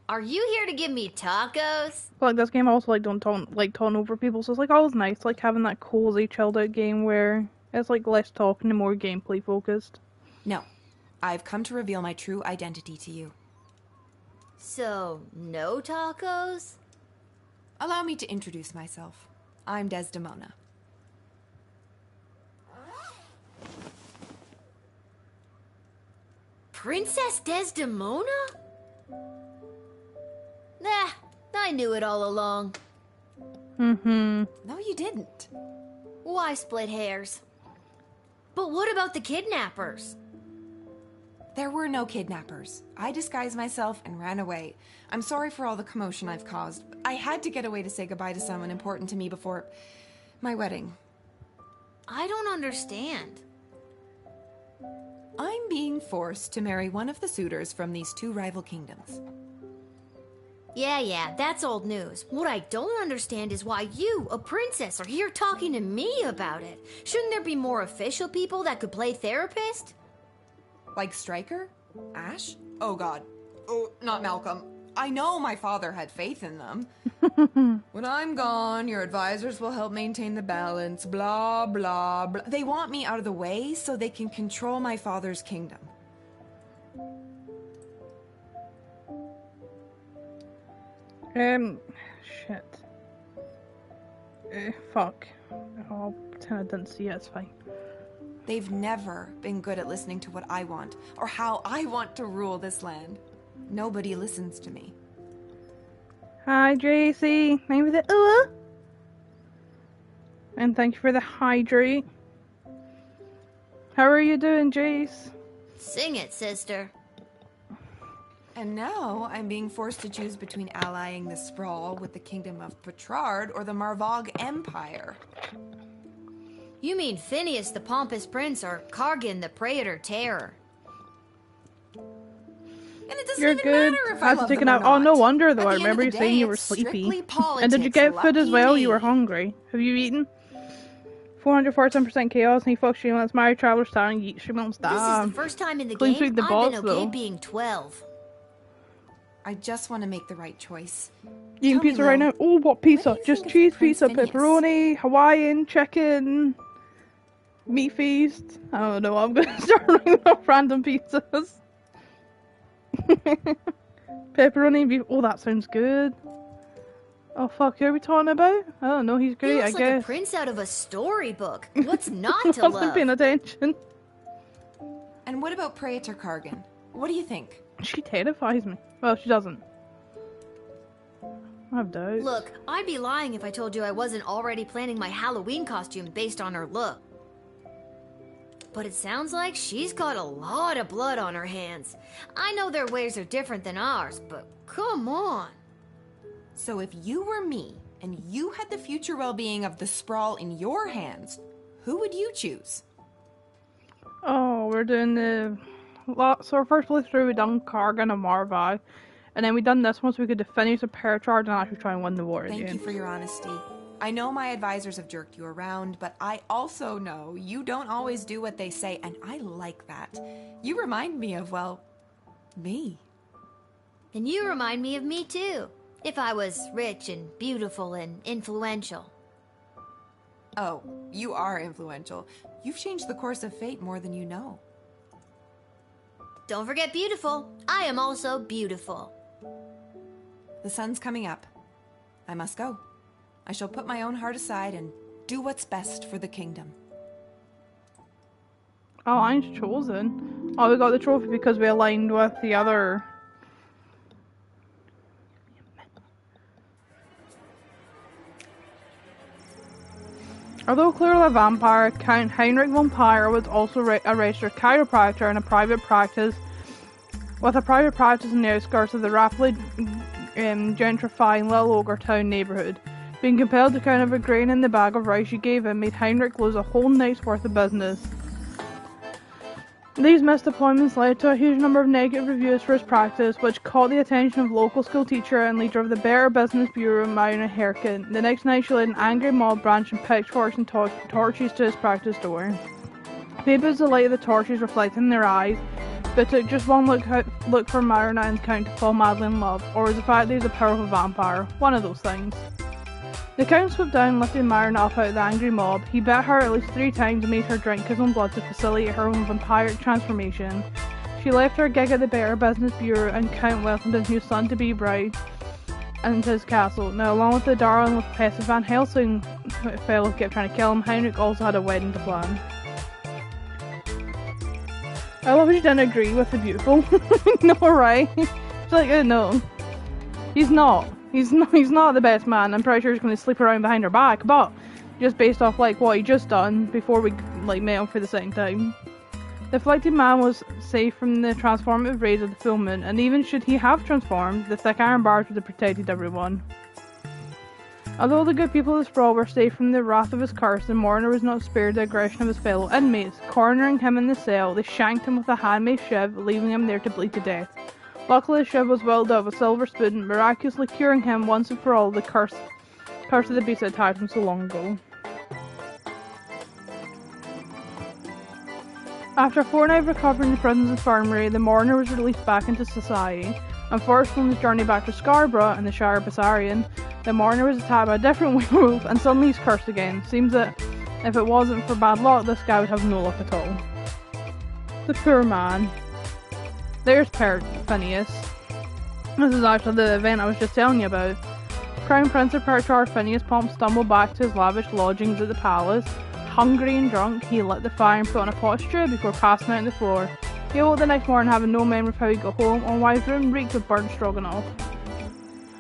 C: Are you here to give me tacos?
A: But like this game, I also like don't talking over people, so it's like always nice, like having that cozy, chilled out game where it's like less talking and more gameplay focused.
F: No, I've come to reveal my true identity to you.
C: So, no tacos?
F: Allow me to introduce myself. I'm Desdemona.
C: Princess Desdemona? Nah, I knew it all along.
F: No, you didn't.
C: Why split hairs? But what about the kidnappers?
F: There were no kidnappers. I disguised myself and ran away. I'm sorry for all the commotion I've caused. I had to get away to say goodbye to someone important to me before my wedding.
C: I don't understand.
F: I'm being forced to marry one of the suitors from these 2 rival kingdoms.
C: Yeah, that's old news. What I don't understand is why you, a princess, are here talking to me about it. Shouldn't there be more official people that could play therapist?
F: Like Stryker? Ash? Oh god. Oh, not Malcolm. I know my father had faith in them. When I'm gone, your advisors will help maintain the balance, blah, blah, blah. They want me out of the way so they can control my father's kingdom.
A: Shit. Fuck. I'll pretend I didn't see it, it's fine.
F: They've never been good at listening to what I want, or how I want to rule this land. Nobody listens to me.
A: Hi, JC. Maybe the and thank you for the hydrate. How are you doing, Jace?
C: Sing it, sister.
F: And now I'm being forced to choose between allying the Sprawl with the Kingdom of Petrard or the Marvog Empire.
C: You mean Phineas the Pompous Prince or Kargan the Praetor Terror?
F: And it doesn't
A: You're
F: even
A: good.
F: matter if I love them or
A: out.
F: not.
A: Oh, no wonder though. I
F: At the end
A: remember
F: of
A: you
F: the
A: saying
F: day,
A: you were
F: it's
A: sleepy.
F: strictly
A: And did you get
F: politics,
A: food as well?
F: lucky
A: You were
F: me.
A: hungry. Have you eaten? 447% chaos, and he fucks you. Let's marry traveler starring Yeet. She won't stop.
C: This is the first time in the
A: Clean
C: game
A: sweep the
C: I've
A: boss,
C: been okay
A: though.
C: being 12.
F: I just want to make the right choice.
A: Eating
F: Tell me,
A: pizza right
F: Lil,
A: now. Oh, what pizza?
F: do you
A: Just
F: think of
A: cheese
F: Prince
A: pizza,
F: Phineas?
A: pepperoni, Hawaiian, chicken, meat feast. I don't know. I'm gonna start ringing off random pizzas. Pepperoni and beef. Oh, that sounds good. Oh fuck, who are we talking about? I don't know. He's
C: He
A: great,
C: looks
A: I
C: like
A: guess.
C: a prince out of a storybook. What's not to
A: Wasn't
C: love?
A: paying attention.
F: And what about Praetor Kargan? What do you think?
A: She terrifies me. Well, she doesn't. I have doubts.
C: Look, I'd be lying if I told you I wasn't already planning my Halloween costume based on her look. But it sounds like she's got a lot of blood on her hands. I know their ways are different than ours, but come on.
F: So if you were me, and you had the future well-being of the Sprawl in your hands, who would you choose?
A: Oh, we're doing the... So our first playthrough we done Kargan and Marvai. And then we done this one so we could finish the Paracharge and actually try and win the war
F: Thank
A: again.
F: you for your honesty. I know my advisors have jerked you around, but I also know you don't always do what they say, and I like that. You remind me of, well, me.
C: And you remind me of me too. If I was rich and beautiful and influential.
F: Oh, you are influential. You've changed the course of fate more than you know.
C: Don't forget beautiful. I am also beautiful.
F: The sun's coming up. I must go. I shall put my own heart aside and do what's best for the kingdom.
A: Oh, I'm chosen. Oh, we got the trophy because we aligned with the other. Although clearly a vampire, Count Heinrich von Pyre was also a registered chiropractor and a private practice in the outskirts of the rapidly gentrifying Little Ogre Town neighbourhood. Being compelled to count every grain in the bag of rice you gave him made Heinrich lose a whole night's worth of business. These missed appointments led to a huge number of negative reviews for his practice, which caught the attention of local school teacher and leader of the Better Business Bureau, Marion Herkin. The next night she led an angry mob branching pitchforks and torches to his practice door. People's delighted the torches reflected in their eyes, but took just one look for Marion and Count to fall madly in love, or was the fact that he was a powerful vampire, one of those things. The Count swooped down and lifted Marion off out of the angry mob. He bit her at least 3 times and made her drink his own blood to facilitate her own vampiric transformation. She left her gig at the Better Business Bureau and Count welcomed his new son-to-be bride into his castle. Now, along with the darling Professor Van Helsing fellow who kept trying to kill him, Heinrich also had a wedding to plan. I love she didn't agree with the beautiful. No, right? She's like, oh no. He's not. He's not the best man. I'm pretty sure he's going to sleep around behind her back, but just based off like what he just done before we like met him for the second time. The afflicted man was safe from the transformative rays of the full moon, and even should he have transformed, the thick iron bars would have protected everyone. Although the good people of the sprawl were safe from the wrath of his curse, the mourner was not spared the aggression of his fellow inmates. Cornering him in the cell, they shanked him with a handmade shiv, leaving him there to bleed to death. Luckily, the shiv was wielded out with a silver spoon, miraculously curing him once and for all the curse of the beast that attacked him so long ago. After a fortnight of recovering the prison's infirmary, the mourner was released back into society. And first, on his journey back to Scarborough in the Shire of Bessarion, the mourner was attacked by a different werewolf, and suddenly he's cursed again. Seems that if it wasn't for bad luck, this guy would have no luck at all. The poor man. There's Phineas. This is actually the event I was just telling you about. Crown Prince of Perchar Phineas Pomp stumbled back to his lavish lodgings at the palace. Hungry and drunk, he lit the fire and put on a pot of stew before passing out on the floor. He awoke the next morning having no memory of how he got home, or why his room reeked of burnt stroganoff.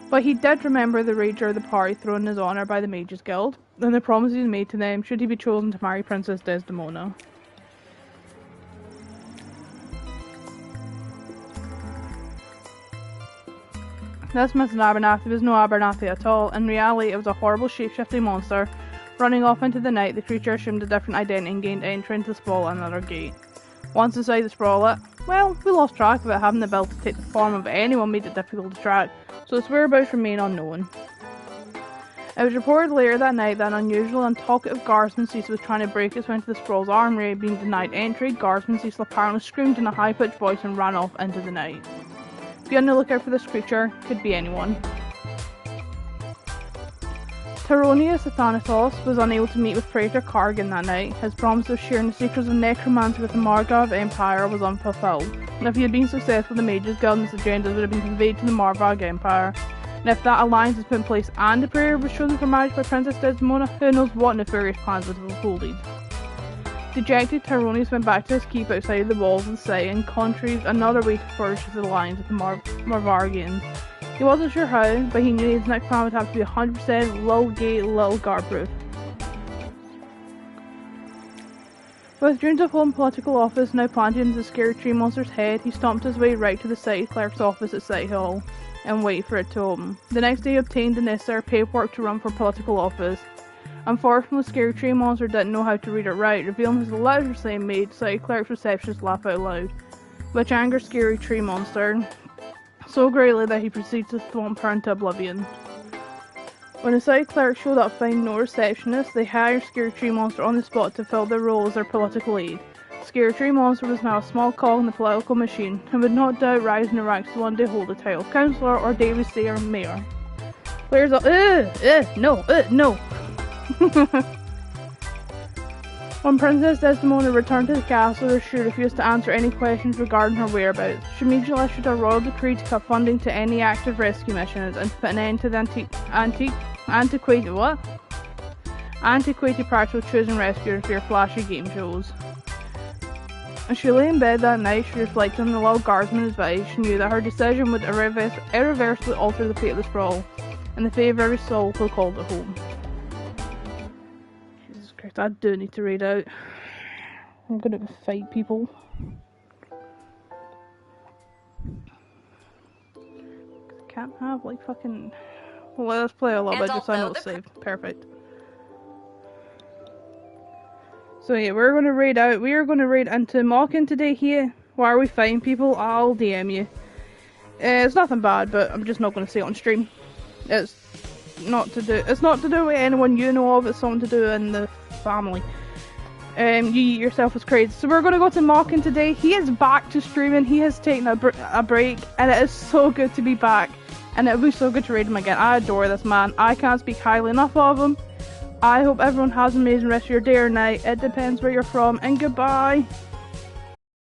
A: But he did remember the rager of the party thrown in his honour by the Mages Guild, and the promises he made to them should he be chosen to marry Princess Desdemona. This Mrs. Abernathy was no Abernathy at all. In reality, it was a horrible shape-shifting monster. Running off into the night, the creature assumed a different identity and gained entry into the sprawl at another gate. Once inside the sprawl, we lost track of it. Having the ability to take the form of anyone made it difficult to track, so its whereabouts remain unknown. It was reported later that night that an unusual and talkative guardsman Cecil was trying to break his way into the sprawl's armory. Being denied entry, guardsman Cecil apparently screamed in a high-pitched voice and ran off into the night. Be on the lookout for this creature, could be anyone. Tyronius Athanatos was unable to meet with Praetor Cargan that night. His promise of sharing the secrets of necromancy with the Margrave Empire was unfulfilled. And if he had been successful, the Mages Guild and his agendas would have been conveyed to the Margrave Empire. And if that alliance was put in place and the prayer was chosen for marriage by Princess Desdemona, who knows what nefarious plans would have unfolded. Dejected, Tyronius went back to his keep outside the walls of the city and contrived another way to forge his alliance with the Marvargians. He wasn't sure how, but he knew his next plan would have to be 100% Lil Gay, Lil Garproof. With dreams of holding political office now planted into the scary tree monster's head, he stomped his way right to the city clerk's office at City Hall and waited for it to open. The next day he obtained the necessary paperwork to run for political office. Unfortunately, the scary tree monster didn't know how to read or write, revealing his illiteracy made City Clerk's receptionist laugh out loud, which angered Scary Tree Monster so greatly that he proceeded to thwomp her into oblivion. When the City Clerk showed up finding no receptionist, they hired Scary Tree Monster on the spot to fill their role as their political aide. Scary Tree Monster was now a small cog in the political machine, and would not doubt rise in the ranks to one day hold the title of Councillor or David Sayer Mayor. Blair's all, no. When Princess Desdemona returned to the castle, she refused to answer any questions regarding her whereabouts. She immediately issued a royal decree to cut funding to any active rescue missions and to put an end to the antiquated practice of choosing rescuers for your flashy game shows. As she lay in bed that night, she reflected on the little guardsman's advice. She knew that her decision would irreversibly alter the fate of the sprawl, and the fate of every soul who called it home. Jesus Christ, I do need to read out. I'm gonna fight people. Can't have like fucking. Well, let's play a little bit just so I know it's saved. Perfect. So yeah, we are going to raid into Mocking today here. Why are we fighting people? I'll DM you. It's nothing bad, but I'm just not going to say it on stream. It's not to do with anyone you know of, it's something to do in the family. You yourself was crazy. So we're going to go to Mocking today. He is back to streaming. He has taken a break, and it is so good to be back. And it would be so good to raid him again. I adore this man. I can't speak highly enough of him. I hope everyone has an amazing rest of your day or night. It depends where you're from, and goodbye.